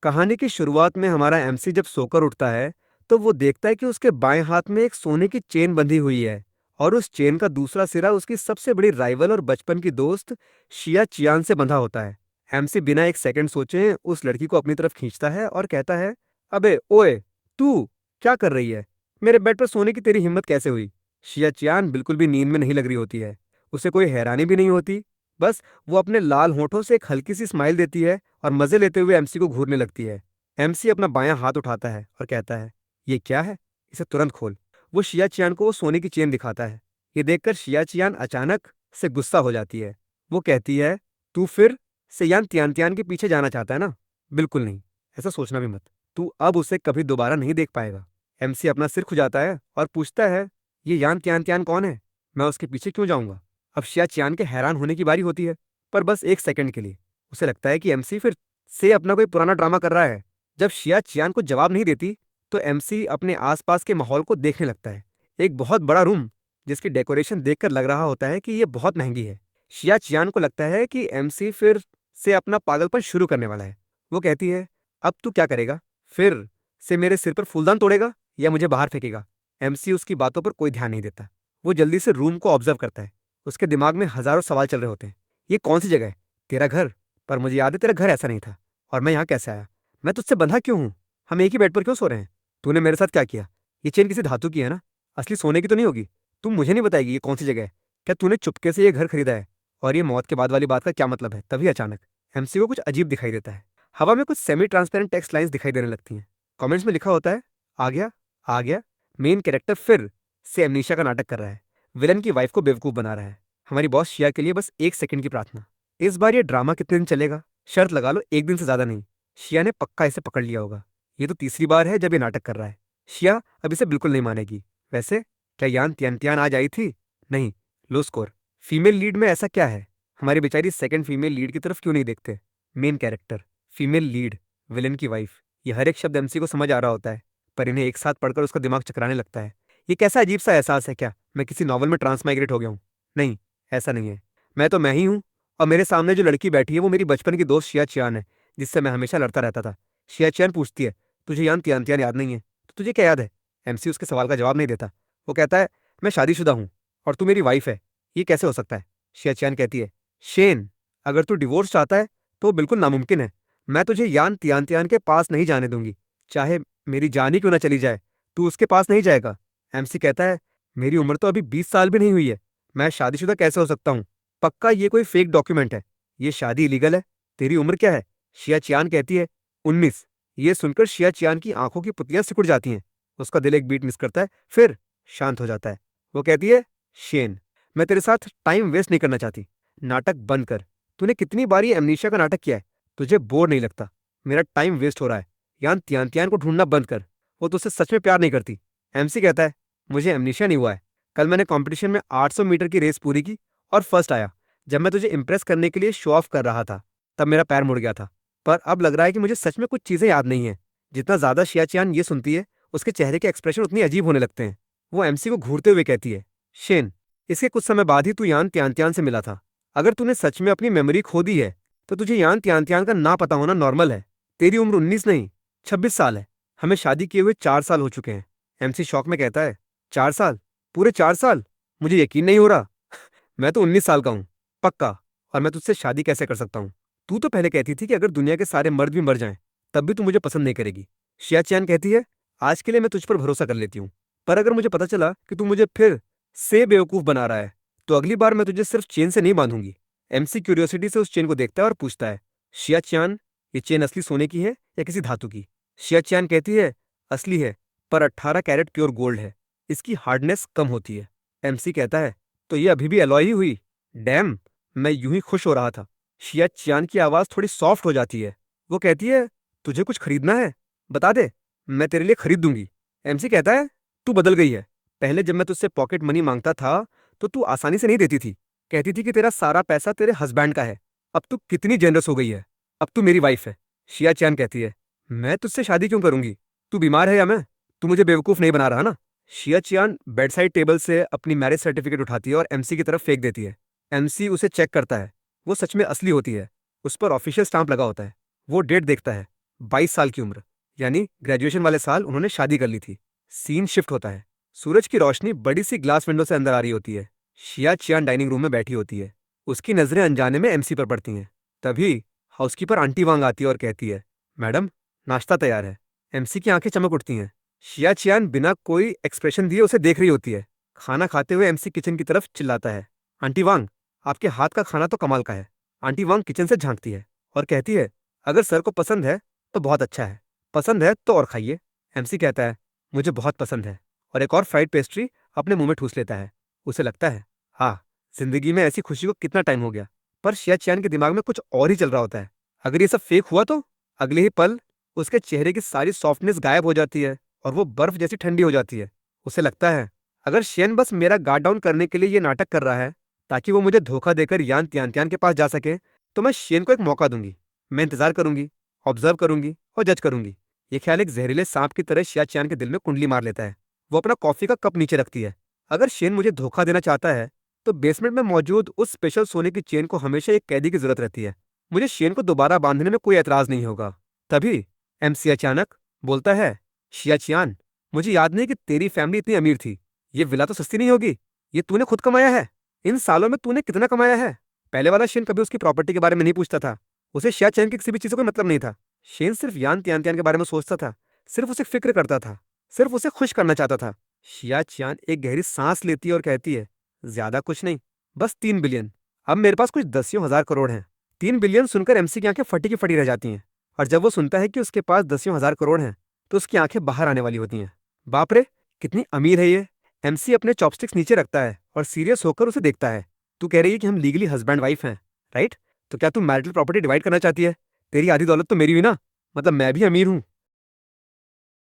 कहानी की शुरुआत में हमारा एमसी जब सोकर उठता है तो वो देखता है कि उसके बाएं हाथ में एक सोने की चेन बंधी हुई है और उस चेन का दूसरा सिरा उसकी सबसे बड़ी राइवल और बचपन की दोस्त शिया चियान से बंधा होता है। एमसी बिना एक सेकंड सोचे उस लड़की को अपनी तरफ खींचता है और कहता है, अबे ओए, तू क्या कर रही है? मेरे बेड पर सोने की तेरी हिम्मत कैसे हुई? शिया चियान बिल्कुल भी नींद में नहीं लग रही होती है। उसे कोई हैरानी भी नहीं होती। बस वो अपने लाल होठों से एक हल्की सी स्माइल देती है और मजे लेते हुए एमसी को घूरने लगती है। एमसी अपना बायां हाथ उठाता है और कहता है, ये क्या है? इसे तुरंत खोल। वो शिया चियान को वो सोने की चेन दिखाता है। ये देखकर शिया चियान अचानक से गुस्सा हो जाती है। वो कहती है, तू फिर से यान तियान तियान के पीछे जाना चाहता है ना? बिल्कुल नहीं, ऐसा सोचना भी मत। तू अब उसे कभी दोबारा नहीं देख पाएगा। एमसी अपना सिर खुजाता है और पूछता है, ये यान तियान तियान कौन है? मैं उसके पीछे क्यों जाऊंगा? अब शिया चियान के हैरान होने की बारी होती है, पर बस एक सेकंड के लिए। उसे लगता है कि एमसी फिर से अपना कोई पुराना ड्रामा कर रहा है। जब शिया चियान को जवाब नहीं देती तो एमसी अपने आसपास के माहौल को देखने लगता है। एक बहुत बड़ा रूम जिसकी डेकोरेशन देखकर लग रहा होता है कि ये बहुत महंगी है। शिया चियान को लगता है कि एमसी फिर से अपना पागलपन शुरू करने वाला है। वो कहती है, अब तू क्या करेगा? फिर से मेरे सिर पर फूलदान तोड़ेगा या मुझे बाहर फेंकेगा? एमसी उसकी बातों पर कोई ध्यान नहीं देता। वो जल्दी से रूम को ऑब्जर्व करता है। उसके दिमाग में हजारों सवाल चल रहे होते हैं। ये कौन सी जगह है? तेरा घर? पर मुझे याद है तेरा घर ऐसा नहीं था। और मैं यहाँ कैसे आया? मैं तुझसे बंधा क्यों हूँ? हम एक ही बेड पर क्यों सो रहे हैं? तूने मेरे साथ क्या किया? ये चेन किसी धातु की है ना? असली सोने की तो नहीं होगी? तुम मुझे नहीं बताएगी ये कौन सी जगह है? क्या तूने चुपके से ये घर खरीदा है? और ये मौत के बाद वाली बात का क्या मतलब है? तभी अचानक एमसी को कुछ अजीब दिखाई देता है। हवा में कुछ सेमी ट्रांसपेरेंट टेक्स्ट लाइंस दिखाई देने लगती हैं। कमेंट्स में लिखा होता है, आ गया, आ गया। मेन कैरेक्टर फिर से एमनीशा का नाटक कर रहा है। विलन की वाइफ को बेवकूफ बना रहा है। हमारी बॉस शिया के लिए बस एक सेकंड की प्रार्थना। इस बार ये ड्रामा कितने दिन चलेगा? शर्त लगा लो, एक दिन से ज्यादा नहीं। शिया ने पक्का इसे पकड़ लिया होगा। ये तो तीसरी बार है जब ये नाटक कर रहा है। शिया अब इसे बिल्कुल नहीं मानेगी। वैसे क्या यान तियान आज आई थी? नहीं। लो स्कोर। फीमेल लीड में ऐसा क्या है? हमारी बेचारी सेकंड फीमेल लीड की तरफ क्यों नहीं देखते? Main character, female lead, villain की वाइफ, ये हर एक शब्द एमसी को समझ आ रहा होता है, पर इन्हें एक साथ पढ़कर उसका दिमाग चकराने लगता है। ये कैसा अजीब सा एहसास है? क्या मैं किसी नॉवल में ट्रांसमाइग्रेट हो गया हूँ? नहीं, ऐसा नहीं है। मैं ही हूँ। और मेरे सामने जो लड़की बैठी है वो मेरी बचपन की दोस्त शिया चियान है, जिससे मैं हमेशा लड़ता रहता था। शिया चियान पूछती है, तुझे यान तियान तियान याद नहीं है तो तुझे क्या याद है? एमसी उसके सवाल का जवाब नहीं देता। वो कहता है, मैं शादीशुदा हूँ और तू मेरी वाइफ है। ये कैसे हो सकता है? शिया चियान कहती है, शेन, अगर तू डिवोर्स चाहता है तो वो बिल्कुल नामुमकिन है। मैं तुझे यान तियान तियान के पास नहीं जाने दूंगी, चाहे मेरी जान ही क्यों ना चली जाए। तू उसके पास नहीं जाएगा। एमसी कहता है, मेरी उम्र तो अभी 20 साल भी नहीं हुई है। मैं शादीशुदा कैसे हो सकता हूँ? पक्का ये कोई फेक डॉक्यूमेंट है। ये शादी इलीगल है। तेरी उम्र क्या है? शिया चियान कहती है, 19। ये सुनकर शिया चियान की आंखों की पुतलियां सिकुड़ जाती हैं। उसका दिल एक बीट मिस करता है, फिर शांत हो जाता है। वो कहती है, शेन, मैं तेरे साथ टाइम वेस्ट नहीं करना चाहती। नाटक बंद कर। तूने कितनी बार ये एमनीशिया का नाटक किया है? तुझे बोर नहीं लगता? मेरा टाइम वेस्ट हो रहा है। यान तियान तियान को ढूंढना बंद कर। वो तुझसे सच में प्यार नहीं करती। एमसी कहता है, मुझे एमनीशिया नहीं हुआ है। कल मैंने कंपटीशन में 800 मीटर की रेस पूरी की और फर्स्ट आया। जब मैं तुझे इंप्रेस करने के लिए शो ऑफ कर रहा था तब मेरा पैर मुड़ गया था। पर अब लग रहा है कि मुझे सच में कुछ चीजें याद नहीं है। जितना ज्यादा शियाचियान ये सुनती है, उसके चेहरे के एक्सप्रेशन उतनी अजीब होने लगते हैं। वो एमसी को घूरते हुए कहती है, शेन, इसके कुछ समय बाद ही तू यान त्यान त्यान से मिला था। अगर तूने सच में अपनी मेमोरी खो दी है तो तुझे यान त्यान त्यान का ना पता होना नॉर्मल है। तेरी उम्र 19 नहीं, 26 साल है। हमें शादी किए हुए 4 साल हो चुके हैं। एमसी शौक में कहता है, 4 साल? पूरे 4 साल? मुझे यकीन नहीं हो रहा। मैं तो 19 साल का हूँ, पक्का। और मैं तुझसे शादी कैसे कर सकता हूँ? तू तो पहले कहती थी कि अगर दुनिया के सारे मर्द भी मर जाएं तब भी तू मुझे पसंद नहीं करेगी। शिया चैन कहती है, आज के लिए मैं तुझ पर भरोसा कर लेती हूँ, पर अगर मुझे पता चला कि तू मुझे फिर से बेवकूफ बना रहा है तो अगली बार मैं तुझे सिर्फ चेन से नहीं बांधूंगी। एमसी क्यूरियोसिटी से उस चेन को देखता है और पूछता है, शिया चान, ये चेन असली सोने की है या किसी धातु की? शिया चान कहती है, असली है, पर 18 कैरेट प्योर गोल्ड है। इसकी हार्डनेस कम होती है। एमसी कहता है, तो ये अभी भी एलॉय ही हुई? डैम, मैं यूं ही खुश हो रहा था। शिया चान की आवाज थोड़ी सॉफ्ट हो जाती है। वो कहती है, तुझे कुछ खरीदना है? बता दे, मैं तेरे लिए खरीद दूंगी। एमसी कहता है, तू बदल गई है। पहले जब मैं तुझसे पॉकेट मनी मांगता था तो तू आसानी से नहीं देती थी। कहती थी कि तेरा सारा पैसा तेरे हस्बैंड का है। अब तू कितनी जेनरस हो गई है। अब तू मेरी वाइफ है। शिया चैन कहती है, मैं तुझसे शादी क्यों करूंगी? तू बीमार है या मैं? तू मुझे बेवकूफ नहीं बना रहा ना? शिया चियान बेड साइड टेबल से अपनी मैरिज सर्टिफिकेट उठाती है और एमसी की तरफ फेंक देती है। एमसी उसे चेक करता है। वो सच में असली होती है। उस पर ऑफिशियल स्टाम्प लगा होता है। वो डेट देखता है। 22 साल की उम्र, यानी ग्रेजुएशन वाले साल उन्होंने शादी कर ली थी। सीन शिफ्ट होता है। सूरज की रोशनी बड़ी सी ग्लास विंडो से अंदर आ रही होती है। शिया चियान डाइनिंग रूम में बैठी होती है। उसकी नजरें अनजाने में एमसी पर पड़ती हैं। तभी हाउसकीपर आंटी वांग आती है और कहती है, मैडम, नाश्ता तैयार है। एमसी की आंखें चमक उठती हैं। शिया चियान बिना कोई एक्सप्रेशन दिए उसे देख रही होती है। खाना खाते हुए एमसी किचन की तरफ चिल्लाता है, आंटी वांग, आपके हाथ का खाना तो कमाल का है। आंटी वांग किचन से झांकती है और कहती है, अगर सर को पसंद है तो बहुत अच्छा है, पसंद है तो और खाइए। एमसी कहता है, मुझे बहुत पसंद है, और एक और फ्राइड पेस्ट्री अपने मुंह में ठूस लेता है। उसे लगता है, हाँ, जिंदगी में ऐसी खुशी को कितना टाइम हो गया। पर शिया चियान के दिमाग में कुछ और ही चल रहा होता है। अगर ये सब फेक हुआ तो? अगले ही पल उसके चेहरे की सारी सॉफ्टनेस गायब हो जाती है और वो बर्फ जैसी ठंडी हो जाती है। उसे लगता है, अगर शेन बस मेरा गार्ड डाउन करने के लिए ये नाटक कर रहा है ताकि वो मुझे धोखा देकर यान त्यान के पास जा सके, तो मैं शेन को एक मौका दूंगी। मैं इंतजार करूंगी, ऑब्जर्व करूंगी और जज करूंगी। ये ख्याल एक जहरीले सांप की तरह शिया चियान के दिल में कुंडली मार लेता है। वो अपना कॉफी का कप नीचे रखती है। अगर शेन मुझे धोखा देना चाहता है तो बेसमेंट में मौजूद उस स्पेशल सोने की चेन को हमेशा एक कैदी की जरूरत रहती है। मुझे शेन को दोबारा बांधने में कोई एतराज नहीं होगा। तभी एमसी अचानक बोलता है, शिया चियान, मुझे याद नहीं कि तेरी फैमिली इतनी अमीर थी। ये विला तो सस्ती नहीं होगी। ये तूने खुद कमाया है। इन सालों में तूने कितना कमाया है? पहले वाला शेन कभी उसकी प्रॉपर्टी के बारे में नहीं पूछता था। उसे शिया चियान की किसी भी चीज से कोई मतलब नहीं था। शेन सिर्फ यान त्यान के बारे में सोचता था, सिर्फ उसे फिक्र करता था, सिर्फ उसे खुश करना चाहता था। शिया चियान एक गहरी सांस लेती है और कहती है, ज्यादा कुछ नहीं, बस 3 बिलियन। अब मेरे पास कुछ दसियों हजार करोड़ हैं। 3 बिलियन सुनकर एमसी की आंखें फटी की फटी रह जाती हैं। और जब वो सुनता है कि उसके पास दसियों हजार करोड़ हैं तो उसकी आंखें बाहर आने वाली होती हैं। बाप रे, कितनी अमीर है ये। एमसी अपने चॉपस्टिक्स नीचे रखता है और सीरियस होकर उसे देखता है। तू कह रही है कि हम लीगली हस्बैंड वाइफ हैं, राइट? तो क्या तू मैरिटल प्रॉपर्टी डिवाइड करना चाहती है? तेरी आधी दौलत तो मेरी हुई ना, मतलब मैं भी अमीर हूँ।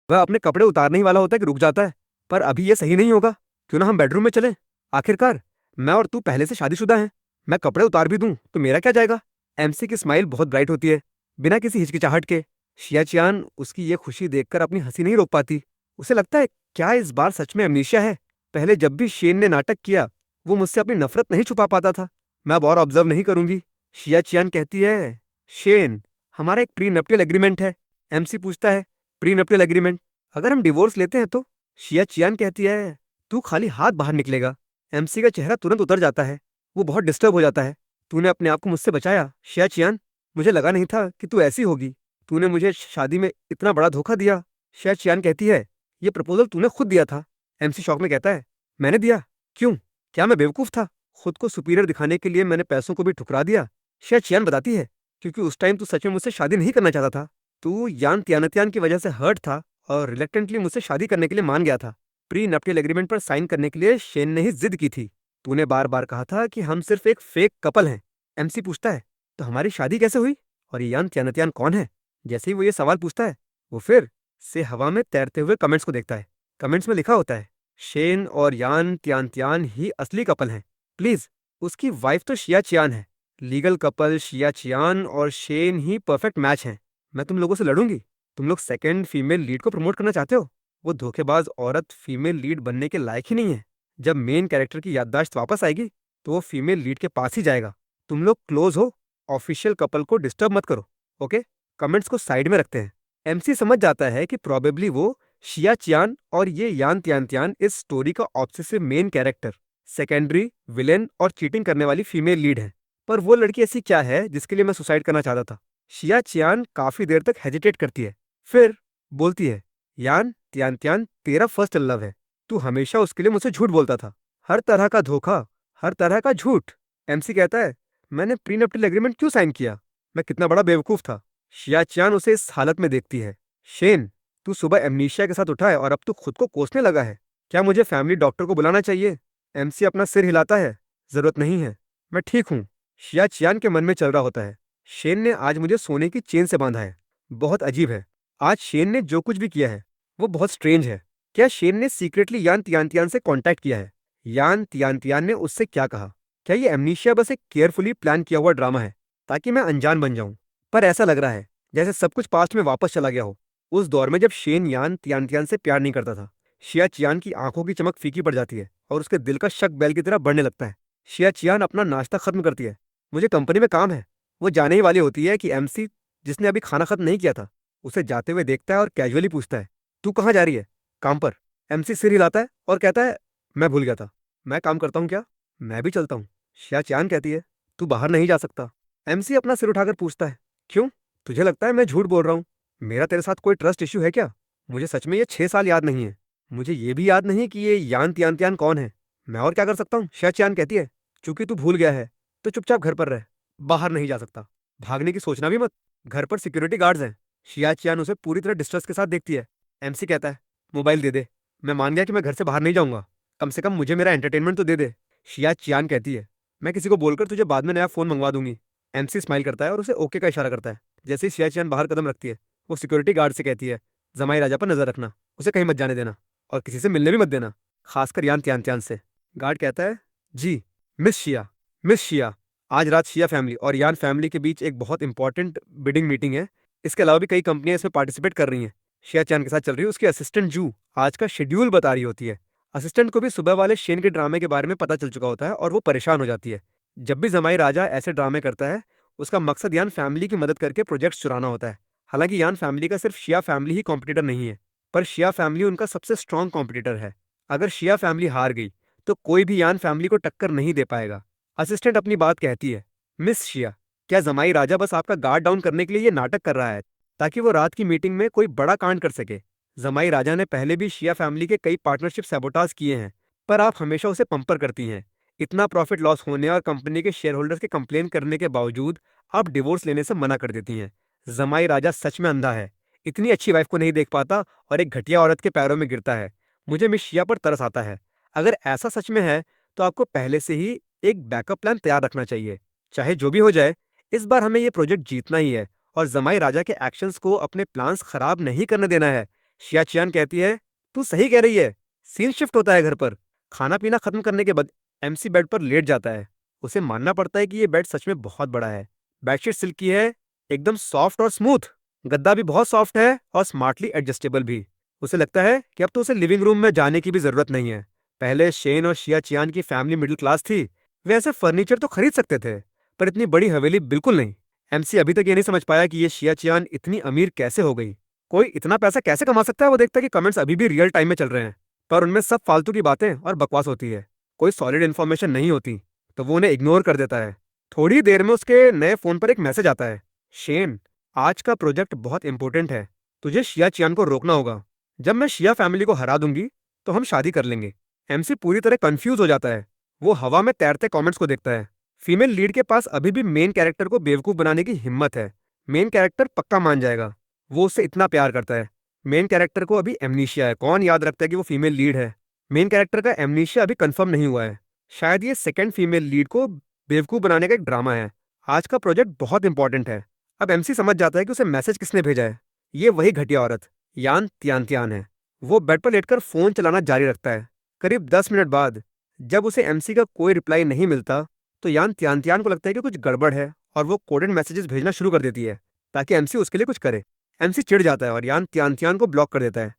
वह अपने कपड़े उतारने ही वाला होता है कि रुक जाता है, पर अभी ये सही नहीं होगा। क्यों ना हम बेडरूम में चलें? आखिरकार मैं और तू पहले से शादीशुदा हैं। मैं कपड़े उतार भी दूं तो मेरा क्या जाएगा? एमसी की स्माइल बहुत ब्राइट होती है, बिना किसी हिचकिचाहट के। शिया चियान उसकी ये खुशी देखकर अपनी हंसी नहीं रोक पाती। उसे लगता है, क्या इस बार सच में अमनीशिया है? पहले जब भी शेन ने नाटक किया, वो मुझसे अपनी नफरत नहीं छुपा पाता था। मैं अब और ऑब्जर्व नहीं करूंगी। शिया चियान कहती है, शेन, हमारा एक प्री नप्टियल एग्रीमेंट है। एमसी पूछता है, प्री नप्टियल एग्रीमेंट? अगर हम डिवोर्स लेते हैं तो? शिया चियान कहती है, तू खाली हाथ बाहर निकलेगा। एमसी का चेहरा तुरंत उतर जाता है। वो बहुत डिस्टर्ब हो जाता है। तूने अपने आप को मुझसे बचाया, शिया चियान। मुझे लगा नहीं था कि तू ऐसी होगी। तूने मुझे शादी में इतना बड़ा धोखा दिया। शिया चियान कहती है, ये प्रपोजल तूने खुद दिया था। एमसी शॉक में कहता है, मैंने दिया? क्यों? क्या मैं बेवकूफ था? खुद को सुपीरियर दिखाने के लिए मैंने पैसों को भी ठुकरा दिया। शिया चियान बताती है, क्योंकि उस टाइम तू सच में मुझसे शादी नहीं करना चाहता था। तू यान त्यानत्यान की वजह से हर्ट था और रिलेक्टेंटली मुझसे शादी करने के लिए मान गया था। प्री नप्टियल एग्रीमेंट पर साइन करने के लिए शेन ने ही जिद की थी। तूने बार बार कहा था कि हम सिर्फ एक फेक कपल हैं। एमसी पूछता है, तो हमारी शादी कैसे हुई? और ये यान त्यानत्यान कौन है? जैसे ही वो ये सवाल पूछता है, वो फिर से हवा में तैरते हुए कमेंट्स को देखता है। कमेंट्स में लिखा होता है, शेन और यान त्यान ही असली कपल हैं। प्लीज, उसकी वाइफ तो शिया चियान है। लीगल कपल शिया चियान और शेन ही परफेक्ट मैच हैं। मैं तुम लोगों से लड़ूंगी। तुम लोग सेकंड फीमेल लीड को प्रमोट करना चाहते हो? वो धोखेबाज औरत फीमेल लीड बनने के लायक ही नहीं है। जब मेन कैरेक्टर की याददाश्त वापस आएगी तो वो फीमेल लीड के पास ही जाएगा। तुम लोग क्लोज हो, ऑफिशियल कपल को डिस्टर्ब मत करो, ओके? कमेंट्स को साइड में रखते हैं। एमसी समझ जाता है कि प्रोबेबली वो शिया चियान और ये यान त्यान इस स्टोरी का obsessive main character, secondary villain और चीटिंग करने वाली फीमेल लीड है। पर वो लड़की ऐसी क्या है जिसके लिए मैं सुसाइड करना चाहता था? शिया चियान काफी देर तक हेजिटेट करती है, फिर बोलती है, यान त्यान तेरा फर्स्ट लव है। तू हमेशा उसके लिए मुझसे झूठ बोलता था। हर तरह का धोखा, हर तरह का झूठ। एमसी कहता है, मैंने प्रीनप्टियल एग्रीमेंट क्यों साइन किया? मैं कितना बड़ा बेवकूफ था। शिया चियान उसे इस हालत में देखती है। शेन, तू सुबह एमनीशिया के साथ उठा है और अब तू खुद को कोसने लगा है। क्या मुझे फैमिली डॉक्टर को बुलाना चाहिए? एमसी अपना सिर हिलाता है, जरूरत नहीं है, मैं ठीक हूँ। शिया चियान के मन में चल रहा होता है, शेन ने आज मुझे सोने की चेन से बांधा है। बहुत अजीब है। आज शेन ने जो कुछ भी किया है वो बहुत स्ट्रेंज है। क्या शेन ने सीक्रेटली यान त्यान से कांटेक्ट किया है? यान त्यान ने उससे क्या कहा? क्या ये एमनीशिया बस एक केयरफुली प्लान किया हुआ ड्रामा है ताकि मैं अनजान बन जाऊं? पर ऐसा लग रहा है जैसे सब कुछ पास्ट में वापस चला गया हो, उस दौर में जब शेन यान त्यान से प्यार नहीं करता था। शिया चियान की आंखों की चमक फीकी पड़ जाती है और उसके दिल का शक बैल की तरह बढ़ने लगता है। शिया चियान अपना नाश्ता खत्म करती है। मुझे कंपनी में काम है। वो जाने ही वाली होती है कि एमसी, जिसने अभी खाना खत्म नहीं किया था, उसे जाते हुए देखता है और कैजुअली पूछता है, तू कहाँ जा रही है? काम पर। एमसी सिर हिलाता है और कहता है, मैं भूल गया था। मैं काम करता हूँ क्या? मैं भी चलता हूँ। शिया चान कहती है, तू बाहर नहीं जा सकता। एमसी अपना सिर उठाकर पूछता है, क्यों? तुझे लगता है मैं झूठ बोल रहा हूँ? मेरा तेरे साथ कोई ट्रस्ट इश्यू है क्या? मुझे सच में ये 6 साल याद नहीं है। मुझे ये भी याद नहीं कि ये यान त्यान त्यान कौन है। मैं और क्या कर सकता हूँ? शिया चान कहती है, चूंकि तू भूल गया है तो चुपचाप घर पर रह, बाहर नहीं जा सकता। भागने की सोचना भी मत। घर पर सिक्योरिटी गार्ड्स हैं। शिया चियान उसे पूरी तरह डिस्ट्रेस के साथ देखती है। एमसी कहता है, मोबाइल दे दे। मैं मान गया कि मैं घर से बाहर नहीं जाऊंगा। कम से कम मुझे मेरा एंटरटेनमेंट तो दे दे। शिया चियान कहती है, मैं किसी को बोलकर तुझे बाद में नया फोन मंगवा दूंगी। एमसी स्माइल करता है और उसे ओके का इशारा करता है। जैसे ही शिया चियान बाहर कदम रखती है, वो सिक्योरिटी गार्ड से कहती है, जमाई राजा पर नजर रखना, उसे कहीं मत जाने देना और किसी से मिलने भी मत देना, खासकर यान त्यान त्यान से। गार्ड कहता है, जी मिस शिया। मिस शिया, आज रात शिया फैमिली और यान फैमिली के बीच एक बहुत इंपॉर्टेंट बिडिंग मीटिंग है। इसके अलावा भी कई कंपनियां इसमें पार्टिसिपेट कर रही हैं। शिया चान के साथ चल रही है उसकी असिस्टेंट जू, आज का शेड्यूल बता रही होती है। असिस्टेंट को भी सुबह वाले शेन के ड्रामे के बारे में पता चल चुका होता है और वो परेशान हो जाती है। जब भी जमाई राजा ऐसे ड्रामे करता है, उसका मकसद यान फैमिली की मदद करके प्रोजेक्ट्स चुराना होता है। हालांकि यान फैमिली का सिर्फ शिया फैमिली ही कॉम्पिटिटर नहीं है, पर शिया फैमिली उनका सबसे स्ट्रॉन्ग कॉम्पिटिटर है। अगर शिया फैमिली हार गई तो कोई भी यान फैमिली को टक्कर नहीं दे पाएगा। असिस्टेंट अपनी बात कहती है, मिस शिया, क्या जमाई राजा बस आपका गार्ड डाउन करने के लिए ये नाटक कर रहा है ताकि वो रात की मीटिंग में कोई बड़ा कांड कर सके? जमाई राजा ने पहले भी शिया फैमिली के कई पार्टनरशिप सैबोटाज किए हैं, पर आप हमेशा उसे पंपर करती हैं। इतना प्रॉफिट लॉस होने और कंपनी के शेयर होल्डर्स के कंप्लेन करने के बावजूद आप डिवोर्स लेने से मना कर देती हैं। जमाई राजा सच में अंधा है, इतनी अच्छी वाइफ को नहीं देख पाता और एक घटिया औरत के पैरों में गिरता है। मुझे मिस शिया पर तरस आता है। अगर ऐसा सच में है तो आपको पहले से ही एक बैकअप प्लान तैयार रखना चाहिए। चाहे जो भी हो जाए, इस बार हमें ये प्रोजेक्ट जीतना ही है और जमाई राजा के एक्शंस को अपने प्लान्स खराब नहीं करने देना है। शिया चियान कहती है, तू सही कह रही है। सीन शिफ्ट होता है घर पर। खाना पीना खत्म करने के बाद एमसी बेड पर लेट जाता है। उसे मानना पड़ता है कि ये बेड सच में बहुत बड़ा है। बेडशीट सिल्क की है, एकदम सॉफ्ट और स्मूथ। गद्दा भी बहुत सॉफ्ट है और स्मार्टली एडजस्टेबल भी। उसे लगता है कि अब तो उसे लिविंग रूम में जाने की भी जरूरत नहीं है। पहले शेन और शिया चियान की फैमिली मिडिल क्लास थी। वे ऐसे फर्नीचर तो खरीद सकते थे, पर इतनी बड़ी हवेली बिल्कुल नहीं। एमसी अभी तक ये नहीं समझ पाया कि ये शिया चियान इतनी अमीर कैसे हो गई। कोई इतना पैसा कैसे कमा सकता है? वो देखता है कि कमेंट्स अभी भी रियल टाइम में चल रहे हैं, पर उनमें सब फालतू की बातें और बकवास होती है। कोई सॉलिड इन्फॉर्मेशन नहीं होती, तो वो उन्हें इग्नोर कर देता है। थोड़ी देर में उसके नए फोन पर एक मैसेज आता है, शेन, आज का प्रोजेक्ट बहुत इंपॉर्टेंट है, तुझे शिया चियान को रोकना होगा। जब मैं शिया फैमिली को हरा दूंगी तो हम शादी कर लेंगे। एमसी पूरी तरह कंफ्यूज हो जाता है। वो हवा में तैरते कमेंट्स को देखता है। फीमेल लीड के पास अभी भी मेन कैरेक्टर को बेवकूफ बनाने की हिम्मत है। मेन कैरेक्टर पक्का मान जाएगा, वो उससे इतना प्यार करता है। मेन कैरेक्टर को अभी एमनीशिया है, कौन याद रखता है कि वो फीमेल लीड है? मेन कैरेक्टर का एमनीशिया अभी कंफर्म नहीं हुआ है। शायद ये सेकंड फीमेल लीड को बेवकूफ बनाने का एक ड्रामा है। आज का प्रोजेक्ट बहुत इंपॉर्टेंट है। अब एमसी समझ जाता है कि उसे मैसेज किसने भेजा है। ये वही घटिया औरत यान त्यान त्यान है। वो बेड पर लेटकर फोन चलाना जारी रखता है। करीब 10 मिनट बाद जब उसे एमसी का कोई रिप्लाई नहीं मिलता, तो यान त्यान त्यान को लगता है कि कुछ गड़बड़ है और वो कोडेड मैसेजेस भेजना शुरू कर देती है ताकि एमसी उसके लिए कुछ करे। एमसी चिढ़ जाता है और यान त्यान त्यान को ब्लॉक कर देता है।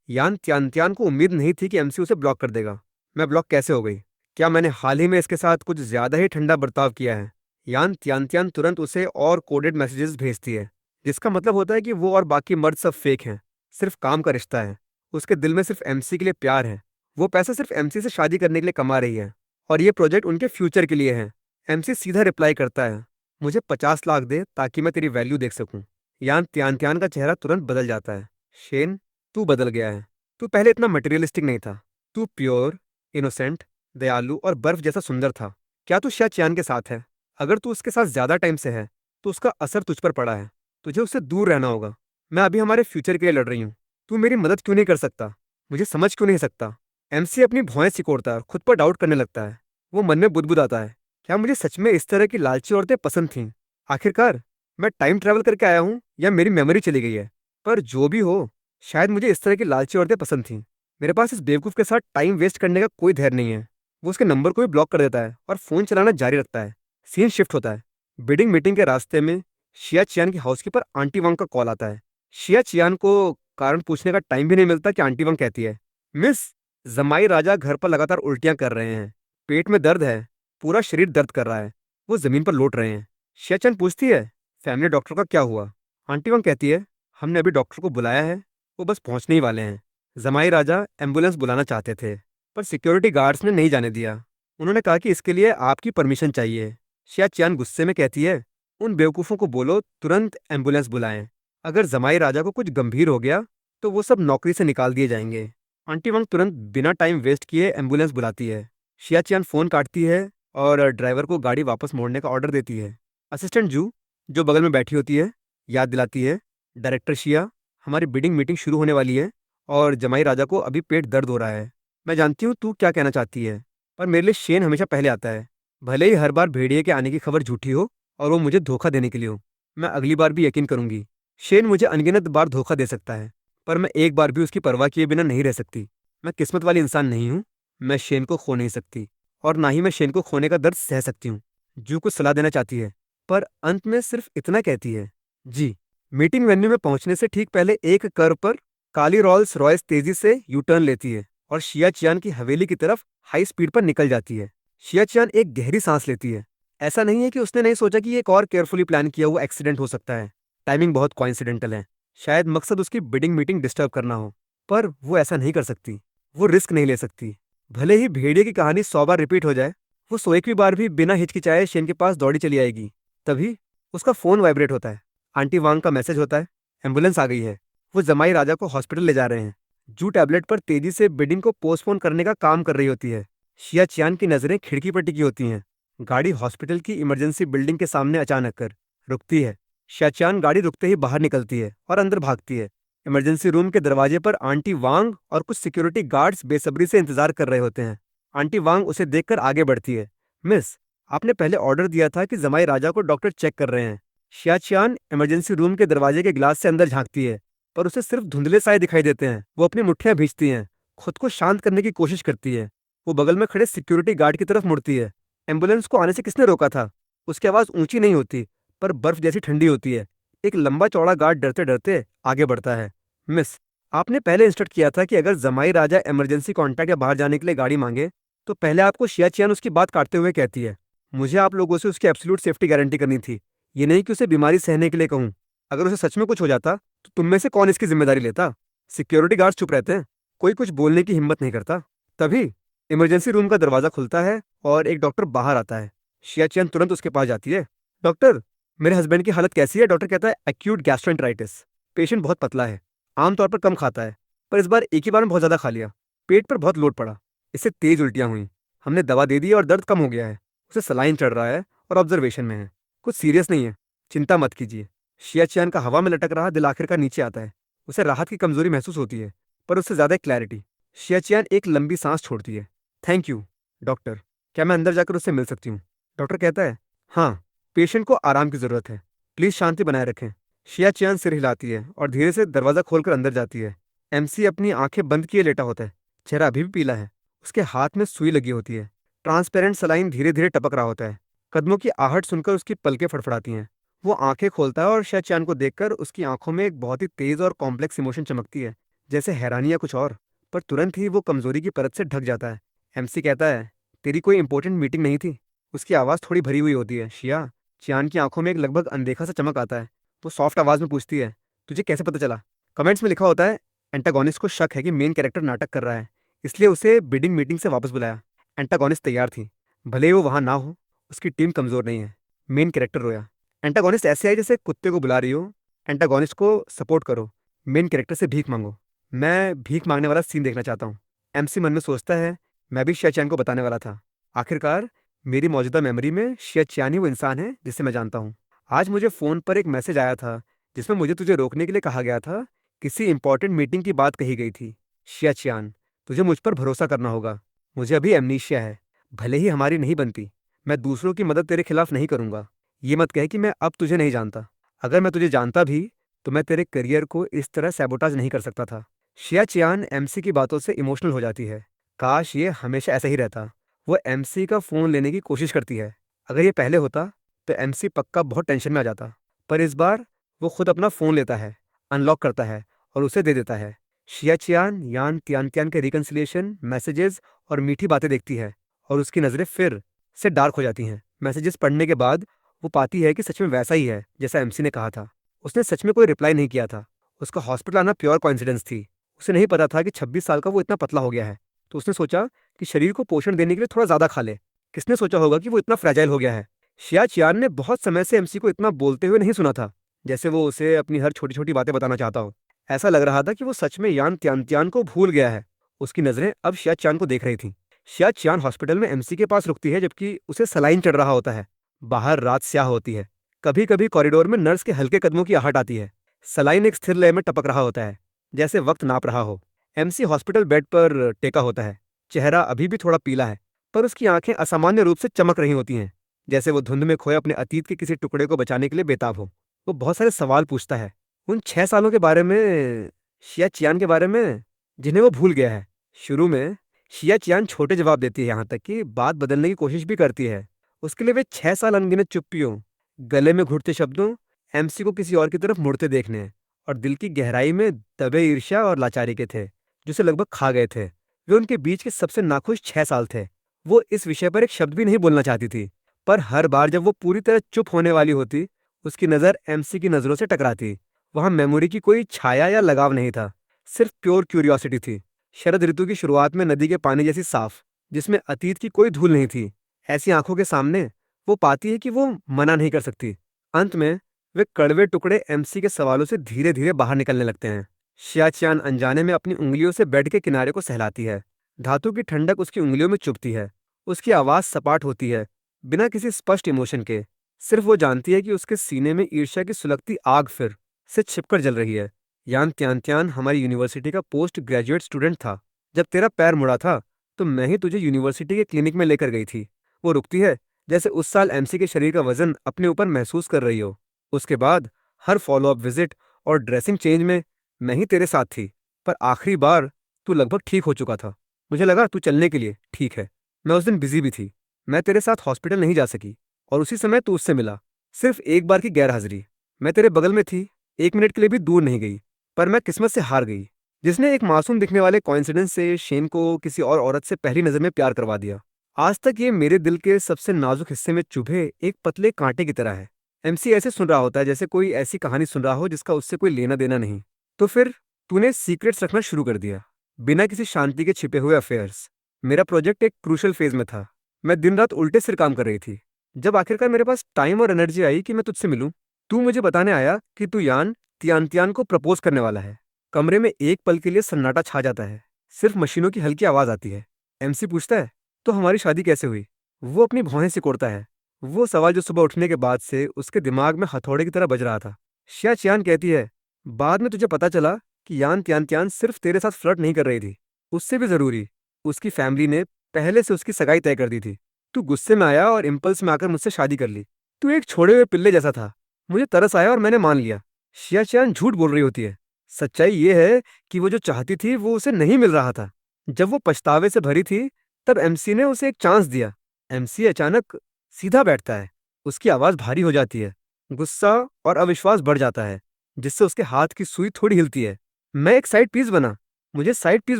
यान त्यान त्यान को उम्मीद नहीं थी कि एमसी उसे ब्लॉक कर देगा। मैं ब्लॉक कैसे हो गई? क्या मैंने हाल ही में इसके साथ कुछ ज्यादा ही ठंडा बर्ताव किया है? यान त्यान त्यान तुरंत उसे और कोडेड मैसेजेस भेजती है, जिसका मतलब होता है कि वो और बाकी मर्द सब फेक हैं, सिर्फ काम का रिश्ता है। उसके दिल में सिर्फ एमसी के लिए प्यार है। वो पैसा सिर्फ एमसी से शादी करने के लिए कमा रही है और ये प्रोजेक्ट उनके फ्यूचर के लिए है। एमसी सीधा रिप्लाई करता है, मुझे 50 लाख दे ताकि मैं तेरी वैल्यू देख सकूं। यान त्यान त्यान का चेहरा तुरंत बदल जाता है। शेन, तू बदल गया है। तू पहले इतना मटेरियलिस्टिक नहीं था। तू प्योर, इनोसेंट, दयालु और बर्फ जैसा सुंदर था। क्या तू शिया चियान के साथ है? अगर तू उसके साथ ज्यादा टाइम से है तो उसका असर तुझ पर पड़ा है। तुझे उससे दूर रहना होगा। मैं अभी हमारे फ्यूचर के लिए लड़ रही हूँ। तू मेरी मदद क्यों नहीं कर सकता? मुझे समझ क्यों नहीं सकता? एमसी अपनी भौहें सिकोड़ता है और खुद पर डाउट करने लगता है। वो मन में बुदबुदाता है, क्या मुझे सच में इस तरह की लालची औरतें पसंद थीं? आखिरकार मैं टाइम ट्रैवल करके आया हूँ या मेरी मेमोरी चली गई है? पर जो भी हो, शायद मुझे इस तरह की लालची औरतें पसंद थीं। मेरे पास इस बेवकूफ के साथ टाइम वेस्ट करने का कोई धैर्य नहीं है। वो उसके नंबर को भी ब्लॉक कर देता है और फोन चलाना जारी रखता है। सीन शिफ्ट होता है। बिडिंग मीटिंग के रास्ते में शिया चियान की हाउसकीपर आंटी वांग का कॉल आता है। शिया चियान को कारण पूछने का टाइम भी नहीं मिलता कि आंटी वांग कहती है, मिस, जमाई राजा घर पर लगातार उल्टियां कर रहे हैं, पेट में दर्द है, पूरा शरीर दर्द कर रहा है, वो जमीन पर लौट रहे हैं। शिया चियान पूछती है, फैमिली डॉक्टर का क्या हुआ? आंटी वांग कहती है, हमने अभी डॉक्टर को बुलाया है, वो बस पहुंचने ही वाले हैं। जमाई राजा एम्बुलेंस बुलाना चाहते थे, पर सिक्योरिटी गार्ड्स ने नहीं जाने दिया। उन्होंने कहा कि इसके लिए आपकी परमिशन चाहिए। शिया चियान गुस्से में कहती है, उन बेवकूफ़ों को बोलो तुरंत एम्बुलेंस बुलाएं। अगर जमाई राजा को कुछ गंभीर हो गया तो वो सब नौकरी से निकाल दिए जाएंगे। आंटी वांग तुरंत बिना टाइम वेस्ट किए एम्बुलेंस बुलाती है। शिया चियान फ़ोन काटती है और ड्राइवर को गाड़ी वापस मोड़ने का ऑर्डर देती है। असिस्टेंट जू, जो बगल में बैठी होती है, याद दिलाती है, डायरेक्टर शिया, हमारी बिडिंग मीटिंग शुरू होने वाली है और जमाई राजा को अभी पेट दर्द हो रहा है। मैं जानती हूँ तू क्या कहना चाहती है, पर मेरे लिए शेन हमेशा पहले आता है। भले ही हर बार भेड़िए के आने की खबर झूठी हो और वो मुझे धोखा देने के लिए हो, मैं अगली बार भी यकीन करूंगी। शेन मुझे अनगिनत बार धोखा दे सकता है, पर मैं एक बार भी उसकी परवाह किए बिना नहीं रह सकती। मैं किस्मत वाली इंसान नहीं हूँ। मैं शेन को खो नहीं सकती, और ना ही मैं शेन को खोने का दर्द सह सकती हूँ। जू को सलाह देना चाहती है, पर अंत में सिर्फ इतना कहती है, जी। मीटिंग वेन्यू में पहुंचने से ठीक पहले एक कर्व पर काली रॉल्स रॉयस तेजी से यू टर्न लेती है और शिया चियान की हवेली की तरफ हाई स्पीड पर निकल जाती है। शिया चियान एक गहरी सांस लेती है। ऐसा नहीं है कि उसने नहीं सोचा कि ये एक और केयरफुली प्लान किया हुआ एक्सीडेंट हो सकता है। टाइमिंग बहुत कोइंसिडेंटल है। शायद मकसद उसकी बिडिंग मीटिंग डिस्टर्ब करना हो, पर वो ऐसा नहीं कर सकती। वो रिस्क नहीं ले सकती। भले ही भेड़िए की कहानी 100 बार रिपीट हो जाए, वो 101वीं बार भी बिना हिचकिचाए शेन के पास दौड़ी चली आएगी। तभी उसका फोन वाइब्रेट होता है। आंटी वांग का मैसेज होता है, एम्बुलेंस आ गई है। वो जमाई राजा को हॉस्पिटल ले जा रहे हैं। जू टैबलेट पर तेजी से बिडिंग को पोस्टपोन करने का काम कर रही होती है। शिया चियान की नजरें खिड़की पर टिकी होती हैं। गाड़ी हॉस्पिटल की इमरजेंसी बिल्डिंग के सामने अचानक कर रुकती है। शिया चियान गाड़ी रुकते ही बाहर निकलती है और अंदर भागती है। इमरजेंसी रूम के दरवाजे पर आंटी वांग और कुछ सिक्योरिटी गार्ड्स बेसब्री से इंतजार कर रहे होते हैं। आंटी वांग उसे देखकर आगे बढ़ती है। मिस, आपने पहले ऑर्डर दिया था कि जमाई राजा को डॉक्टर चेक कर रहे हैं। शिया चियान इमरजेंसी रूम के दरवाजे के ग्लास से अंदर झांकती है, पर उसे सिर्फ धुंधले साए दिखाई देते हैं। वो अपनी मुट्ठियां भींचती हैं, खुद को शांत करने की कोशिश करती है। वो बगल में खड़े सिक्योरिटी गार्ड की तरफ मुड़ती है। एम्बुलेंस को आने से किसने रोका था? उसकी आवाज़ ऊंची नहीं होती, पर बर्फ जैसी ठंडी होती है। एक लंबा चौड़ा गार्ड डरते डरते आगे बढ़ता है। मिस, आपने पहले इंस्ट्रक्ट किया था कि अगर जमाई राजा इमरजेंसी कॉन्टैक्ट या बाहर जाने के लिए गाड़ी मांगे तो पहले आपको शिया चियान उसकी बात काटते हुए कहती है, मुझे आप लोगों से उसकी एब्सोल्यूट सेफ्टी गारंटी करनी थी, ये नहीं कि उसे बीमारी सहने के लिए कहूँ। अगर उसे सच में कुछ हो जाता तो तुम में से कौन इसकी जिम्मेदारी लेता? सिक्योरिटी गार्ड चुप रहते हैं, कोई कुछ बोलने की हिम्मत नहीं करता। तभी इमरजेंसी रूम का दरवाजा खुलता है और एक डॉक्टर बाहर आता है। शिया चियान तुरंत उसके पास जाती है। डॉक्टर, मेरे हस्बैंड की हालत कैसी है? डॉक्टर कहता है, एक्यूट गैस्ट्रोएंटेराइटिस। पेशेंट बहुत पतला है, आमतौर पर कम खाता है, पर इस बार एक ही बार में बहुत ज्यादा खा लिया। पेट पर बहुत लोड पड़ा, इससे तेज उल्टियां हुई। हमने दवा दे दी और दर्द कम हो गया है। उसे सलाइन चढ़ रहा है और ऑब्जर्वेशन में है। कुछ सीरियस नहीं है, चिंता मत कीजिए। शिया चियान का हवा में लटक रहा दिल आखिरकार नीचे आता है। उसे राहत की कमजोरी महसूस होती है, पर उससे ज्यादा क्लैरिटी। शिया चियान एक लंबी सांस छोड़ती है। थैंक यू डॉक्टर, क्या मैं अंदर जाकर उससे मिल सकती हूँ? डॉक्टर कहता है, हाँ, पेशेंट को आराम की जरूरत है, प्लीज शांति बनाए रखें। शिया चियान सिर हिलाती है और धीरे से दरवाजा खोलकर अंदर जाती है। एमसी अपनी आंखें बंद किए लेटा होता है, चेहरा अभी भी पीला है। उसके हाथ में सुई लगी होती है। ट्रांसपेरेंट सलाइन धीरे धीरे टपक रहा होता है। कदमों की आहट सुनकर उसकी पलकें फड़फड़ाती हैं। वो आंखें खोलता है और शिया चियान को देखकर उसकी आंखों में एक बहुत ही तेज और कॉम्प्लेक्स इमोशन चमकती है, जैसे हैरानी या कुछ और। पर तुरंत ही वो कमजोरी की परत से ढक जाता है। एमसी कहता है, तेरी कोई इंपॉर्टेंट मीटिंग नहीं थी? उसकी आवाज़ थोड़ी भरी हुई होती है। शिया चियान की आंखों में एक लगभग अनदेखा सा चमक आता है। वो सॉफ्ट आवाज़ में पूछती है, तुझे कैसे पता चला? कमेंट्स में लिखा होता है, एंटागोनिस्ट को शक है कि मेन कैरेक्टर नाटक कर रहा है, इसलिए उसे बिडिंग मीटिंग से वापस बुलाया। एंटागोनिस्ट तैयार थी, भले ही वो वहां ना हो। उसकी टीम कमजोर नहीं है। मेन कैरेक्टर रोया। एंटागोनिस्ट ऐसे आई जैसे कुत्ते को बुला रही हो। एंटागोनिस्ट को सपोर्ट करो, मेन कैरेक्टर से भीख मांगो। मैं भीख मांगने वाला सीन देखना चाहता हूँ। एमसी मन में सोचता है, मैं भी शिया चियान को बताने वाला था। आखिरकार मेरी मौजूदा मेमोरी में शिया चियान ही वो इंसान है जिसे मैं जानता हूँ। आज मुझे फ़ोन पर एक मैसेज आया था जिसमें मुझे तुझे रोकने के लिए कहा गया था। किसी इंपॉर्टेंट मीटिंग की बात कही गई थी। शिया चियान, तुझे मुझ पर भरोसा करना होगा। मुझे अभी एमनीशिया है, भले ही हमारी नहीं बनती। मैं दूसरों की मदद तेरे खिलाफ नहीं करूंगा। ये मत कह कि मैं अब तुझे नहीं जानता। अगर मैं तुझे जानता भी तो मैं तेरे करियर को इस तरह सैबोटाज नहीं कर सकता था। शिया चियान एमसी की बातों से इमोशनल हो जाती है। काश ये हमेशा ऐसा ही रहता। वो एमसी का फ़ोन लेने की कोशिश करती है। अगर ये पहले होता तो एमसी पक्का बहुत टेंशन में आ जाता, पर इस बार वो खुद अपना फ़ोन लेता है, अनलॉक करता है और उसे दे देता है। शिया चियान यान तियान के रिकन्सिलिएशन मैसेजेस और मीठी बातें देखती है और उसकी नज़रें फिर से डार्क हो जाती हैं। मैसेजेस पढ़ने के बाद वो पाती है कि सच में वैसा ही है जैसा एमसी ने कहा था। उसने सच में कोई रिप्लाई नहीं किया था। उसका हॉस्पिटल आना प्योर कॉइंसिडेंस थी। उसे नहीं पता था कि 26 साल का वो इतना पतला हो गया है। तो उसने सोचा कि शरीर को पोषण देने के लिए थोड़ा ज़्यादा खा ले। किसने सोचा होगा कि वो इतना फ्रैजाइल हो गया है। शिया चियान ने बहुत समय से एमसी को इतना बोलते हुए नहीं सुना था, जैसे वो उसे अपनी हर छोटी-छोटी बातें बताना चाहता हो। ऐसा लग रहा था कि वो सच में यान तियान को भूल गया है। उसकी नज़रें अब शिया चियान को देख रही थीं। शिया चियान हॉस्पिटल में एमसी के पास रुकती है जबकि उसे सलाइन चढ़ रहा होता है। बाहर रात स्याह होती है। कभी-कभी कॉरिडोर में नर्स के हल्के कदमों की आहट आती है। सलाइन एक स्थिर लय में टपक रहा होता है, जैसे वक्त नाप रहा हो। एमसी हॉस्पिटल बेड पर टेका होता है। चेहरा अभी भी थोड़ा पीला है, पर उसकी आंखें असामान्य रूप से चमक रही होती हैं, जैसे वो धुंध में खोए अपने अतीत के किसी टुकड़े को बचाने के लिए बेताब हो। वो बहुत सारे सवाल पूछता है, उन 6 सालों के बारे में, शिया चियान के बारे में, जिन्हें वो भूल गया है। शुरू में शिया चियान छोटे जवाब देती है, यहाँ तक कि बात बदलने की कोशिश भी करती है। उसके लिए वे 6 साल अनगिनत चुप्पियों, गले में घुटते शब्दों, एमसी को किसी और की तरफ मुड़ते देखने और दिल की गहराई में दबे ईर्ष्या और लाचारी के थे, जिसे लगभग खा गए थे। वे उनके बीच के सबसे नाखुश 6 साल थे। वो इस विषय पर एक शब्द भी नहीं बोलना चाहती थी, पर हर बार जब वो पूरी तरह चुप होने वाली होती, उसकी नज़र एमसी की नज़रों से टकराती। वहाँ मेमोरी की कोई छाया या लगाव नहीं था, सिर्फ प्योर क्यूरियोसिटी थी। शरद ऋतु की शुरुआत में नदी के पानी जैसी साफ, जिसमें अतीत की कोई धूल नहीं थी। ऐसी आंखों के सामने वो पाती है कि वो मना नहीं कर सकती। अंत में वे कड़वे टुकड़े एमसी के सवालों से धीरे धीरे बाहर निकलने लगते हैं। शियाचियान अनजाने में अपनी उंगलियों से बेड के किनारे को सहलाती है। धातु की ठंडक उसकी उंगलियों में चुभती है। उसकी आवाज़ सपाट होती है, बिना किसी स्पष्ट इमोशन के। सिर्फ वो जानती है कि उसके सीने में ईर्ष्या की सुलगती आग फिर से छिपकर जल रही है। यान त्यान हमारी यूनिवर्सिटी का पोस्ट ग्रेजुएट स्टूडेंट था। जब तेरा पैर मुड़ा था, तो मैं ही तुझे यूनिवर्सिटी के क्लिनिक में लेकर गई थी। वो रुकती है, जैसे उस साल एमसी के शरीर का वजन अपने ऊपर महसूस कर रही हो। उसके बाद हर फॉलोअप विजिट और ड्रेसिंग चेंज में मैं ही तेरे साथ थी। पर आखिरी बार तू लगभग ठीक हो चुका था। मुझे लगा तू चलने के लिए ठीक है। मैं उस दिन बिजी भी थी। मैं तेरे साथ हॉस्पिटल नहीं जा सकी, और उसी समय तू उससे मिला। सिर्फ एक बार की गैरहाजिरी। मैं तेरे बगल में थी, 1 मिनट के लिए भी दूर नहीं गई। पर मैं किस्मत से हार गई, जिसने एक मासूम दिखने वाले कॉइंसिडेंस से शेन को किसी और औरत से पहली नजर में प्यार करवा दिया। आज तक ये मेरे दिल के सबसे नाजुक हिस्से में चुभे एक पतले कांटे की तरह है। एमसी ऐसे सुन रहा होता है जैसे कोई ऐसी कहानी सुन रहा हो जिसका उससे कोई लेना देना नहीं। तो फिर तूने सीक्रेट्स रखना शुरू कर दिया, बिना किसी शांति के छिपे हुए अफेयर्स। मेरा प्रोजेक्ट एक क्रूशल फेज में था। मैं दिन रात उल्टे सिर काम कर रही थी। जब आखिरकार मेरे पास टाइम और एनर्जी आई कि मैं तुझसे मिलूं, तू मुझे बताने आया कि तू यान तियान को प्रपोज करने वाला है। कमरे में एक पल के लिए सन्नाटा छा जाता है। सिर्फ मशीनों की हल्की आवाज आती है। एमसी पूछता है, तो हमारी शादी कैसे हुई? वो अपनी भौहें सिकोड़ता है। वो सवाल जो सुबह उठने के बाद से उसके दिमाग में हथौड़े की तरह बज रहा था। शिया चियान कहती है, बाद में तुझे पता चला कि यान त्यान सिर्फ तेरे साथ फ्लर्ट नहीं कर रही थी। उससे भी जरूरी, उसकी फैमिली ने पहले से उसकी सगाई तय कर दी थी। तू गुस्से में आया और इम्पल्स में आकर मुझसे शादी कर ली। तू एक छोड़े हुए पिल्ले जैसा था। मुझे तरस आया और मैंने मान लिया। शिया चियान झूठ बोल रही होती है। सच्चाई ये है कि वो जो चाहती थी वो उसे नहीं मिल रहा था। जब वो पछतावे से भरी थी, तब एमसी ने उसे एक चांस दिया। एमसी अचानक सीधा बैठता है। उसकी आवाज भारी हो जाती है। गुस्सा और अविश्वास बढ़ जाता है, जिससे उसके हाथ की सुई थोड़ी हिलती है। मैं एक साइड पीस बना। मुझे साइड पीस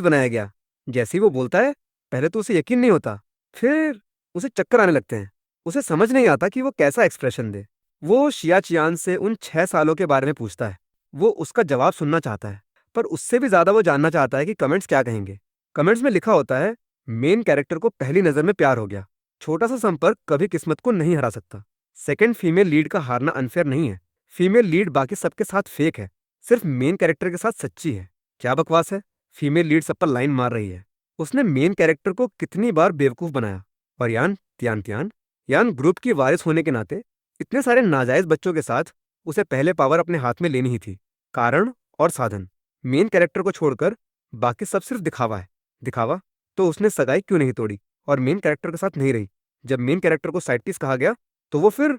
बनाया गया। जैसे ही वो बोलता है, पहले तो उसे यकीन नहीं होता, फिर उसे चक्कर आने लगते हैं। उसे समझ नहीं आता कि वो कैसा एक्सप्रेशन दे। वो शिया चियान से उन 6 सालों के बारे में पूछता है। वो उसका जवाब सुनना चाहता है, पर उससे भी ज्यादा वो जानना चाहता है कि कमेंट्स क्या कहेंगे। कमेंट्स में लिखा होता है, मेन कैरेक्टर को पहली नजर में प्यार हो गया। छोटा सा संपर्क कभी किस्मत को नहीं हरा सकता। सेकंड फीमेल लीड का हारना अनफेयर नहीं है। फीमेल लीड बाकी सबके साथ फेक है, सिर्फ मेन कैरेक्टर के साथ सच्ची है। क्या बकवास है। फीमेल लीड सब पर लाइन मार रही है। उसने मेन कैरेक्टर को कितनी बार बेवकूफ बनाया। और यान त्यान यान ग्रुप की वारिस होने के नाते इतने सारे नाजायज बच्चों के साथ उसे पहले पावर अपने हाथ में लेनी ही थी। कारण और साधन, मेन कैरेक्टर को छोड़कर बाकी सब सिर्फ दिखावा है। दिखावा। तो उसने सगाई क्यों नहीं तोड़ी और मेन कैरेक्टर के साथ नहीं रही? जब मेन कैरेक्टर को साइड पीस कहा गया, तो वो फिर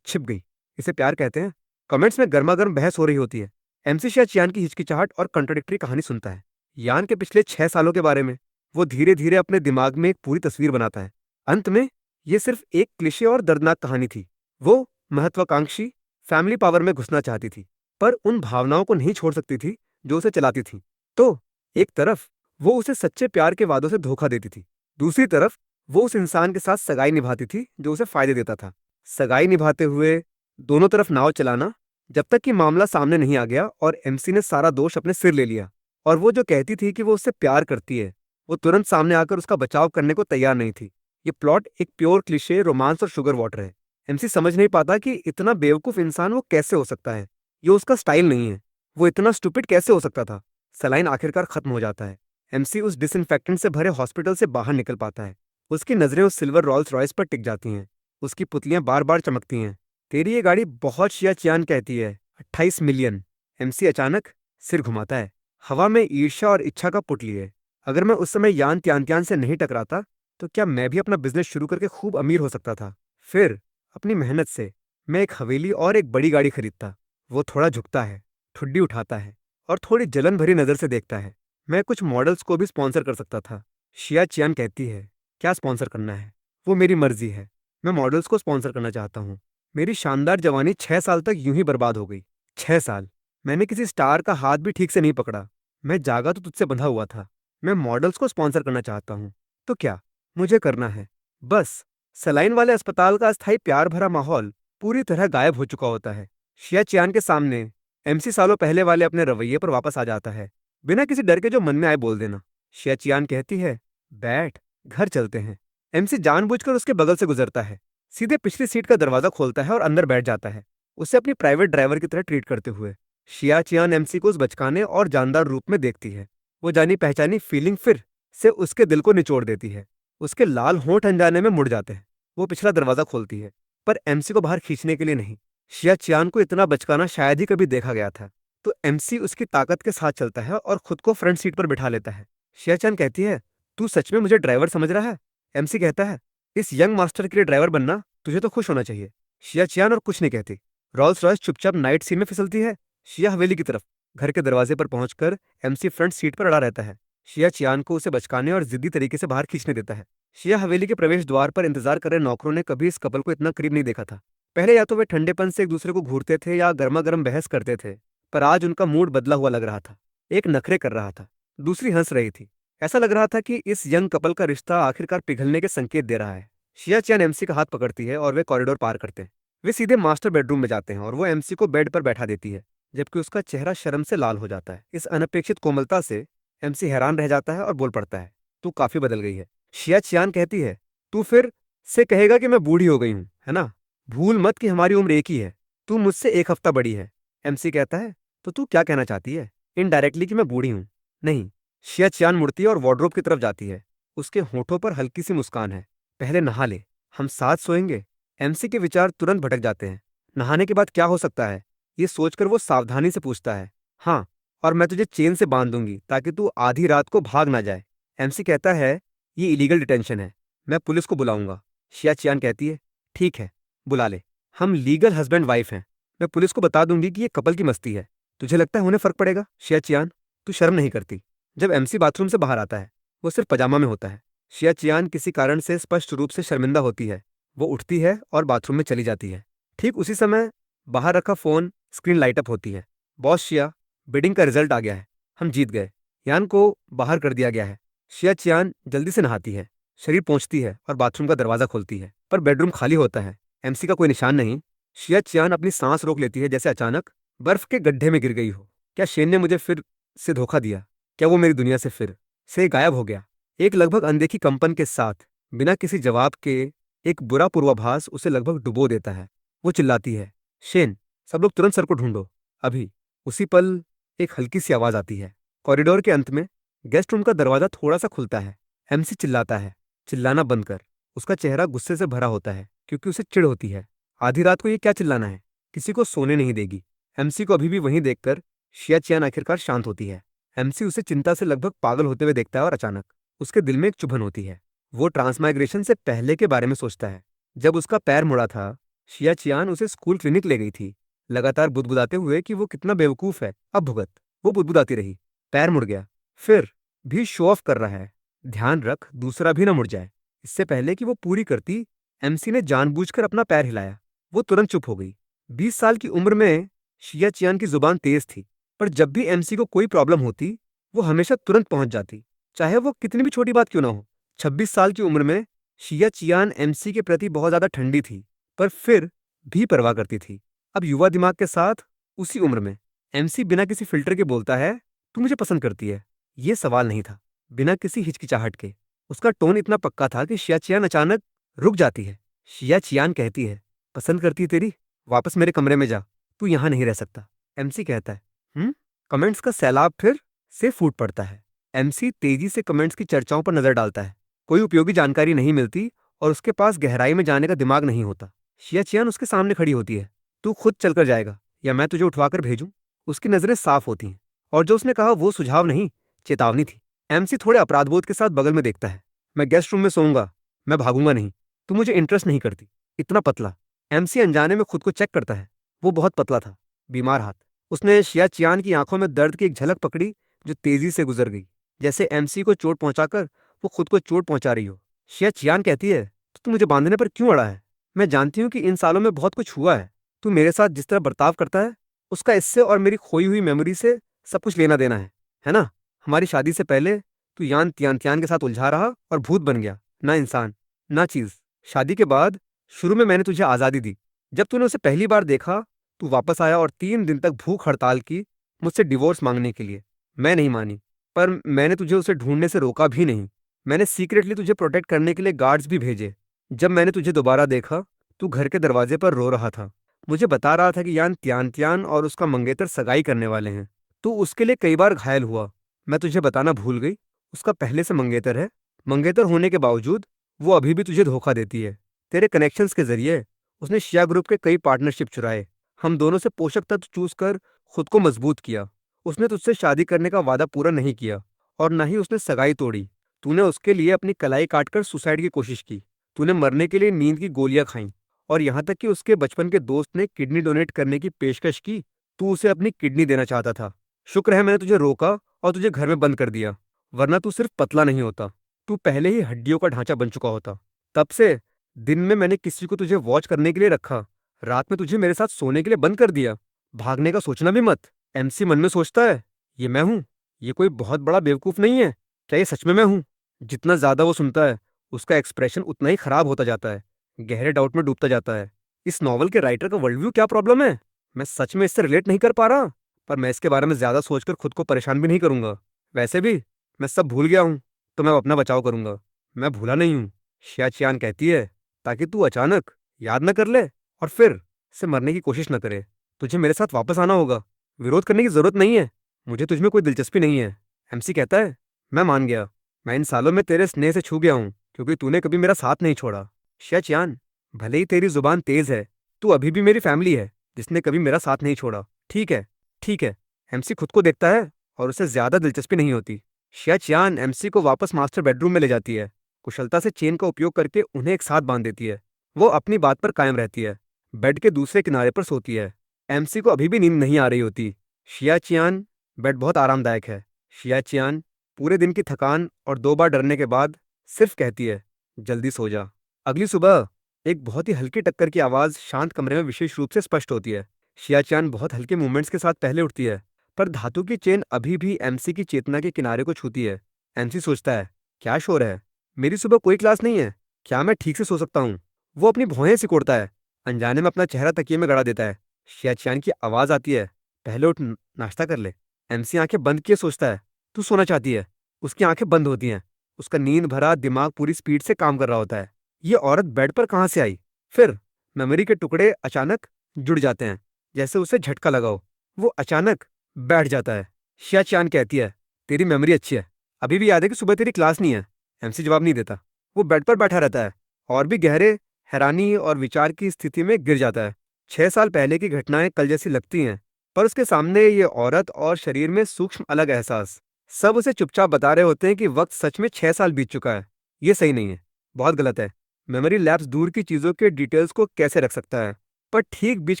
छिप गई। इसे प्यार कहते हैं। कमेंट्स में गर्मा गर्म बहस हो रही होती है। एमसी शायद यान की हिचकिचाहट और कंट्रोडिक्टरी कहानी सुनता है। यान के पिछले 6 सालों के बारे में वो धीरे धीरे अपने दिमाग में एक पूरी तस्वीर बनाता है। अंत में ये सिर्फ एक क्लिशे और दर्दनाक कहानी थी। वो महत्वाकांक्षी फैमिली पावर में घुसना चाहती थी, पर उन भावनाओं को नहीं छोड़ सकती थी जो उसे चलाती थी। तो एक तरफ वो उसे सच्चे प्यार के वादों से धोखा देती थी, दूसरी तरफ वो उस इंसान के साथ सगाई निभाती थी जो उसे फायदे देता था। सगाई निभाते हुए दोनों तरफ नाव चलाना जब तक कि मामला सामने नहीं आ गया और एमसी ने सारा दोष अपने सिर ले लिया। और वो जो कहती थी कि वो उससे प्यार करती है, वो तुरंत सामने आकर उसका बचाव करने को तैयार नहीं थी। ये प्लॉट एक प्योर क्लिशे रोमांस और शुगर वाटर है। एमसी समझ नहीं पाता कि इतना बेवकूफ इंसान वो कैसे हो सकता है। ये उसका स्टाइल नहीं है। वो इतना स्टूपिड कैसे हो सकता था। सलाइन आखिरकार खत्म हो जाता है। एमसी उस डिसइंफेक्टेंट से भरे हॉस्पिटल से बाहर निकल पाता है। उसकी नजरें उस सिल्वर रॉल्स रॉयस पर टिक जाती हैं। उसकी पुतलियां बार बार चमकती हैं। तेरी ये गाड़ी बहुत शिया चियान कहती है। 28 मिलियन। एमसी अचानक सिर घुमाता है। हवा में ईर्ष्या और इच्छा का पुतली है। अगर मैं उस समय यान त्यान से नहीं टकराता तो क्या मैं भी अपना बिजनेस शुरू करके खूब अमीर हो सकता था। फिर अपनी मेहनत से मैं एक हवेली और एक बड़ी गाड़ी खरीदता। वो थोड़ा झुकता है, ठुड्डी उठाता है और थोड़ी जलन भरी नजर से देखता है। मैं कुछ मॉडल्स को भी स्पॉन्सर कर सकता था। शिया चियान कहती है, क्या स्पॉन्सर करना है? वो मेरी मर्जी है। मैं मॉडल्स को स्पॉन्सर करना चाहता हूँ। मेरी शानदार जवानी 6 साल तक यूं ही बर्बाद हो गई। 6 साल मैंने किसी स्टार का हाथ भी ठीक से नहीं पकड़ा। मैं जागा तो तुझसे बंधा हुआ था। मैं मॉडल्स को स्पॉन्सर करना चाहता हूँ। तो क्या मुझे करना है? बस सलाइन वाले अस्पताल का अस्थायी प्यार भरा माहौल पूरी तरह गायब हो चुका होता है। शिया चियान के सामने एमसी सालों पहले वाले अपने रवैये पर वापस आ जाता है। बिना किसी डर के जो मन में आए बोल देना। शिया चियान कहती है, बैठ, घर चलते हैं। एमसी जानबूझकर उसके बगल से गुजरता है, सीधे पिछली सीट का दरवाजा खोलता है और अंदर बैठ जाता है, उसे अपनी प्राइवेट ड्राइवर की तरह ट्रीट करते हुए। शिया चियान एमसी को उस बचकाने और जानदार रूप में देखती है। वो जानी पहचानी फीलिंग फिर से उसके दिल को निचोड़ देती है। उसके लाल होंठ अनजाने में मुड़ जाते हैं। वो पिछला दरवाजा खोलती है, पर एमसी को बाहर खींचने के लिए नहीं। शिया चियान को इतना बचकाना शायद ही कभी देखा गया था। तो एमसी उसकी ताकत के साथ चलता है और खुद को फ्रंट सीट पर बिठा लेता है। शिया चियान कहती है, तू सच में मुझे ड्राइवर समझ रहा है? एमसी कहता है, इस यंग मास्टर के लिए ड्राइवर बनना तुझे तो खुश होना चाहिए। शिया चियान और कुछ नहीं कहती। रॉल्स रॉयस चुपचाप नाइट सीन में फिसलती है, शिया हवेली की तरफ। घर के दरवाजे पर पहुंचकर एमसी फ्रंट सीट पर अड़ा रहता है। शिया चियान को उसे बचकाने और जिद्दी तरीके से बाहर खींचने देता है। शिया हवेली के प्रवेश द्वार पर इंतजार कर रहे नौकरों ने कभी इस कपल को इतना करीब नहीं देखा था। पहले या तो वे ठंडेपन से एक दूसरे को घूरते थे या गर्मा गर्म बहस करते थे, पर आज उनका मूड बदला हुआ लग रहा था। एक नखरे कर रहा था, दूसरी हंस रही थी। ऐसा लग रहा था कि इस यंग कपल का रिश्ता आखिरकार पिघलने के संकेत दे रहा है। शिया चियान एमसी का हाथ पकड़ती है और वे कॉरिडोर पार करते हैं। वे सीधे मास्टर बेडरूम में जाते हैं और वो एमसी को बेड पर बैठा देती है, जबकि उसका चेहरा शर्म से लाल हो जाता है। इस अनपेक्षित कोमलता से एमसी हैरान रह जाता है और बोल पड़ता है, तू काफी बदल गई है। शिया चियान कहती है, तू फिर से कहेगा कि मैं बूढ़ी हो गई हूं, है ना? भूल मत कि हमारी उम्र एक ही है। तू मुझसे 1 हफ्ता बड़ी है। एमसी कहता है, तो तू क्या कहना चाहती है? इनडायरेक्टली कि मैं बूढ़ी हूं? नहीं। शिया चियान मुड़ती है और वार्डरोब की तरफ जाती है। उसके होठों पर हल्की सी मुस्कान है। पहले नहा ले, हम साथ सोएंगे। एमसी के विचार तुरंत भटक जाते हैं। नहाने के बाद क्या हो सकता है, ये सोचकर वो सावधानी से पूछता है। हाँ, और मैं तुझे चेन से बांध दूंगी ताकि तू आधी रात को भाग ना जाए। एमसी कहता है, ये इलीगल डिटेंशन है, मैं पुलिस को बुलाऊंगा। शिया चियान कहती है, ठीक है, बुला ले। हम लीगल हस्बैंड वाइफ हैं। मैं पुलिस को बता दूंगी कि ये कपल की मस्ती है। तुझे लगता है उन्हें फर्क पड़ेगा? शिया चियान, तू शर्म नहीं करती? जब एमसी बाथरूम से बाहर आता है, वो सिर्फ पजामा में होता है। शिया चियान किसी कारण से स्पष्ट रूप से शर्मिंदा होती है। वो उठती है और बाथरूम में चली जाती है। ठीक उसी समय बाहर रखा फोन स्क्रीन लाइट अप होती है। बॉस शिया, बिडिंग का रिजल्ट आ गया है, हम जीत गए। यान को बाहर कर दिया गया है। शिया चियान जल्दी से नहाती है, शरीर पोंछती है और बाथरूम का दरवाजा खोलती है, पर बेडरूम खाली होता है। एमसी का कोई निशान नहीं। शिया चियान अपनी सांस रोक लेती है, जैसे अचानक बर्फ के गड्ढे में गिर गई हो। क्या शेन ने मुझे फिर से धोखा दिया? क्या वो मेरी दुनिया से फिर से गायब हो गया? एक लगभग अनदेखी कंपन के साथ, बिना किसी जवाब के, एक बुरा पूर्वाभास उसे लगभग डुबो देता है। वो चिल्लाती है, शेन, सब लोग तुरंत सर को ढूंढो, अभी। उसी पल एक हल्की सी आवाज आती है। कॉरिडोर के अंत में गेस्ट रूम का दरवाजा थोड़ा सा खुलता है। एमसी चिल्लाता है, चिल्लाना बंद कर। उसका चेहरा गुस्से से भरा होता है, क्योंकि उसे चिढ़ होती है। आधी रात को ये क्या चिल्लाना है? किसी को सोने नहीं देगी। एमसी को अभी भी वहीं देखकर शिया चियान आखिरकार शांत होती है। एमसी उसे चिंता से लगभग पागल होते हुए देखता है और अचानक उसके दिल में एक चुभन होती है। वो ट्रांसमाइग्रेशन से पहले के बारे में सोचता है। जब उसका पैर मुड़ा था, शिया चियान उसे स्कूल क्लिनिक ले गई थी, लगातार बुदबुदाते हुए कि वो कितना बेवकूफ है। अब भुगत। वो बुदबुदाती रही। पैर मुड़ गया, फिर भी शो ऑफ कर रहा है। ध्यान रख, दूसरा भी ना मुड़ जाए। इससे पहले कि वो पूरी करती, एमसी ने जानबूझकर अपना पैर हिलाया। वो तुरंत चुप हो गई। 20 साल की उम्र में शिया चियान की जुबान तेज थी, पर जब भी एमसी को कोई प्रॉब्लम होती, वो हमेशा तुरंत पहुंच जाती, चाहे वो कितनी भी छोटी बात क्यों ना हो। 26 साल की उम्र में शिया चियान एमसी के प्रति बहुत ज्यादा ठंडी थी, पर फिर भी परवाह करती थी। अब युवा दिमाग के साथ उसी उम्र में एमसी बिना किसी फिल्टर के बोलता है, तू मुझे पसंद करती है। ये सवाल नहीं था, बिना किसी हिचकिचाहट के। उसका टोन इतना पक्का था कि शिया चियान अचानक रुक जाती है। शिया चियान कहती है, पसंद करती है तेरी, वापस मेरे कमरे में जा, तू यहाँ नहीं रह सकता। एमसी कहता है, कमेंट्स का सैलाब फिर से फूट पड़ता है। एमसी तेजी से कमेंट्स की चर्चाओं पर नजर डालता है। कोई उपयोगी जानकारी नहीं मिलती और उसके पास गहराई में जाने का दिमाग नहीं होता। शिया चियान उसके सामने खड़ी होती है, तू खुद चलकर जाएगा या मैं तुझे उठवाकर भेजूं? उसकी नजरें साफ होती हैं और जो उसने कहा वो सुझाव नहीं, चेतावनी थी। एमसी थोड़े अपराधबोध के साथ बगल में देखता है। मैं गेस्ट रूम में सोऊंगा, मैं भागूंगा नहीं। तू मुझे इंटरेस्ट नहीं करती। इतना पतला। एमसी अनजाने में खुद को चेक करता है। वो बहुत पतला था, बीमार हाथ। उसने शिया चियान की आंखों में दर्द की एक झलक पकड़ी जो तेजी से गुजर गई, जैसे एमसी को चोट पहुंचाकर वो खुद को चोट पहुंचा रही हो। शिया चियान कहती है, तो तू मुझे बांधने पर क्यों अड़ा है? मैं जानती हूँ कि इन सालों में बहुत कुछ हुआ है। तू मेरे साथ जिस तरह बर्ताव करता है, उसका इससे और मेरी खोई हुई मेमोरी से सब कुछ लेना देना है ना? हमारी शादी से पहले तू यान त्यान त्यान के साथ उलझा रहा और भूत बन गया, ना इंसान, ना चीज। शादी के बाद शुरू में मैंने तुझे आजादी दी। जब तूने उसे पहली बार देखा, तू वापस आया और 3 दिन तक भूख हड़ताल की मुझसे डिवोर्स मांगने के लिए। मैं नहीं मानी, पर मैंने तुझे उसे ढूंढने से रोका भी नहीं। मैंने सीक्रेटली तुझे प्रोटेक्ट करने के लिए गार्ड्स भी भेजे। जब मैंने तुझे दोबारा देखा, तू घर के दरवाजे पर रो रहा था। मुझे बता रहा था कि यान त्यान त्यान और उसका मंगेतर सगाई करने वाले हैं। तू उसके लिए कई बार घायल हुआ। मैं तुझे बताना भूल गई, उसका पहले से मंगेतर है। मंगेतर होने के बावजूद वो अभी भी तुझे धोखा देती है। तेरे कनेक्शंस के जरिए उसने शिया ग्रुप के कई पार्टनरशिप चुराए। हम दोनों से पोषक तत्व चूस कर खुद को मजबूत किया। उसने तुझसे शादी करने का वादा पूरा नहीं किया और न ही उसने सगाई तोड़ी। तूने उसके लिए अपनी कलाई काटकर सुसाइड की कोशिश की। तूने मरने के लिए नींद की गोलियां खाई और यहाँ तक कि उसके बचपन के दोस्त ने किडनी डोनेट करने की पेशकश की। तू उसे अपनी किडनी देना चाहता था। शुक्र है मैंने तुझे रोका और तुझे घर में बंद कर दिया, वरना तू सिर्फ पतला नहीं होता, तू पहले ही हड्डियों का ढांचा बन चुका होता। तब से दिन में मैंने किसी को तुझे वॉच करने के लिए रखा, रात में तुझे मेरे साथ सोने के लिए बंद कर दिया। भागने का सोचना भी मत। एमसी मन में सोचता है, ये मैं हूँ, ये कोई बहुत बड़ा बेवकूफ नहीं है। क्या ये सच में मैं हूँ? जितना ज्यादा वो सुनता है, उसका एक्सप्रेशन उतना ही खराब होता जाता है, गहरे डाउट में डूबता जाता है। इस नॉवल के राइटर का वर्ल्ड व्यू क्या प्रॉब्लम है? मैं सच में इससे रिलेट नहीं कर पा रहा, पर मैं इसके बारे में ज्यादा सोचकर खुद को परेशान भी नहीं करूंगा। वैसे भी मैं सब भूल गया हूँ, तो मैं अपना बचाव करूंगा। मैं भूला नहीं हूँ, शिया चियान कहती है, ताकि तू अचानक याद न कर ले और फिर से मरने की कोशिश न करे। तुझे मेरे साथ वापस आना होगा। विरोध करने की जरूरत नहीं है, मुझे तुझमें कोई दिलचस्पी नहीं है। एमसी कहता है, मैं मान गया। मैं इन सालों में तेरे स्नेह से छू गया हूँ, क्योंकि तूने कभी मेरा साथ नहीं छोड़ा। शिया चियान, भले ही तेरी जुबान तेज है, तू अभी भी मेरी फैमिली है, जिसने कभी मेरा साथ नहीं छोड़ा। ठीक है, ठीक है। एमसी खुद को देखता है और उसे ज्यादा दिलचस्पी नहीं होती। शिया चियान एमसी को वापस मास्टर बेडरूम में ले जाती है। कुशलता से चेन का उपयोग करके उन्हें एक साथ बांध देती है। वो अपनी बात पर कायम रहती है। बेड के दूसरे किनारे पर सोती है। एमसी को अभी भी नींद नहीं आ रही होती। शिया चियान, बेड बहुत आरामदायक है। शिया चियान पूरे दिन की थकान और 2 बार डरने के बाद सिर्फ कहती है, जल्दी सो जा। अगली सुबह एक बहुत ही हल्की टक्कर की आवाज शांत कमरे में विशेष रूप से स्पष्ट होती है। शिया चियान बहुत हल्के मूवमेंट्स के साथ पहले उठती है, पर धातु की चेन अभी भी एमसी की चेतना के किनारे को छूती है। एमसी सोचता है, क्या शोर है? मेरी सुबह कोई क्लास नहीं है, क्या मैं ठीक से सो सकता हूँ? वो अपनी भौहें सिकोड़ता है, अनजाने में अपना चेहरा तकिए में गड़ा देता है। शिया चियान की आवाज आती है, पहले उठ, नाश्ता कर ले। एमसी आंखें बंद किए सोचता है, तू सोना चाहती है? उसकी आंखें बंद होती हैं। उसका नींद भरा दिमाग पूरी स्पीड से काम कर रहा होता है। ये औरत बेड पर कहाँ से आई? फिर मेमोरी के टुकड़े अचानक जुड़ जाते हैं, जैसे उसे झटका लगा हो। वो अचानक बैठ जाता है। शिया चान कहती है, तेरी मेमोरी अच्छी है, अभी भी याद है कि सुबह तेरी क्लास नहीं है। एमसी जवाब नहीं देता। वो बेड पर बैठा रहता है और भी गहरे हैरानी और विचार की स्थिति में गिर जाता है। 6 साल पहले की घटनाएं कल जैसी लगती हैं, पर उसके सामने ये औरत और शरीर में सूक्ष्म अलग एहसास। सब उसे चुपचाप बता रहे होते हैं कि वक्त सच में 6 साल बीत चुका है। ये सही नहीं है, बहुत गलत है। मेमोरी लैप्स दूर की चीजों के डिटेल्स को कैसे रख सकता है, पर ठीक बीच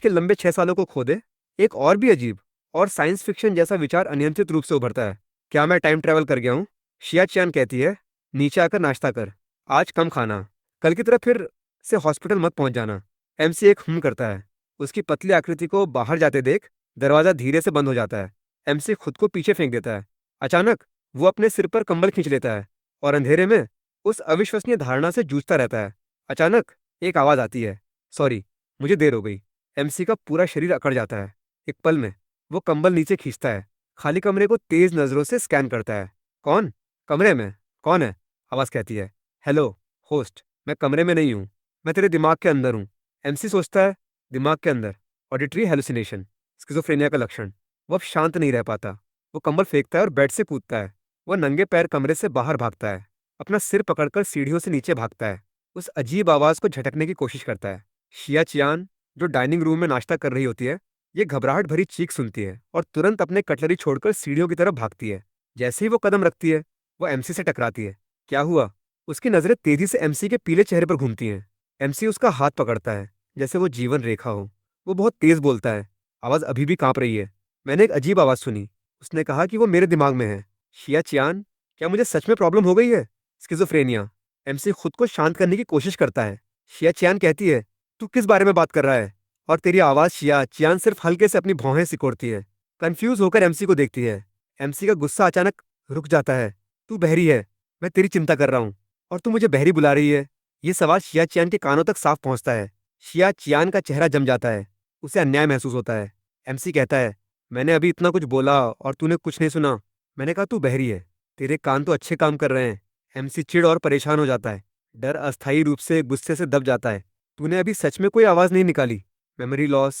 के लंबे 6 सालों को खो दे। एक और भी अजीब और साइंस फिक्शन जैसा विचार अनियंत्रित रूप से उभरता है, क्या मैं टाइम ट्रेवल कर गया हूँ? शिया चियान कहती है, नीचे आकर नाश्ता कर, आज कम खाना, कल की तरह फिर से हॉस्पिटल मत पहुंच जाना। एमसी एक करता है। उसकी पतली आकृति को बाहर जाते देख दरवाजा धीरे से बंद हो जाता है। एमसी खुद को पीछे फेंक देता है। अचानक वो अपने सिर पर कंबल खींच लेता है और अंधेरे में उस अविश्वसनीय धारणा से जूझता रहता है। अचानक एक आवाज आती है, सॉरी, मुझे देर हो गई। एमसी का पूरा शरीर अकड़ जाता है। एक पल में वो कंबल नीचे खींचता है, खाली कमरे को तेज नजरों से स्कैन करता है। कौन? कमरे में कौन है? आवाज कहती है। हेलो होस्ट, मैं कमरे में नहीं हूँ, मैं तेरे दिमाग के अंदर हूँ। एमसी सोचता है, दिमाग के अंदर? ऑडिटरी हेलुसिनेशन, स्किज़ोफ्रेनिया का लक्षण। वो अब शांत नहीं रह पाता। वो कंबल फेंकता है और बेड से कूदता है। वो नंगे पैर कमरे से बाहर भागता है, अपना सिर पकड़कर सीढ़ियों से नीचे भागता है। उस अजीब आवाज को झटकने की कोशिश करता है। शिया चियान, जो डाइनिंग रूम में नाश्ता कर रही होती है, ये घबराहट भरी चीख सुनती है और तुरंत अपने कटलरी छोड़कर सीढ़ियों की तरफ भागती है। जैसे ही वो कदम रखती है, वो एमसी से टकराती है। क्या हुआ? उसकी नजरें तेजी से एमसी के पीले चेहरे पर घूमती हैं। एमसी उसका हाथ पकड़ता है, जैसे वो जीवन रेखा हो। वो बहुत तेज बोलता है, आवाज अभी भी कांप रही है। मैंने एक अजीब आवाज सुनी। उसने कहा कि वो मेरे दिमाग में है। शिया चियान, क्या मुझे सच में प्रॉब्लम हो गई है? स्किज़ोफ्रेनिया। एमसी खुद को शांत करने की कोशिश करता है। शिया चियान कहती है, तू किस बारे में बात कर रहा है? और तेरी आवाज शिया चियान सिर्फ हल्के से अपनी भौहें सिकोड़ती है। कंफ्यूज होकर एमसी को देखती है। एमसी का गुस्सा अचानक रुक जाता है। तू बहरी है, मैं तेरी चिंता कर रहा हूँ, और तू मुझे बहरी बुला रही है? ये सवाल शिया चियान के कानों तक साफ पहुंचता है। शिया चियान का चेहरा जम जाता है। उसे अन्याय महसूस होता है। एमसी कहता है, मैंने अभी इतना कुछ बोला और तूने कुछ नहीं सुना। मैंने कहा तू बहरी है, तेरे कान तो अच्छे काम कर रहे हैं। एमसी चिढ़ और परेशान हो जाता है। डर अस्थायी रूप से गुस्से से दब जाता है। तूने अभी सच में कोई आवाज नहीं निकाली। मेमोरी लॉस,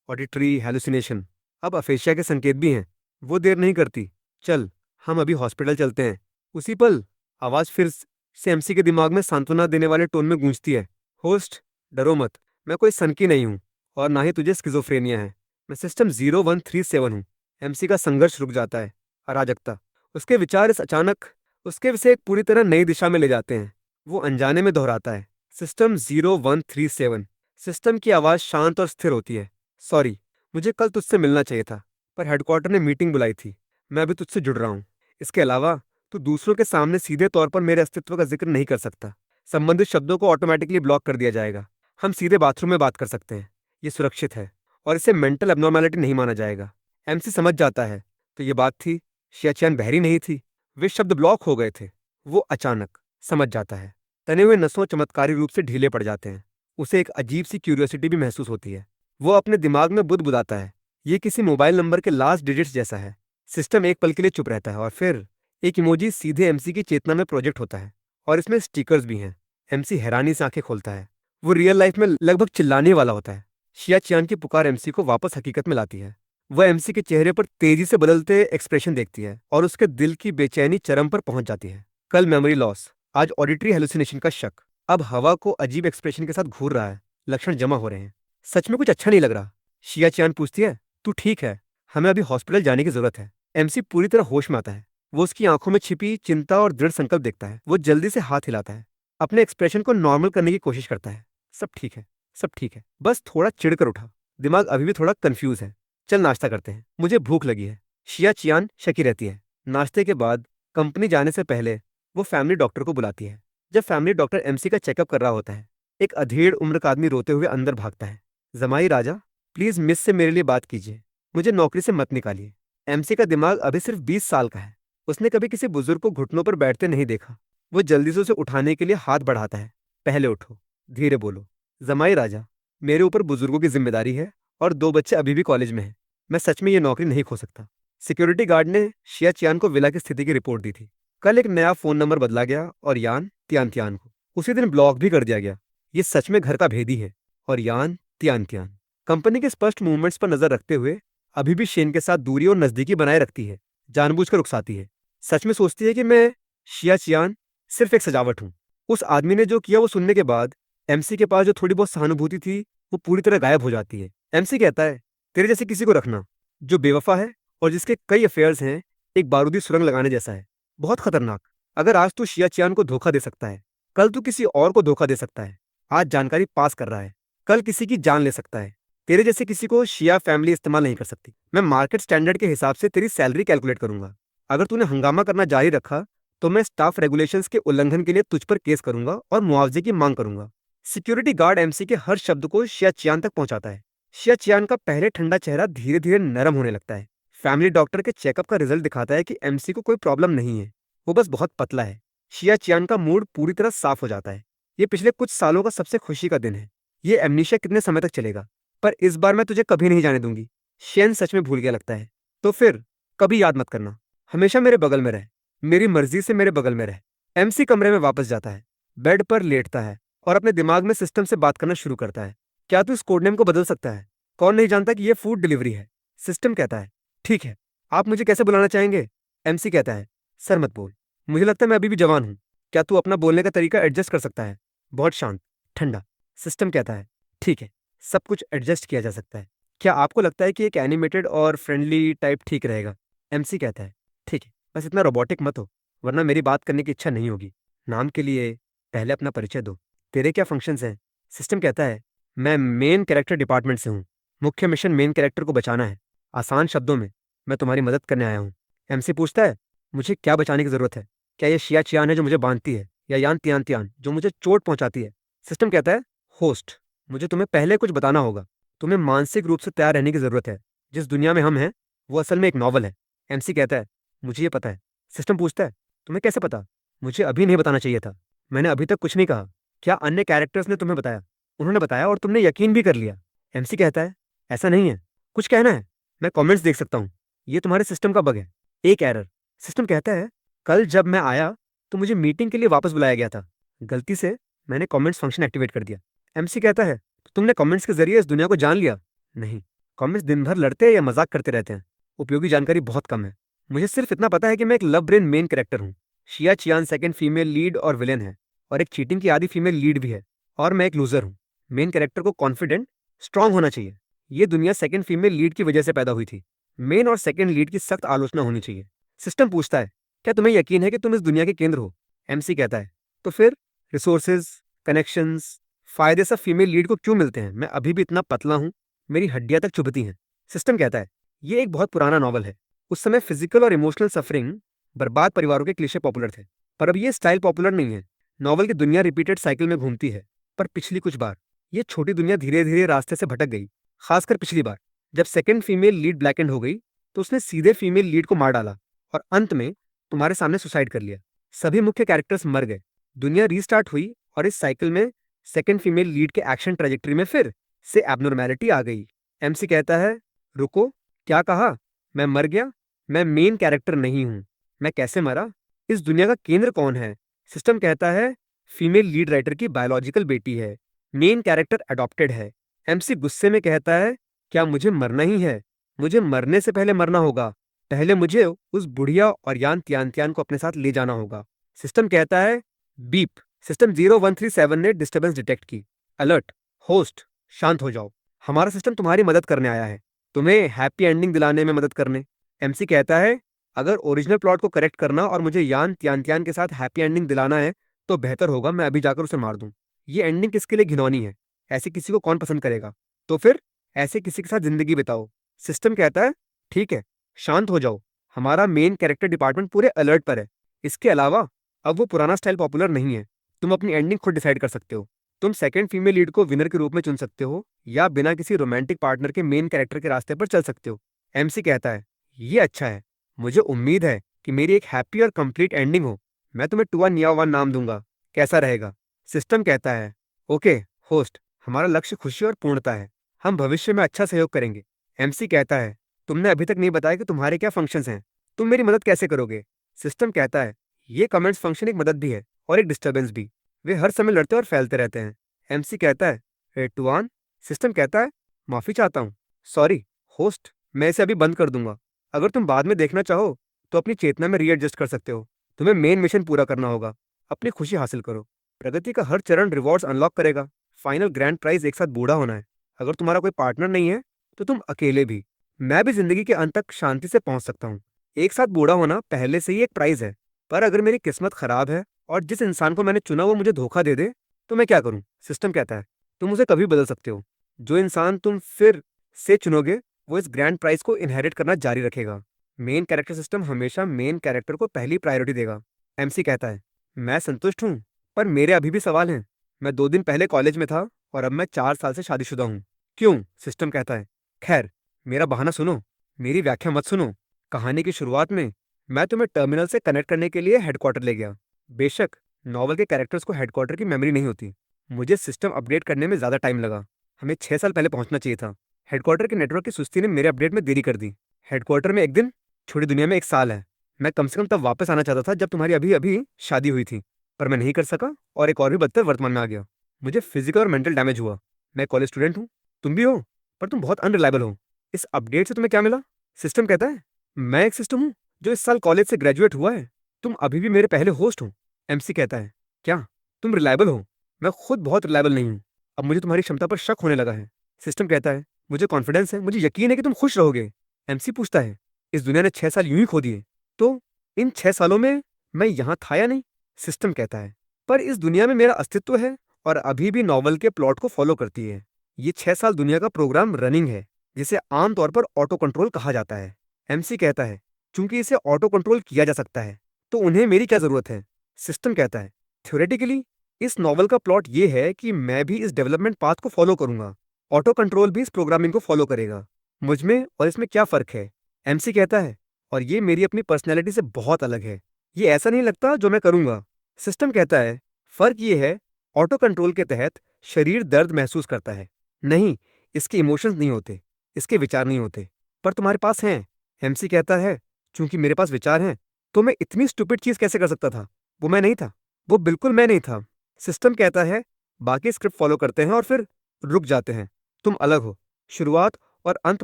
ऑडिटरी हेलुसिनेशन, अब अफेशिया के संकेत भी हैं। वो देर नहीं करती, चल हम अभी हॉस्पिटल चलते हैं। उसी पल आवाज फिर से एमसी के दिमाग में सांत्वना देने वाले टोन में गूंजती है। होस्ट, डरो मत, मैं कोई सनकी नहीं हूँ, और ना ही तुझे स्किज़ोफ्रेनिया है। मैं सिस्टम 0137 हूँ। एमसी का संघर्ष रुक जाता है। अराजकता, उसके विचार इस अचानक उसके विषय एक पूरी तरह नई दिशा में ले जाते हैं। वो अनजाने में दोहराता है, सिस्टम 0137। सिस्टम की आवाज शांत और स्थिर होती है। सॉरी, मुझे कल तुझसे मिलना चाहिए था, पर हेडक्वार्टर ने मीटिंग बुलाई थी। मैं अभी तुझसे जुड़ रहा हूँ। इसके अलावा तू दूसरों के सामने सीधे तौर पर मेरे अस्तित्व का जिक्र नहीं कर सकता। संबंधित शब्दों को ऑटोमेटिकली ब्लॉक कर दिया जाएगा। हम सीधे बाथरूम में बात कर सकते हैं। ये सुरक्षित है और इसे मेंटल एब्नॉर्मैलिटी नहीं माना जाएगा। एमसी समझ जाता है, तो ये बात थी। शियाचैन बहरी नहीं थी, वे शब्द ब्लॉक हो गए थे। वो अचानक समझ जाता है। तने हुए नसों चमत्कारी रूप से ढीले पड़ जाते हैं। उसे एक अजीब सी क्यूरियोसिटी भी महसूस होती है। वो अपने दिमाग में बुदबुदाता है, ये किसी मोबाइल नंबर के लास्ट डिजिट्स जैसा है। सिस्टम एक पल के लिए चुप रहता है और फिर एक इमोजी सीधे एमसी की चेतना में प्रोजेक्ट होता है, और इसमें स्टिकर्स भी हैं। एमसी हैरानी से आंखें खोलता है। वो रियल लाइफ में लगभग चिल्लाने वाला होता है। शिया चियान की पुकार एमसी को वापस हकीकत में लाती है। वह एमसी के चेहरे पर तेजी से बदलते एक्सप्रेशन देखती है और उसके दिल की बेचैनी चरम पर पहुंच जाती है। कल मेमोरी लॉस, आज ऑडिटरी हेलुसिनेशन का शक। अब हवा को अजीब एक्सप्रेशन के साथ घूर रहा है। लक्षण जमा हो रहे हैं। सच में कुछ अच्छा नहीं लग रहा। शिया चियान पूछती है, तू ठीक है? हमें अभी हॉस्पिटल जाने की जरूरत है। एमसी पूरी तरह होश में आता है। वो उसकी आंखों में छिपी चिंता और दृढ़ संकल्प देखता है। वो जल्दी से हाथ हिलाता है, अपने एक्सप्रेशन को नॉर्मल करने की कोशिश करता है। सब ठीक है, सब ठीक है, बस थोड़ा चिढ़ कर उठा। दिमाग अभी भी थोड़ा कंफ्यूज है। चल नाश्ता करते हैं, मुझे भूख लगी है। शिया चियान शकी रहती है। नाश्ते के बाद कंपनी जाने से पहले वो फैमिली डॉक्टर को बुलाती है। जब फैमिली डॉक्टर एमसी का चेकअप कर रहा होता है, एक अधेड़ उम्र का आदमी रोते हुए अंदर भागता है। जमाई राजा, प्लीज मिस से मेरे लिए बात कीजिए, मुझे नौकरी से मत निकालिए। एमसी का दिमाग अभी सिर्फ 20 साल का है। उसने कभी किसी बुजुर्ग को घुटनों पर बैठते नहीं देखा। वो जल्दी से उसे उठाने के लिए हाथ बढ़ाता है। पहले उठो, धीरे बोलो। जमाई राजा, मेरे ऊपर बुजुर्गों की जिम्मेदारी है और 2 बच्चे अभी भी कॉलेज में हैं। मैं सच में ये नौकरी नहीं खो सकता। सिक्योरिटी गार्ड ने शिया चियान को विला की स्थिति की रिपोर्ट दी थी। कल एक नया फोन नंबर बदला गया और यान तियान तियान को उसी दिन ब्लॉक भी कर दिया गया। ये सच में घर का भेदी है। और यान तियान तियान कंपनी के स्पष्ट मूवमेंट्स पर नजर रखते हुए अभी भी शेन के साथ दूरी और नजदीकी बनाए रखती है। जानबूझकर उकसाती है। सच में सोचती है कि मैं शिया चियान सिर्फ एक सजावट हूँ। उस आदमी ने जो किया वो सुनने के बाद एमसी के पास जो थोड़ी बहुत सहानुभूति थी, वो पूरी तरह गायब हो जाती है। एमसी कहता है, तेरे जैसे किसी को रखना जो बेवफा है और जिसके कई अफेयर्स हैं, एक बारूदी सुरंग लगाने जैसा है। बहुत खतरनाक। अगर आज तू शिया चियान को धोखा दे सकता है, कल तू किसी और को धोखा दे सकता है। आज जानकारी पास कर रहा है, कल किसी की जान ले सकता है। तेरे जैसे किसी को शिया फैमिली इस्तेमाल नहीं कर सकती। मैं मार्केट स्टैंडर्ड के हिसाब से तेरी सैलरी कैलकुलेट करूंगा। अगर तूने हंगामा करना जारी रखा तो मैं स्टाफ रेगुलेशंस के उल्लंघन के लिए तुझ पर केस करूंगा और मुआवजे की मांग करूंगा। सिक्योरिटी गार्ड एमसी के हर शब्द को शिया चियान तक पहुंचाता है। शिया चियान का पहले ठंडा चेहरा धीरे धीरे नरम होने लगता है। फैमिली डॉक्टर के चेकअप का रिजल्ट दिखाता है कि एमसी को कोई प्रॉब्लम नहीं है, वो बस बहुत पतला है। शिया चियान का मूड पूरी तरह साफ हो जाता है। ये पिछले कुछ सालों का सबसे खुशी का दिन है। ये एमनीशिया कितने समय तक चलेगा, पर इस बार मैं तुझे कभी नहीं जाने दूंगी। शेन सच में भूल गया लगता है। तो फिर कभी याद मत करना, हमेशा मेरे बगल में रह, मेरी मर्जी से मेरे बगल में रह। एमसी कमरे में वापस जाता है, बेड पर लेटता है और अपने दिमाग में सिस्टम से बात करना शुरू करता है। क्या तू इस कोड नेम को बदल सकता है? कौन नहीं जानता कि ये फूड डिलीवरी है? सिस्टम कहता है, ठीक है, आप मुझे कैसे बुलाना चाहेंगे? एमसी कहता है, सर मत बोल, मुझे लगता है मैं अभी भी जवान हूँ। क्या तू अपना बोलने का तरीका एडजस्ट कर सकता है? बहुत शांत, ठंडा। सिस्टम कहता है, ठीक है, सब कुछ एडजस्ट किया जा सकता है। क्या आपको लगता है कि एक एनिमेटेड और फ्रेंडली टाइप ठीक रहेगा? एमसी कहता है, ठीक है, बस इतना रोबोटिक मत हो, वरना मेरी बात करने की इच्छा नहीं होगी। नाम के लिए पहले अपना परिचय दो, तेरे क्या फंक्शंस हैं? सिस्टम कहता है, मैं मेन कैरेक्टर डिपार्टमेंट से हूँ, मुख्य मिशन मेन कैरेक्टर को बचाना है। आसान शब्दों में, मैं तुम्हारी मदद करने आया हूँ। एमसी पूछता है, मुझे क्या बचाने की जरूरत है? क्या ये शिया चियान है जो मुझे बांधती है, या यान तियान तियान जो मुझे चोट पहुंचाती है? सिस्टम कहता है, होस्ट, मुझे तुम्हें पहले कुछ बताना होगा। तुम्हें मानसिक रूप से तैयार रहने की जरूरत है। जिस दुनिया में हम हैं वो असल में एक नॉवल है। एमसी कहता है, मुझे ये पता है। सिस्टम पूछता है, तुम्हें कैसे पता? मुझे अभी नहीं बताना चाहिए था, मैंने अभी तक कुछ नहीं कहा। क्या अन्य कैरेक्टर्स ने तुम्हें बताया? उन्होंने बताया और तुमने यकीन भी कर लिया। एमसी कहता है, ऐसा नहीं है, कुछ कहना है? मैं कमेंट्स देख सकता हूँ, ये तुम्हारे सिस्टम का बग है, एक एरर। सिस्टम कहता है, कल जब मैं आया तो मुझे मीटिंग के लिए वापस बुलाया गया था, गलती से मैंने कमेंट्स फंक्शन एक्टिवेट कर दिया। एमसी कहता है, तो तुमने कमेंट्स के जरिए इस दुनिया को जान लिया? नहीं, कमेंट्स दिन भर लड़ते हैं या मजाक करते रहते हैं, उपयोगी जानकारी बहुत कम है। मुझे सिर्फ इतना पता है कि मैं एक लव ब्रेन मेन कैरेक्टर हूँ। शिया चियान सेकंड फीमेल लीड और विलेन है, और एक चीटिंग की आधी फीमेल लीड भी है, और मैं एक लूजर हूँ। मेन कैरेक्टर को कॉन्फिडेंट, स्ट्रांग होना चाहिए। ये दुनिया सेकंड फीमेल लीड की वजह से पैदा हुई थी। मेन और सेकंड लीड की सख्त आलोचना होनी चाहिए। सिस्टम पूछता है, क्या तुम्हें यकीन है कि तुम इस दुनिया के केंद्र हो? एमसी कहता है, तो फिर रिसोर्सेज, कनेक्शंस, फायदे सब फीमेल लीड को क्यों मिलते हैं? मैं अभी भी इतना पतला हूँ, मेरी हड्डियां तक चुभती हैं। सिस्टम कहता है, ये एक बहुत पुराना नॉवल है। उस समय फिजिकल और इमोशनल सफरिंग, बर्बाद परिवारों के क्लीशे पॉपुलर थे, पर अब ये स्टाइल पॉपुलर नहीं है। नॉवल की दुनिया रिपीटेड साइकिल में घूमती है, पर पिछली कुछ बार ये छोटी दुनिया धीरे धीरे रास्ते से भटक गई। खासकर पिछली बार जब second female lead black and हो गई, तो उसने सीधे फीमेल लीड को मार डाला और अंत में तुम्हारे सामने सुसाइड कर लिया। सभी मुख्य कैरेक्टर्स मर गए, दुनिया रीस्टार्ट हुई, और इस साइकिल में सेकंड फीमेल लीड के एक्शन ट्रेजेक्टरी में फिर से एबनॉर्मैलिटी आ गई। एमसी कहता है, रुको, क्या कहा? मैं मर गया? मैं मेन कैरेक्टर नहीं हूं। मैं कैसे मरा? इस दुनिया का केंद्र कौन है? सिस्टम कहता है, फीमेल लीड राइटर की बायोलॉजिकल बेटी है, मेन कैरेक्टर अडॉप्टेड है। एमसी गुस्से में कहता है, क्या मुझे मरना ही है? मुझे मरने से पहले मरना होगा, पहले मुझे उस बुढ़िया और यान त्यान त्यान को अपने साथ ले जाना होगा। सिस्टम कहता है, बीप। सिस्टम 0137 ने डिस्टर्बेंस डिटेक्ट की। अलर्ट, होस्ट, शांत हो जाओ, हमारा सिस्टम तुम्हारी मदद करने आया है, तुम्हें हैप्पी एंडिंग दिलाने में मदद करने। एमसी कहता है, अगर ओरिजिनल प्लॉट को करेक्ट करना और मुझे यान त्यान त्यान के साथ हैप्पी एंडिंग दिलाना है, तो बेहतर होगा मैं अभी जाकर उसे मार दूं। ये एंडिंग किसके लिए घिनौनी है? ऐसे किसी को कौन पसंद करेगा? तो फिर ऐसे किसी के साथ जिंदगी बिताओ। सिस्टम कहता है, ठीक है, शांत हो जाओ, हमारा मेन कैरेक्टर डिपार्टमेंट पूरे अलर्ट पर है। इसके अलावा अब वो पुराना स्टाइल पॉपुलर नहीं है, तुम अपनी एंडिंग खुद डिसाइड कर सकते हो। तुम सेकंड फीमेल लीड को विनर के रूप में चुन सकते हो, या बिना किसी रोमांटिक पार्टनर के मेन कैरेक्टर के रास्ते पर चल सकते हो। एमसी कहता है, ये अच्छा है, मुझे उम्मीद है कि मेरी एक हैप्पी और कंप्लीट एंडिंग हो। मैं तुम्हें टुआ नियावान नाम दूंगा, कैसा रहेगा? सिस्टम कहता है, ओके होस्ट, हमारा लक्ष्य खुशी और पूर्णता है, हम भविष्य में अच्छा सहयोग करेंगे। एमसी कहता है, तुमने अभी तक नहीं बताया कि तुम्हारे क्या फंक्शंस हैं, तुम मेरी मदद कैसे करोगे? सिस्टम कहता है, ये कमेंट्स फंक्शन एक मदद भी है और एक डिस्टर्बेंस भी, वे हर समय लड़ते और फैलते रहते हैं। एमसी कहता है, टुआन। सिस्टम कहता है, माफी चाहता हूँ, सॉरी होस्ट, मैं इसे अभी बंद कर दूंगा। अगर तुम बाद में देखना चाहो तो अपनी चेतना में रीएडजस्ट कर सकते हो। तुम्हें मेन मिशन पूरा करना होगा, अपनी खुशी हासिल करो। प्रगति का हर चरण रिवॉर्ड्स अनलॉक करेगा। फाइनल ग्रैंड प्राइज एक साथ बूढ़ा होना है। अगर तुम्हारा कोई पार्टनर नहीं है तो तुम अकेले भी, मैं भी जिंदगी के अंत तक शांति से पहुंच सकता हूँ। एक साथ बूढ़ा होना पहले से ही एक प्राइज है, पर अगर मेरी किस्मत खराब है और जिस इंसान को मैंने चुना वो मुझे धोखा दे दे, तो मैं क्या करूं? सिस्टम कहता है, तुम उसे कभी बदल सकते हो। जो इंसान तुम फिर से चुनोगे वो इस ग्रैंड प्राइज को इनहेरिट करना जारी रखेगा। मेन कैरेक्टर सिस्टम हमेशा मेन कैरेक्टर को पहली प्रायोरिटी देगा। एमसी कहता है, मैं संतुष्ट हूँ, पर मेरे अभी भी सवाल हैं। मैं 2 दिन पहले कॉलेज में था और अब मैं 4 साल से शादीशुदा हूँ। क्यों? सिस्टम कहता है, खैर, मेरा बहाना सुनो, मेरी व्याख्या मत सुनो। कहानी की शुरुआत में मैं तुम्हें टर्मिनल से कनेक्ट करने के लिए हेडक्वार्टर ले गया। बेशक नॉवल के कैरेक्टर्स को हेडक्वार्टर की मेमोरी नहीं होती, मुझे सिस्टम अपडेट करने में ज्यादा टाइम लगा, हमें 6 साल पहले पहुंचना चाहिए था। हेडक्वार्टर के नेटवर्क की सुस्ती ने मेरे अपडेट में देरी कर दी। हेडक्वार्टर में एक दिन, छोटी दुनिया में एक साल है। मैं कम से कम तब वापस आना चाहता था जब तुम्हारी अभी अभी शादी हुई थी, पर मैं नहीं कर सका और एक और भी बदतर वर्तमान में आ गया। मुझे फिजिकल और मेंटल डैमेज हुआ। मैं कॉलेज स्टूडेंट हूँ, तुम भी हो, पर तुम बहुत अनरिलायबल हो। इस अपडेट से तुम्हें क्या मिला? सिस्टम कहता है मैं एक सिस्टम हूँ जो इस साल कॉलेज से ग्रेजुएट हुआ है। तुम अभी भी मेरे पहले होस्ट हो। एमसी कहता है क्या तुम रिलायबल हो? मैं खुद बहुत रिलायबल नहीं हूँ। अब मुझे तुम्हारी क्षमता पर शक होने लगा है। सिस्टम कहता है मुझे कॉन्फिडेंस है, मुझे यकीन है कि तुम खुश रहोगे। एमसी पूछता है इस दुनिया ने 6 साल यूं ही खो दिए, तो इन 6 सालों में मैं यहाँ था या नहीं? सिस्टम कहता है पर इस दुनिया में मेरा अस्तित्व है और अभी भी नॉवल के प्लॉट को फॉलो करती है। ये 6 साल दुनिया का प्रोग्राम रनिंग है, जिसे आमतौर पर ऑटो कंट्रोल कहा जाता है। एमसी कहता है चूंकि इसे ऑटो कंट्रोल किया जा सकता है, तो उन्हें मेरी क्या जरूरत है? सिस्टम कहता है थ्योरेटिकली इस नॉवल का प्लॉट ये है कि मैं भी इस डेवलपमेंट पाथ को फॉलो करूंगा। ऑटो कंट्रोल भी इस प्रोग्रामिंग को फॉलो करेगा। मुझ में और इसमें क्या फर्क है? एमसी कहता है और ये मेरी अपनी पर्सनैलिटी से बहुत अलग है। ये ऐसा नहीं लगता जो मैं करूंगा। सिस्टम कहता है फर्क ये है, ऑटो कंट्रोल के तहत शरीर दर्द महसूस करता है, नहीं इसके इमोशंस नहीं होते, इसके विचार नहीं होते, पर तुम्हारे पास हैं। एमसी कहता है चूंकि मेरे पास विचार हैं, तो मैं इतनी स्टूपिड चीज कैसे कर सकता था? वो मैं नहीं था, वो बिल्कुल मैं नहीं था। सिस्टम कहता है बाकी स्क्रिप्ट फॉलो करते हैं और फिर रुक जाते हैं। तुम अलग हो। शुरुआत और अंत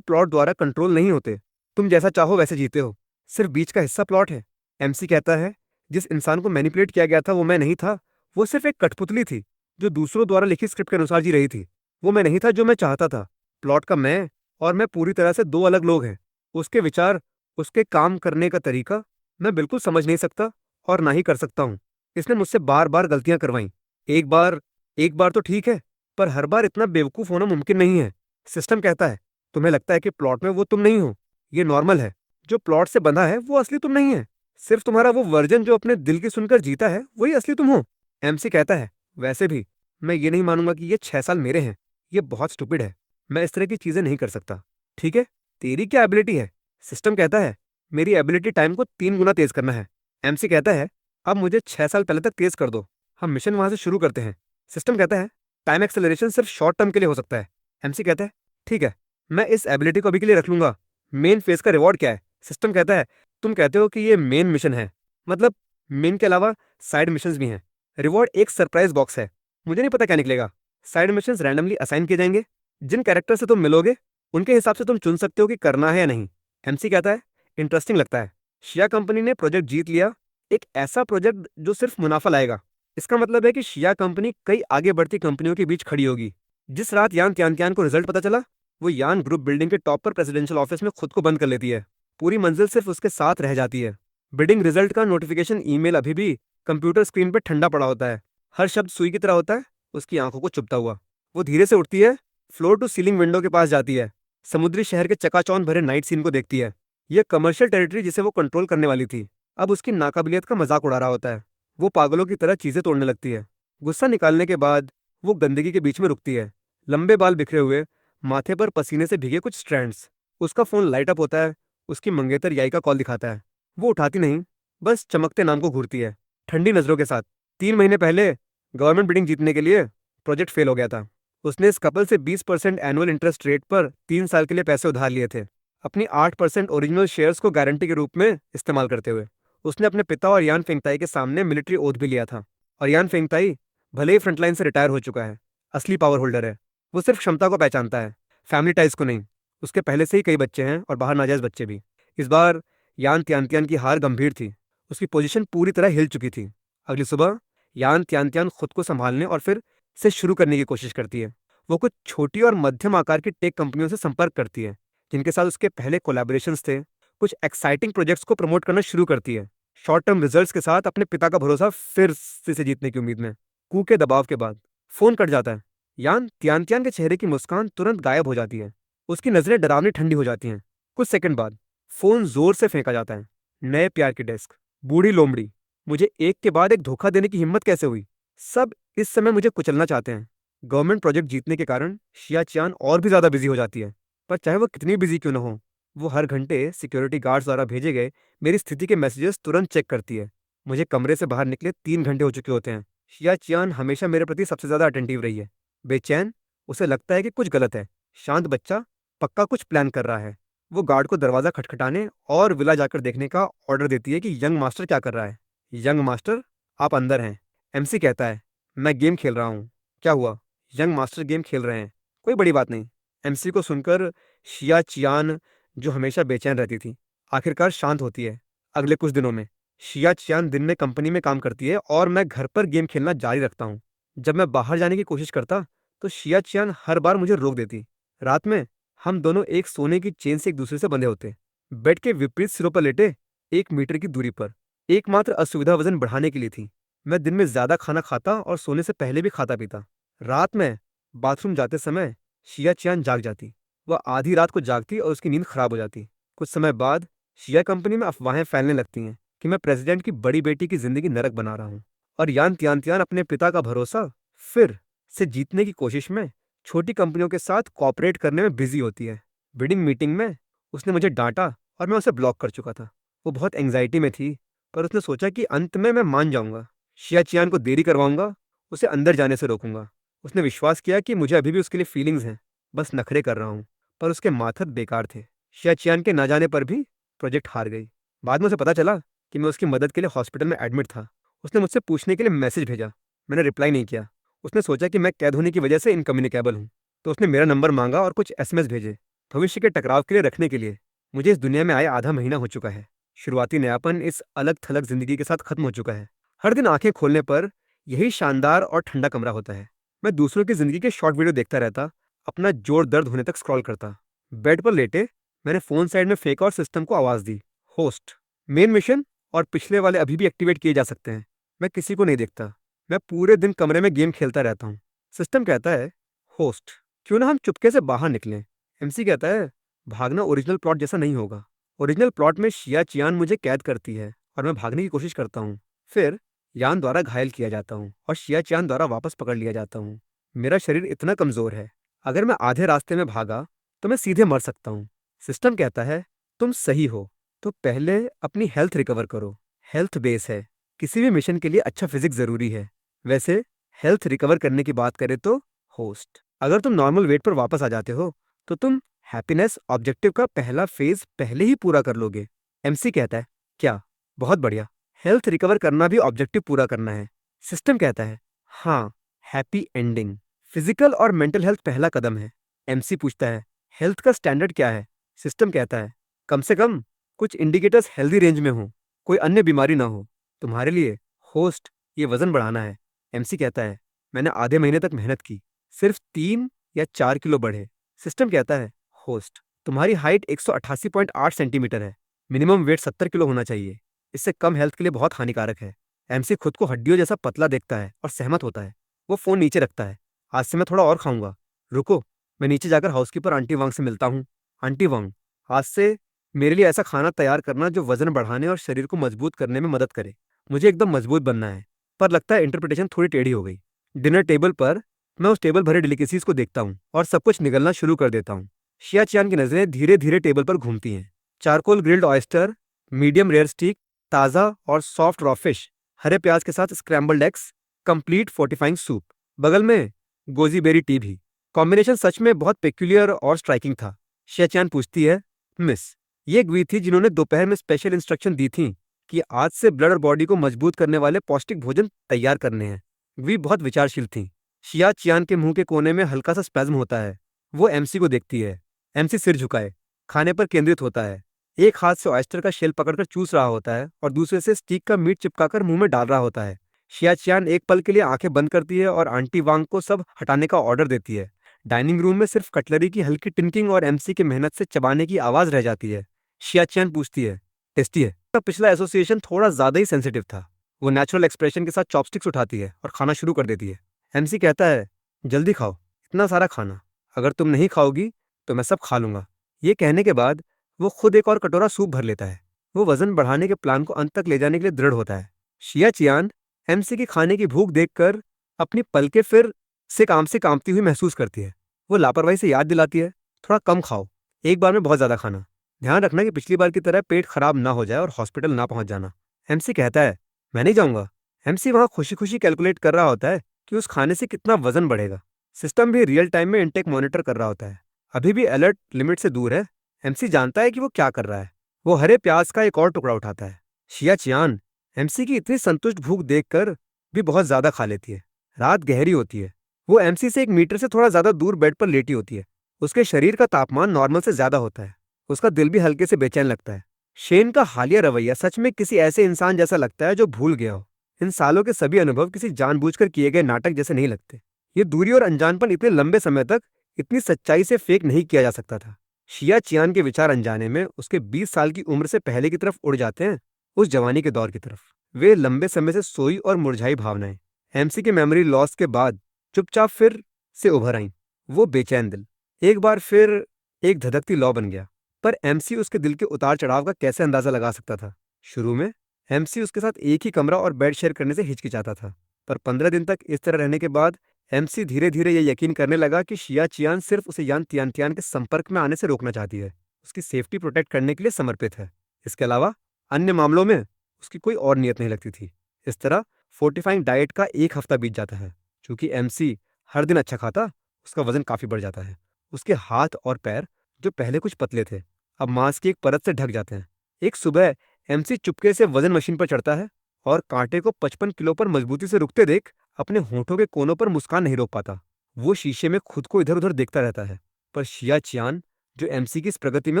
प्लॉट द्वारा कंट्रोल नहीं होते। तुम जैसा चाहो वैसे जीते हो, सिर्फ बीच का हिस्सा प्लॉट है। एमसी कहता है जिस इंसान को मैनिपुलेट किया गया था वो मैं नहीं था। वो सिर्फ एक कठपुतली थी जो दूसरों द्वारा लिखी स्क्रिप्ट के अनुसार जी रही थी। वो मैं नहीं था जो मैं चाहता था। प्लॉट का मैं और मैं पूरी तरह से दो अलग लोग हैं। उसके विचार, उसके काम करने का तरीका मैं बिल्कुल समझ नहीं सकता और ना ही कर सकता हूँ। इसने मुझसे बार बार गलतियां करवाई। एक बार तो ठीक है, पर हर बार इतना बेवकूफ होना मुमकिन नहीं है। सिस्टम कहता है तुम्हें लगता है कि प्लॉट में वो तुम नहीं हो। ये नॉर्मल है। जो प्लॉट से बंधा है वो असली तुम नहीं है। सिर्फ तुम्हारा वो वर्जन जो अपने दिल की सुनकर जीता है वही असली तुम हो। एमसी कहता है वैसे भी मैं ये नहीं मानूंगा कि ये 6 साल मेरे हैं। ये बहुत स्टूपिड है। मैं इस तरह की चीजें नहीं कर सकता। ठीक है, तेरी क्या एबिलिटी है? सिस्टम कहता है मेरी एबिलिटी टाइम को 3 गुना तेज करना है। एमसी कहता है अब मुझे 6 साल पहले तक तेज कर दो, हम मिशन वहां से शुरू करते हैं। सिस्टम कहता है टाइम एक्सेलरेशन सिर्फ शॉर्ट टर्म के लिए हो सकता है। एमसी कहता है ठीक है, मैं इस एबिलिटी को अभी के लिए रख लूंगा। मेन फेज का रिवॉर्ड क्या है? सिस्टम कहता है तुम कहते हो कि ये मेन मिशन है, मतलब मेन के अलावा साइड मिशंस भी हैं। रिवॉर्ड एक सरप्राइज बॉक्स है, मुझे नहीं पता क्या निकलेगा। साइड मिशंस रैंडमली असाइन किए जाएंगे। जिन कैरेक्टर से तुम मिलोगे उनके हिसाब से तुम चुन सकते हो कि करना है या नहीं। एमसी कहता है इंटरेस्टिंग लगता है। शिया कंपनी ने प्रोजेक्ट जीत लिया, एक ऐसा प्रोजेक्ट जो सिर्फ मुनाफा लाएगा। इसका मतलब है कि शिया कंपनी कई आगे बढ़ती कंपनियों के बीच खड़ी होगी। जिस रात यान त्यान को रिजल्ट पता चला, वो यान ग्रुप बिल्डिंग के टॉप पर प्रेसिडेंशियल ऑफिस में खुद को बंद कर लेती है। पूरी मंजिल सिर्फ उसके साथ रह जाती है। बिडिंग रिजल्ट का नोटिफिकेशन ईमेल अभी भी कंप्यूटर स्क्रीन पर ठंडा पड़ा होता है। हर शब्द सुई की तरह होता है, उसकी आंखों को चुभता हुआ। वो धीरे से उठती है, फ्लोर टू सीलिंग विंडो के पास जाती है, समुद्री शहर के चकाचौंध भरे नाइट सीन को देखती है। यह कमर्शियल टेरिटरी जिसे वो कंट्रोल करने वाली थी, अब उसकी नाकाबिलियत का मजाक उड़ा रहा होता है। वो पागलों की तरह चीजें तोड़ने लगती है। गुस्सा निकालने के बाद वो गंदगी के बीच में रुकती है, लंबे बाल बिखरे हुए, माथे पर पसीने से भीगे कुछ स्ट्रैंड्स। उसका फोन लाइट अप होता है, उसकी मंगेतर याई का कॉल दिखाता है। वो उठाती नहीं, बस चमकते नाम को घूरती है, ठंडी नजरों के साथ। 3 महीने पहले गवर्नमेंट बिडिंग जीतने के लिए प्रोजेक्ट फेल हो गया था। उसने इस कपल से 20% एनुअल इंटरेस्ट रेट पर 3 साल के लिए पैसे उधार लिए थे, अपनी 8% ओरिजिनल शेयर्स को गारंटी के रूप में इस्तेमाल करते हुए। उसने अपने पिता और यान फेंगताई के सामने मिलिट्री ओथ भी लिया था। और यान फेंगताई भले ही फ्रंटलाइन से रिटायर हो चुका है, असली पावर होल्डर है। वो सिर्फ क्षमता को पहचानता है, फैमिली टाइज को नहीं। उसके पहले से ही कई बच्चे हैं और बाहर नाजायज बच्चे भी। इस बार यान त्यान की हार गंभीर थी। उसकी पोजीशन पूरी तरह हिल चुकी थी। अगली सुबह यान त्यान खुद को संभालने और फिर से शुरू करने की कोशिश करती है। वो कुछ छोटी और मध्यम आकार की टेक कंपनियों से संपर्क करती है, जिनके साथ उसके पहले कोलैबोरेशंस थे। कुछ एक्साइटिंग प्रोजेक्ट्स को प्रमोट करना शुरू करती है, शॉर्ट टर्म रिजल्ट्स के साथ अपने पिता का भरोसा फिर से जीतने की उम्मीद में। कू के दबाव के बाद फोन कट जाता है। यान त्यान के चेहरे की मुस्कान तुरंत गायब हो जाती है। उसकी नजरें डरावनी ठंडी हो जाती हैं। कुछ सेकंड बाद फोन जोर से फेंका जाता है। नए प्यार की डेस्क, बूढ़ी लोमड़ी, मुझे एक के बाद एक धोखा देने की हिम्मत कैसे हुई? सब इस समय मुझे कुचलना चाहते हैं। गवर्नमेंट प्रोजेक्ट जीतने के कारण शिया चियान और भी ज्यादा बिजी हो जाती है, पर चाहे वो कितनी बिजी क्यों ना हो, वो हर घंटे सिक्योरिटी गार्ड्स द्वारा भेजे गए मेरी स्थिति के मैसेजेस तुरंत चेक करती है। मुझे कमरे से बाहर निकले 3 घंटे हो चुके होते हैं। शिया चियान हमेशा मेरे प्रति सबसे ज्यादा अटेंटिव रही है। बेचैन, उसे लगता है कि कुछ गलत है। शांत बच्चा, पक्का कुछ प्लान कर रहा है। वो गार्ड को दरवाजा खटखटाने और विला जाकर देखने का ऑर्डर देती है कि यंग मास्टर क्या कर रहा है। यंग मास्टर, आप अंदर हैं। एमसी कहता है, मैं गेम खेल रहा हूँ। क्या हुआ? यंग मास्टर गेम खेल रहे हैं, कोई बड़ी बात नहीं। एमसी को सुनकर शिया चियान, जो हमेशा बेचैन रहती थी, आखिरकार शांत होती है। अगले कुछ दिनों में शिया चियान दिन में कंपनी में काम करती है और मैं घर पर गेम खेलना जारी रखता हूँ। जब मैं बाहर जाने की कोशिश करता तो शिया चियान हर बार मुझे रोक देती। रात में हम दोनों एक सोने की चेन से एक दूसरे से बंधे होते, बेड के विपरीत सिरों पर लेटे, 1 मीटर की दूरी पर। एकमात्र असुविधा वजन बढ़ाने के लिए थी। मैं दिन में ज्यादा खाना खाता और सोने से पहले भी खाता पीता। रात में बाथरूम जाते समय शिया चियान जाग जाती। वह आधी रात को जागती और उसकी नींद खराब हो जाती। कुछ समय बाद शिया कंपनी में अफवाहें फैलने लगती हैं कि मैं प्रेसिडेंट की बड़ी बेटी की जिंदगी नरक बना रहा हूँ। और यान त्यान त्यान अपने पिता का भरोसा फिर से जीतने की कोशिश में छोटी कंपनियों के साथ कॉपरेट करने में बिजी होती है। बिडिंग मीटिंग में उसने मुझे डांटा और मैं उसे ब्लॉक कर चुका था। वो बहुत एंग्जाइटी में थी, पर उसने सोचा कि अंत में मैं मान जाऊंगा। शिया चियान को देरी करवाऊंगा, उसे अंदर जाने से रोकूंगा। उसने विश्वास किया कि मुझे अभी भी उसके लिए फीलिंग्स हैं, बस नखरे कर रहा हूँ। पर उसके माथत बेकार थे। शिया चियान के ना जाने पर भी प्रोजेक्ट हार गई। बाद में उसे पता चला कि मैं उसकी मदद के लिए हॉस्पिटल में एडमिट था। उसने मुझसे पूछने के लिए मैसेज भेजा। मैंने रिप्लाई नहीं किया। उसने सोचा कि मैं कैद होने की वजह से इनकम्युनिकेबल हूँ, तो उसने मेरा नंबर मांगा और कुछ एसएमएस भेजे, भविष्य के टकराव के लिए रखने के लिए। मुझे इस दुनिया में आए आधा महीना हो चुका है। शुरुआती नयापन इस अलग थलग जिंदगी के साथ खत्म हो चुका है। हर दिन आंखें खोलने पर यही शानदार और ठंडा कमरा होता है। मैं दूसरों की जिंदगी के शॉर्ट वीडियो देखता रहता, अपना जोर दर्द होने तक स्क्रॉल करता। बेड पर लेटे मैंने फोन साइड में फेंका और सिस्टम को आवाज दी, होस्ट। मेन मिशन और पिछले वाले अभी भी एक्टिवेट किए जा सकते हैं। मैं किसी को नहीं देखता। मैं पूरे दिन कमरे में गेम खेलता रहता हूँ। सिस्टम कहता है, होस्ट, क्यों ना हम चुपके से बाहर निकलें। एमसी कहता है, भागना ओरिजिनल प्लॉट जैसा नहीं होगा। ओरिजिनल प्लॉट में शिया चियान मुझे कैद करती है और मैं भागने की कोशिश करता हूँ। फिर यान द्वारा घायल किया जाता हूँ और शिया चियान द्वारा वापस पकड़ लिया जाता हूँ। मेरा शरीर इतना कमजोर है, अगर मैं आधे रास्ते में भागा तो मैं सीधे मर सकता हूँ। सिस्टम कहता है, तुम सही हो, तो पहले अपनी हेल्थ रिकवर करो। हेल्थ बेस है, किसी भी मिशन के लिए अच्छा फिजिक्स जरूरी है। वैसे हेल्थ रिकवर करने की बात करें तो, होस्ट, अगर तुम नॉर्मल वेट पर वापस आ जाते हो तो तुम हैप्पीनेस ऑब्जेक्टिव का पहला फेज पहले ही पूरा कर लोगे। एमसी कहता है, क्या? बहुत बढ़िया। हेल्थ रिकवर करना भी ऑब्जेक्टिव पूरा करना है। सिस्टम कहता है, हाँ, हैप्पी एंडिंग। फिजिकल और मेंटल हेल्थ पहला कदम है। एमसी पूछता है, हेल्थ का स्टैंडर्ड क्या है? सिस्टम कहता है, कम से कम कुछ इंडिकेटर्स हेल्दी रेंज में हो, कोई अन्य बीमारी ना हो। तुम्हारे लिए, होस्ट, ये वजन बढ़ाना है। एमसी कहता है, मैंने आधे महीने तक मेहनत की, सिर्फ 3 या 4 किलो बढ़े। सिस्टम कहता है, होस्ट, तुम्हारी हाइट 188.8 सेंटीमीटर है, मिनिमम वेट 70 किलो होना चाहिए। इससे कम हेल्थ के लिए बहुत हानिकारक है। एमसी खुद को हड्डियों जैसा पतला देखता है और सहमत होता है। वो फोन नीचे रखता है। आज से मैं थोड़ा और खाऊंगा। रुको, मैं नीचे जाकर हाउसकीपर आंटी वांग से मिलता हूँ। आंटी वांग, आज से मेरे लिए ऐसा खाना तैयार करना जो वजन बढ़ाने और शरीर को मजबूत करने में मदद करे। मुझे एकदम मजबूत बनना है। पर लगता है इंटरप्रिटेशन थोड़ी टेढ़ी हो गई। डिनर टेबल पर मैं उस टेबल भरे डिलीकेसीज को देखता हूँ और सब कुछ निगलना शुरू कर देता हूँ। शिया चियान की नजरें धीरे धीरे टेबल पर घूमती हैं। Charcoal grilled oyster, medium rare steak, ताज़ा और सॉफ्ट रॉ फिश, हरे प्याज के साथ scrambled eggs, complete fortifying soup, बगल में गोजी बेरी टी भी। कॉम्बिनेशन सच में बहुत पेक्यूलियर और स्ट्राइकिंग था। शिया चियान पूछती है, मिस, ये ग्वी थी जिन्होंने दोपहर में स्पेशल इंस्ट्रक्शन दी थी कि आज से ब्लड और बॉडी को मजबूत करने वाले पौष्टिक भोजन तैयार करने हैं। ग्वी बहुत विचारशील थी। शिया चियान के मुंह के कोने में हल्का सा स्पैज्म होता है। वो एमसी को देखती है। एमसी सिर झुकाए, खाने पर केंद्रित होता है। एक हाथ से ऑयस्टर का शेल पकड़कर चूस रहा होता है और दूसरे से स्टीक का मीट चिपकाकर मुंह में डाल रहा होता है। शिया चियान एक पल के लिए आंखें बंद करती है और आंटी वांग को सब हटाने का ऑर्डर देती है। डाइनिंग रूम में सिर्फ कटलरी की हल्की टिंकिंग और एमसी की मेहनत से चबाने की आवाज रह जाती है। शिया चियान पूछती है, टेस्टी है? का पिछला एसोसिएशन थोड़ा ज्यादा ही सेंसिटिव था। वो नेचुरल एक्सप्रेशन के साथ चॉपस्टिक्स उठाती है और खाना शुरू कर देती है। एमसी कहता है, जल्दी खाओ, इतना सारा खाना, अगर तुम नहीं खाओगी तो मैं सब खा लूंगा। ये कहने के बाद वो खुद एक और कटोरा सूप भर लेता है। वो वजन बढ़ाने के प्लान को अंत तक ले जाने के लिए दृढ़ होता है। शिया चियान एमसी की खाने की भूख देखकर अपनी पलकें फिर से कांपती हुई महसूस करती है। वो लापरवाही से याद दिलाती है, थोड़ा कम खाओ, एक बार में बहुत ज्यादा खाना। ध्यान रखना कि पिछली बार की तरह पेट खराब ना हो जाए और हॉस्पिटल ना पहुंच जाना। एमसी कहता है, मैं नहीं जाऊंगा। एमसी वहां खुशी खुशी कैलकुलेट कर रहा होता है कि उस खाने से कितना वजन बढ़ेगा। सिस्टम भी रियल टाइम में इनटेक मॉनिटर कर रहा होता है। अभी भी अलर्ट लिमिट से दूर है। एमसी जानता है कि वो क्या कर रहा है। वो हरे प्याज का एक और टुकड़ा उठाता है। शिया चियान एमसी की इतनी संतुष्ट भूख देखकर भी बहुत ज्यादा खा लेती है। रात गहरी होती है। वो एमसी से 1 मीटर से थोड़ा ज्यादा दूर बेड पर लेटी होती है। उसके शरीर का तापमान नॉर्मल से ज्यादा होता है। उसका दिल भी हल्के से बेचैन लगता है। शेन का हालिया रवैया सच में किसी ऐसे इंसान जैसा लगता है जो भूल गया हो। इन सालों के सभी अनुभव किसी जानबूझकर किए गए नाटक जैसे नहीं लगते। ये दूरी और अनजानपन इतने लंबे समय तक इतनी सच्चाई से फेक नहीं किया जा सकता था। शिया चियान के विचार अनजाने में उसके 20 साल की उम्र से पहले की तरफ उड़ जाते हैं, उस जवानी के दौर की तरफ। वे लंबे समय से सोई और मुरझाई भावनाएं एमसी के मेमोरी लॉस के बाद चुपचाप फिर से उभर आईं। वो बेचैन दिल एक बार फिर एक धधकती लौ बन गया। पर एमसी उसके दिल के उतार चढ़ाव का कैसे अंदाजा लगा सकता था। शुरू में एमसी उसके साथ एक ही कमरा और बेड शेयर करने से हिचकिचाता था, पर 15 दिन तक इस तरह रहने के बाद एमसी धीरे धीरे ये यकीन करने लगा कि शिया चियान सिर्फ उसे यान तियान के संपर्क में आने से रोकना चाहती है, उसकी सेफ्टी प्रोटेक्ट करने के लिए समर्पित है। इसके अलावा अन्य मामलों में उसकी कोई और नियत नहीं लगती थी। इस तरह फोर्टिफाइंग डाइट का 1 हफ्ता बीत जाता है। चूंकि एमसी हर दिन अच्छा खाता, उसका वजन काफी बढ़ जाता है। उसके हाथ और पैर जो पहले कुछ पतले थे अब मांस की एक परत से ढक जाते हैं। एक सुबह एमसी चुपके से वजन मशीन पर चढ़ता है और कांटे को 55 किलो पर मजबूती से रुकते देख अपने होठों के कोनों पर मुस्कान नहीं रोक पाता। वो शीशे में खुद को इधर उधर देखता रहता है। पर शिया चियान जो एमसी की इस प्रगति में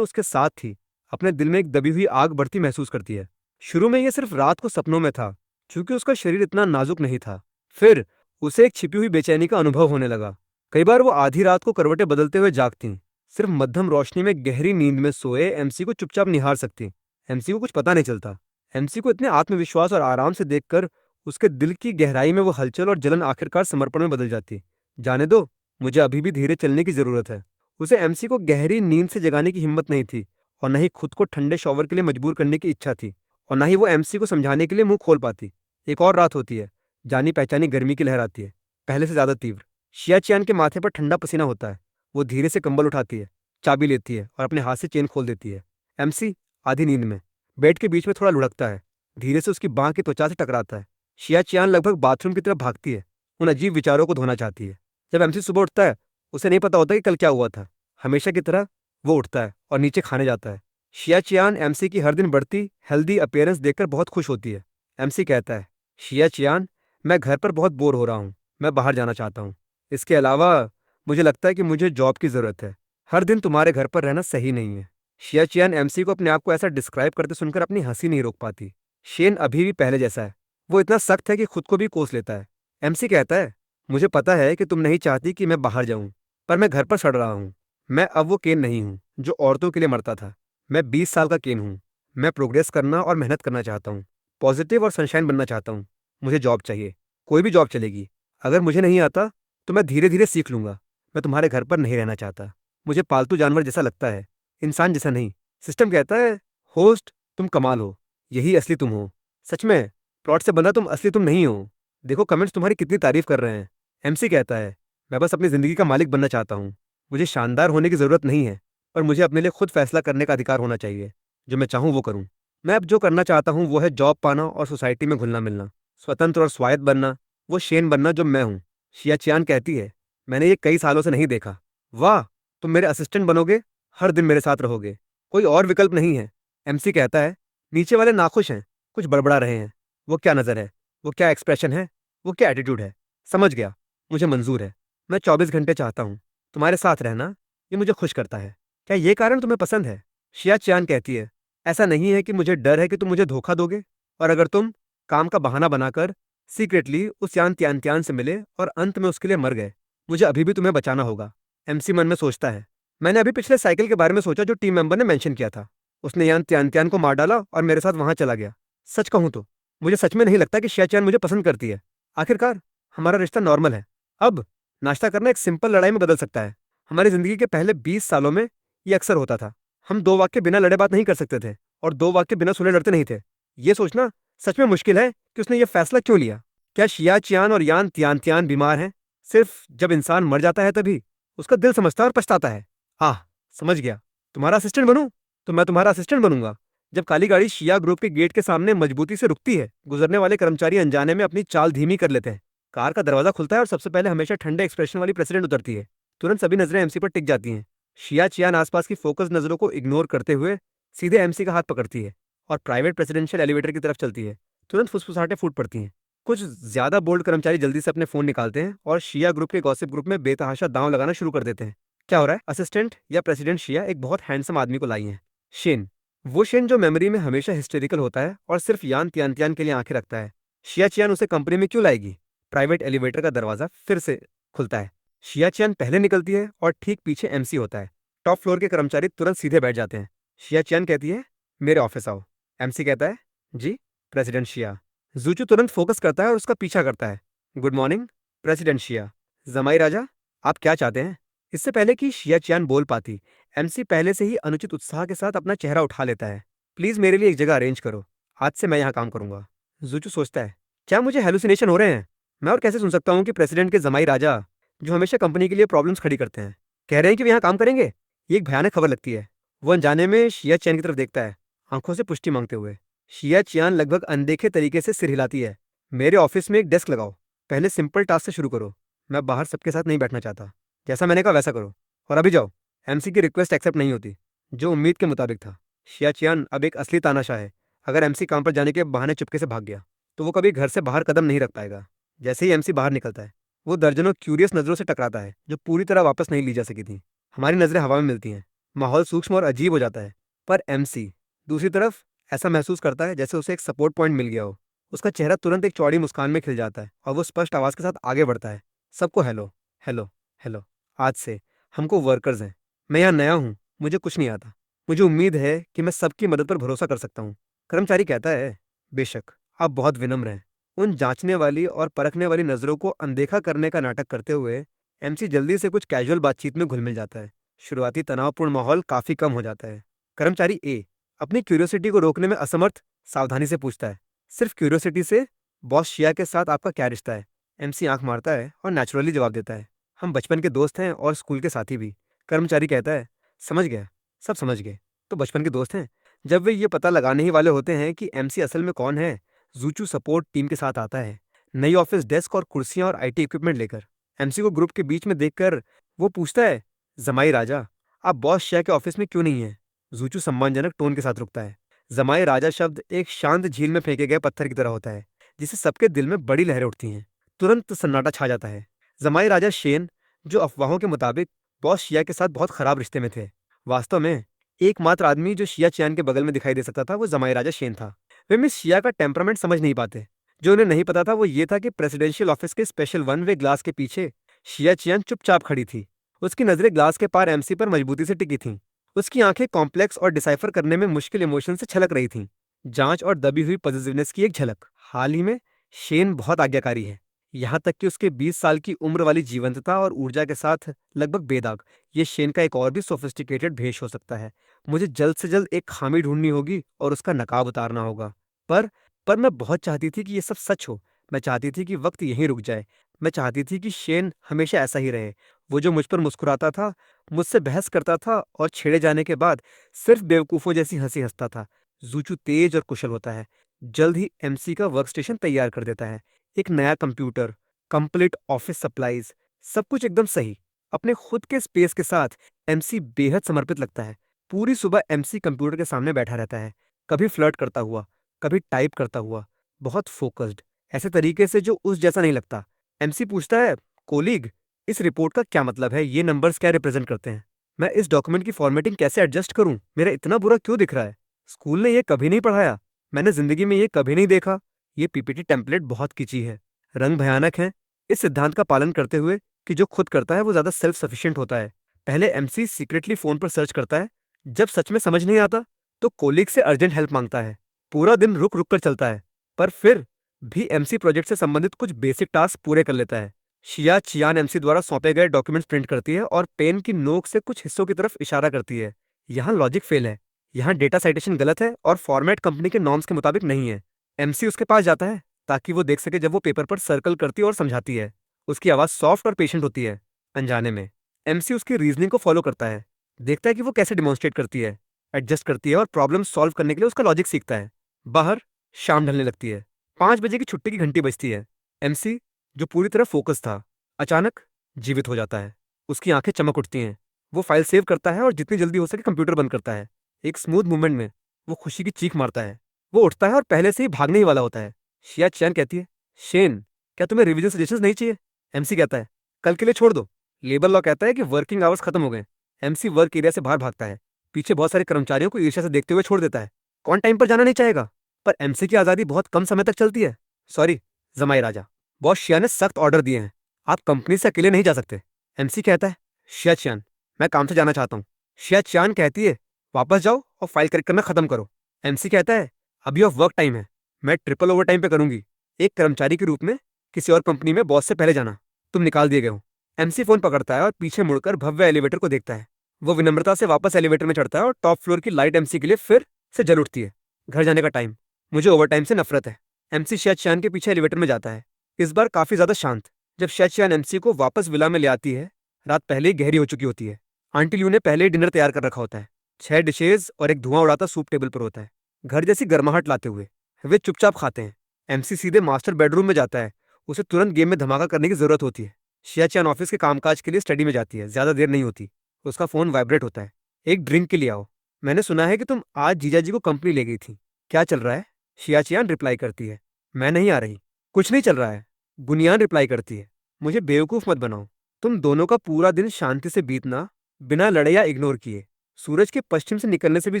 उसके साथ थी, अपने दिल में एक दबी हुई आग बढ़ती महसूस करती है। शुरू में यह सिर्फ रात को सपनों में था, क्योंकि उसका शरीर इतना नाजुक नहीं था। फिर उसे एक छिपी हुई बेचैनी का अनुभव होने लगा। कई बार वो आधी रात को करवटें बदलते हुए जागती, सिर्फ मध्यम रोशनी में गहरी नींद में सोए एमसी को चुपचाप निहार सकती। एमसी को कुछ पता नहीं चलता। एमसी को इतने आत्मविश्वास और आराम से देखकर उसके दिल की गहराई में वो हलचल और जलन आखिरकार समर्पण में बदल जाती। जाने दो, मुझे अभी भी धीरे चलने की जरूरत है। उसे एमसी को गहरी नींद से जगाने की हिम्मत नहीं थी, और न ही खुद को ठंडे शॉवर के लिए मजबूर करने की इच्छा थी, और न ही वो एमसी को समझाने के लिए मुंह खोल पाती। एक और रात होती है। जानी पहचानी गर्मी की लहर आती है, पहले से ज्यादा तीव्र। शिया चियान के माथे पर ठंडा पसीना होता है। वो धीरे से कंबल उठाती है, चाबी लेती है और अपने हाथ से चेन खोल देती है। एमसी आधी नींद में बेड के बीच में थोड़ा लुढ़कता है, धीरे से उसकी बांह की त्वचा से टकराता है। शिया चियान लगभग बाथरूम की तरफ भागती है, उन अजीब विचारों को धोना चाहती है। जब एमसी सुबह उठता है, उसे नहीं पता होता कि कल क्या हुआ था। हमेशा की तरह वो उठता है और नीचे खाने जाता है। शिया चियान एमसी की हर दिन बढ़ती हेल्दी अपीयरेंस देखकर बहुत खुश होती है। एमसी कहता है, शिया चियान, मैं घर पर बहुत बोर हो रहा हूँ, मैं बाहर जाना चाहता हूँ। इसके अलावा मुझे लगता है कि मुझे जॉब की जरूरत है। हर दिन तुम्हारे घर पर रहना सही नहीं है। शिया चियान एमसी को अपने आप को ऐसा डिस्क्राइब करते सुनकर अपनी हंसी नहीं रोक पाती। शेन अभी भी पहले जैसा है। वो इतना सख्त है कि खुद को भी कोस लेता है। एमसी कहता है, मुझे पता है कि तुम नहीं चाहती कि मैं बाहर जाऊं, पर मैं घर पर सड़ रहा हूं। मैं अब वो केन नहीं हूं जो औरतों के लिए मरता था। मैं 20 साल का केन हूं। मैं प्रोग्रेस करना और मेहनत करना चाहता हूं, पॉजिटिव और सनशाइन बनना चाहता हूं। मुझे जॉब चाहिए, कोई भी जॉब चलेगी। अगर मुझे नहीं आता तो मैं धीरे धीरे सीख लूंगा। मैं तुम्हारे घर पर नहीं रहना चाहता। मुझे पालतू जानवर जैसा लगता है, इंसान जैसा नहीं। सिस्टम कहता है, होस्ट तुम कमाल हो, यही असली तुम हो। सच में प्लॉट से बंधा तुम असली तुम नहीं हो। देखो कमेंट्स तुम्हारी कितनी तारीफ कर रहे हैं। एमसी कहता है, मैं बस अपनी जिंदगी का मालिक बनना चाहता हूँ। मुझे शानदार होने की जरूरत नहीं है, पर मुझे अपने लिए खुद फैसला करने का अधिकार होना चाहिए। जो मैं चाहूँ वो करूँ। मैं अब जो करना चाहता हूँ वो है जॉब पाना और सोसाइटी में घुलना मिलना, स्वतंत्र और स्वायत्त बनना, वो शेन बनना जो मैं हूँ। शिया चियान कहती है, मैंने ये कई सालों से नहीं देखा। वाह, तुम मेरे असिस्टेंट बनोगे, हर दिन मेरे साथ रहोगे, कोई और विकल्प नहीं है। एमसी कहता है, नीचे वाले नाखुश हैं, कुछ बड़बड़ा रहे हैं। वो क्या नजर है, वो क्या एक्सप्रेशन है, वो क्या एटीट्यूड है। समझ गया, मुझे मंजूर है। मैं 24 घंटे चाहता हूँ। तुम्हारे साथ रहना, ये मुझे खुश करता है। क्या ये कारण तुम्हें पसंद है? शिया चियान कहती है, ऐसा नहीं है कि मुझे डर है कि तुम मुझे धोखा दोगे, और अगर तुम काम का बहाना बनाकर सीक्रेटली उस यान त्यान त्यान से मिले और अंत में उसके लिए मर गए, मुझे अभी भी तुम्हें बचाना होगा। एमसी मन में सोचता है, मैंने अभी पिछले साइकिल के बारे में सोचा जो टीम मेंबर ने मेंशन किया था। उसने यान त्यान त्यान को मार डाला और मेरे साथ वहां चला गया। सच कहूं तो मुझे सच में नहीं लगता कि शिया चियान मुझे पसंद करती है। आखिरकार हमारा रिश्ता नॉर्मल है। अब नाश्ता करना एक सिंपल लड़ाई में बदल सकता है। हमारी जिंदगी के पहले 20 सालों में ये अक्सर होता था। हम 2 वाक्य बिना लड़े बात नहीं कर सकते थे, और 2 वाक्य बिना सुने लड़ते नहीं थे। ये सोचना सच में मुश्किल है कि उसने ये फैसला क्यों लिया। क्या शिया चियान और यान त्यान त्यान बीमार हैं? सिर्फ जब इंसान मर जाता है तभी उसका दिल समझता है और पछताता है। आह, समझ गया। तुम्हारा असिस्टेंट बनूं? तो मैं तुम्हारा असिस्टेंट बनूंगा। जब काली गाड़ी शिया ग्रुप के गेट के सामने मजबूती से रुकती है, गुजरने वाले कर्मचारी अनजाने में अपनी चाल धीमी कर लेते हैं। कार का दरवाजा खुलता है और सबसे पहले हमेशा ठंडे एक्सप्रेशन वाली प्रेसिडेंट उतरती है। तुरंत सभी नजरें एमसी पर टिक जाती हैं। शिया चियान आसपास की फोकस नजरों को इग्नोर करते हुए सीधे एमसी का हाथ पकड़ती है और प्राइवेट प्रेसिडेंशियल एलिवेटर की तरफ चलती है। तुरंत फुसफुसाहटें फूट पड़ती हैं। कुछ ज्यादा बोल्ड कर्मचारी जल्दी से अपने फोन निकालते हैं और शिया ग्रुप के गॉसिप ग्रुप में बेतहाशा दांव लगाना शुरू कर देते हैं। क्या हो रहा है? असिस्टेंट या प्रेसिडेंट शिया एक बहुत हैंडसम आदमी को लाई है। शेन। वो शेन जो मेमोरी में हमेशा हिस्टेरिकल होता है और सिर्फ यान त्यान त्यान के लिए आंखें रखता है। शिया चियान उसे कंपनी में क्यों लाएगी? प्राइवेट एलिवेटर का दरवाजा फिर से खुलता है। शिया चियान पहले निकलती है और ठीक पीछे एमसी होता है। टॉप फ्लोर के कर्मचारी तुरंत सीधे बैठ जाते हैं। शिया चियान कहती है, मेरे ऑफिस आओ। एमसी कहता है, जी प्रेसिडेंट शिया। जूचू तुरंत फोकस करता है और उसका पीछा करता है। गुड मॉर्निंग प्रेसिडेंट शिया। जमाई राजा, आप क्या चाहते हैं? इससे पहले कि शिया चियान बोल पाती, एमसी पहले से ही अनुचित उत्साह के साथ अपना चेहरा उठा लेता है। प्लीज मेरे लिए एक जगह अरेंज करो, आज से मैं यहाँ काम करूंगा। जूचू सोचता है, क्या मुझे हेलुसिनेशन हो रहे हैं? मैं और कैसे सुन सकता हूँ कि प्रेसिडेंट के जमाई राजा, जो हमेशा कंपनी के लिए प्रॉब्लम्स खड़ी करते हैं, कह रहे हैं कि वे यहाँ काम करेंगे? ये एक भयानक खबर लगती है। वो अनजाने में शिया चियान की तरफ देखता है, आंखों से पुष्टि मांगते हुए। शिया चियान लगभग अनदेखे तरीके से सिर हिलाती है। मेरे ऑफिस में एक डेस्क लगाओ। पहले सिंपल टास्क से शुरू करो। मैं बाहर सबके साथ नहीं बैठना चाहता। जैसा मैंने कहा वैसा करो और अभी जाओ। एमसी की रिक्वेस्ट एक्सेप्ट नहीं होती, जो उम्मीद के मुताबिक था। शिया चियान अब एक असली तानाशाह है। अगर एमसी काम पर जाने के बहाने चुपके से भाग गया तो वो कभी घर से बाहर कदम नहीं रख पाएगा। जैसे ही एमसी बाहर निकलता है, वो दर्जनों क्यूरियस नजरों से टकराता है जो पूरी तरह वापस नहीं ली जा सकी थी। हमारी नजरें हवा में मिलती हैं। माहौल सूक्ष्म और अजीब हो जाता है। पर एमसी दूसरी तरफ ऐसा महसूस करता है जैसे उसे एक सपोर्ट पॉइंट मिल गया हो। उसका चेहरा तुरंत एक चौड़ी मुस्कान में खिल जाता है और वो स्पष्ट आवाज के साथ आगे बढ़ता है। सबको हेलो, हेलो, हेलो। आज से हमको वर्कर्स हैं। मैं यहाँ नया हूँ, मुझे कुछ नहीं आता। मुझे उम्मीद है कि मैं सबकी मदद पर भरोसा कर सकता हूँ। कर्मचारी कहता है, बेशक आप बहुत विनम्र हैं। उन जांचने वाली और परखने वाली नजरों को अनदेखा करने का नाटक करते हुए एमसी जल्दी से कुछ कैजुअल बातचीत में घुल मिल जाता है। शुरुआती तनावपूर्ण माहौल काफी कम हो जाता है। कर्मचारी ए अपनी क्यूरियोसिटी को रोकने में असमर्थ सावधानी से पूछता है, सिर्फ क्यूरियोसिटी से बॉस शिया के साथ आपका क्या रिश्ता है? एमसी आंख मारता है और नेचुरली जवाब देता है, हम बचपन के दोस्त हैं और स्कूल के साथी भी। कर्मचारी कहता है, समझ गया, सब समझ गए। तो बचपन के दोस्त हैं। जब वे ये पता लगाने ही वाले होते हैं कि एमसी असल में कौन है, जूचू सपोर्ट टीम के साथ आता है, नई ऑफिस डेस्क और कुर्सियां और आईटी इक्विपमेंट लेकर। एमसी को ग्रुप के बीच में देखकर वो पूछता है, जमाई राजा, आप बॉस शिया के ऑफिस में क्यों नहीं है? जूचू सम्मानजनक टोन के साथ रुकता है। जमाई राजा शब्द एक शांत झील में फेंके गए पत्थर की तरह होता है, जिससे सबके दिल में बड़ी लहरें उठती हैं। तुरंत सन्नाटा छा जाता है। जमाई राजा शेन, जो अफवाहों के मुताबिक बॉस शिया के साथ बहुत खराब रिश्ते में थे, वास्तव में एकमात्र आदमी जो शिया चियान के बगल में दिखाई दे सकता था, वो जमाई राजा शेन था। वे मिस शिया का टेम्परामेंट समझ नहीं पाते। जो उन्हें नहीं पता था वो ये था कि प्रेसिडेंशियल ऑफिस के स्पेशल वन वे ग्लास के पीछे शिया चियान चुपचाप खड़ी थी। उसकी नजरें ग्लास के पार एमसी पर मजबूती से टिकी थीं। उसकी आंखें कॉम्प्लेक्स और डिसाइफर करने में मुश्किल इमोशन से छलक रही थीं। जांच और दबी हुई पॉजिटिवनेस की एक झलक। हाल ही में शेन बहुत आज्ञाकारी है, यहाँ तक कि उसके 20 साल की उम्र वाली जीवंतता और ऊर्जा के साथ लगभग बेदाग। ये शेन का एक और भी सोफिस्टिकेटेड भेष हो सकता है। मुझे जल्द से जल्द एक खामी ढूंढनी होगी और उसका नकाब उतारना होगा। पर पर मैं बहुत चाहती थी कि ये सब सच हो। मैं चाहती थी कि वक्त यहीं रुक जाए। मैं चाहती थी कि शेन हमेशा ऐसा ही रहे। वो जो मुझ पर मुस्कुराता था, मुझसे बहस करता था और छेड़े जाने के बाद सिर्फ बेवकूफों जैसी हंसी हंसता था। जूचू तेज और कुशल होता है। जल्द ही एमसी का वर्कस्टेशन तैयार कर देता है। एक नया कंप्यूटर, कंप्लीट ऑफिस सप्लाईज, सब कुछ एकदम सही। अपने खुद के स्पेस के साथ एमसी बेहद समर्पित लगता है। पूरी सुबह एमसी कंप्यूटर के सामने बैठा रहता है, कभी फ्लर्ट करता हुआ, कभी टाइप करता हुआ, बहुत फोकस्ड, ऐसे तरीके से जो उस जैसा नहीं लगता। एमसी पूछता है, कोलीग, इस रिपोर्ट का क्या मतलब है? ये नंबर्स क्या रिप्रेजेंट करते हैं? मैं इस डॉक्यूमेंट की फॉर्मेटिंग कैसे एडजस्ट करूं? मेरा इतना बुरा क्यों दिख रहा है? स्कूल ने ये कभी नहीं पढ़ाया। मैंने जिंदगी में ये कभी नहीं देखा। ये पीपीटी टेम्पलेट बहुत किची है, रंग भयानक है। इस सिद्धांत का पालन करते हुए कि जो खुद करता है वो ज्यादा सेल्फ सफिशिएंट होता है। पहले एमसी सीक्रेटली फोन पर सर्च करता है। जब सच में समझ नहीं आता तो कोलीग से अर्जेंट हेल्प मांगता है। पूरा दिन रुक रुक कर चलता है, पर फिर भी एमसी प्रोजेक्ट से संबंधित कुछ बेसिक टास्क पूरे कर लेता है। शिया चियान एमसी द्वारा सौंपे गए डॉक्यूमेंट्स प्रिंट करती है और पेन की नोक से कुछ हिस्सों की तरफ इशारा करती है। यहाँ लॉजिक फेल है, यहाँ डेटा साइटेशन गलत है और फॉर्मेट कंपनी के नॉर्म्स के मुताबिक नहीं है। एमसी उसके पास जाता है ताकि वो देख सके जब वो पेपर पर सर्कल करती है और समझाती है। उसकी आवाज सॉफ्ट और पेशेंट होती है। अनजाने में एमसी उसकी रीजनिंग को फॉलो करता है, देखता है कि वो कैसे डिमॉन्स्ट्रेट करती है, एडजस्ट करती है और प्रॉब्लम सॉल्व करने के लिए उसका लॉजिक सीखता है। बाहर शाम ढलने लगती है। 5 बजे की छुट्टी की घंटी बजती है। एमसी, जो पूरी तरह फोकस था, अचानक जीवित हो जाता है। उसकी आंखें चमक उठती हैं। वो फाइल सेव करता है और जितनी जल्दी हो सके कंप्यूटर बंद करता है। एक स्मूथ मूवमेंट में वो खुशी की चीख मारता है। वो उठता है और पहले से ही भागने ही वाला होता है। शिया चैन कहती है, शेन, क्या तुम्हें रिवीजन सजेशंस नहीं चाहिए? एमसी कहता है, कल के लिए छोड़ दो। लेबर लॉ कहता है कि वर्किंग आवर्स खत्म हो गए। एमसी वर्क एरिया से बाहर भागता है। पीछे बहुत सारे कर्मचारियों को ईर्ष्या से देखते हुए छोड़ देता है। कौन टाइम पर जाना नहीं चाहेगा? पर एमसी की आज़ादी बहुत कम समय तक चलती है। सॉरी, जमाई राजा, बॉस शिया ने सख्त ऑर्डर दिए हैं। आप कंपनी से अकेले नहीं जा सकते। एमसी कहता है, शिया चान, मैं काम से जाना चाहता हूँ। शिया चान कहती है, वापस जाओ और फाइल करेक्ट करना खत्म करो। एमसी कहता है, अभी ऑफ वर्क टाइम है, मैं ट्रिपल ओवर टाइम पे करूंगी। एक कर्मचारी के रूप में किसी और कंपनी में बॉस से पहले जाना, तुम निकाल दिए गए हो। एमसी फोन पकड़ता है और पीछे मुड़कर भव्य एलिवेटर को देखता है। वो विनम्रता से वापस एलिवेटर में चढ़ता है और टॉप फ्लोर की लाइट एमसी के लिए फिर से जल उठती है। घर जाने का टाइम, मुझे ओवर टाइम से नफरत है। एमसी शिया चान के पीछे एलिवेटर में जाता है, इस बार काफी ज्यादा शांत। जब शिया चान एमसी को वापस विला में ले आती है, रात पहले ही गहरी हो चुकी होती है। आंटी लियू ने पहले ही डिनर तैयार कर रखा होता है। 6 डिशेज और एक धुआं उड़ाता सूप टेबल पर होता है, घर जैसी गर्माहट लाते हुए। वे चुपचाप खाते हैं। एमसी सीधे मास्टर बेडरूम में जाता है। उसे तुरंत गेम में धमाका करने की जरूरत होती है। शिया चान ऑफिस के कामकाज के लिए स्टडी में जाती है। ज्यादा देर नहीं होती, उसका फोन वाइब्रेट होता है। एक ड्रिंक के लिए आओ, मैंने सुना है कि तुम आज जीजाजी को कंपनी ले गई थी, क्या चल रहा है? शिया चियान रिप्लाई करती है, मैं नहीं आ रही। कुछ नहीं चल रहा है। गुनियान रिप्लाई करती है, मुझे बेवकूफ मत बनाओ। तुम दोनों का पूरा दिन शांति से बीतना बिना लड़े या इग्नोर किए सूरज के पश्चिम से निकलने से भी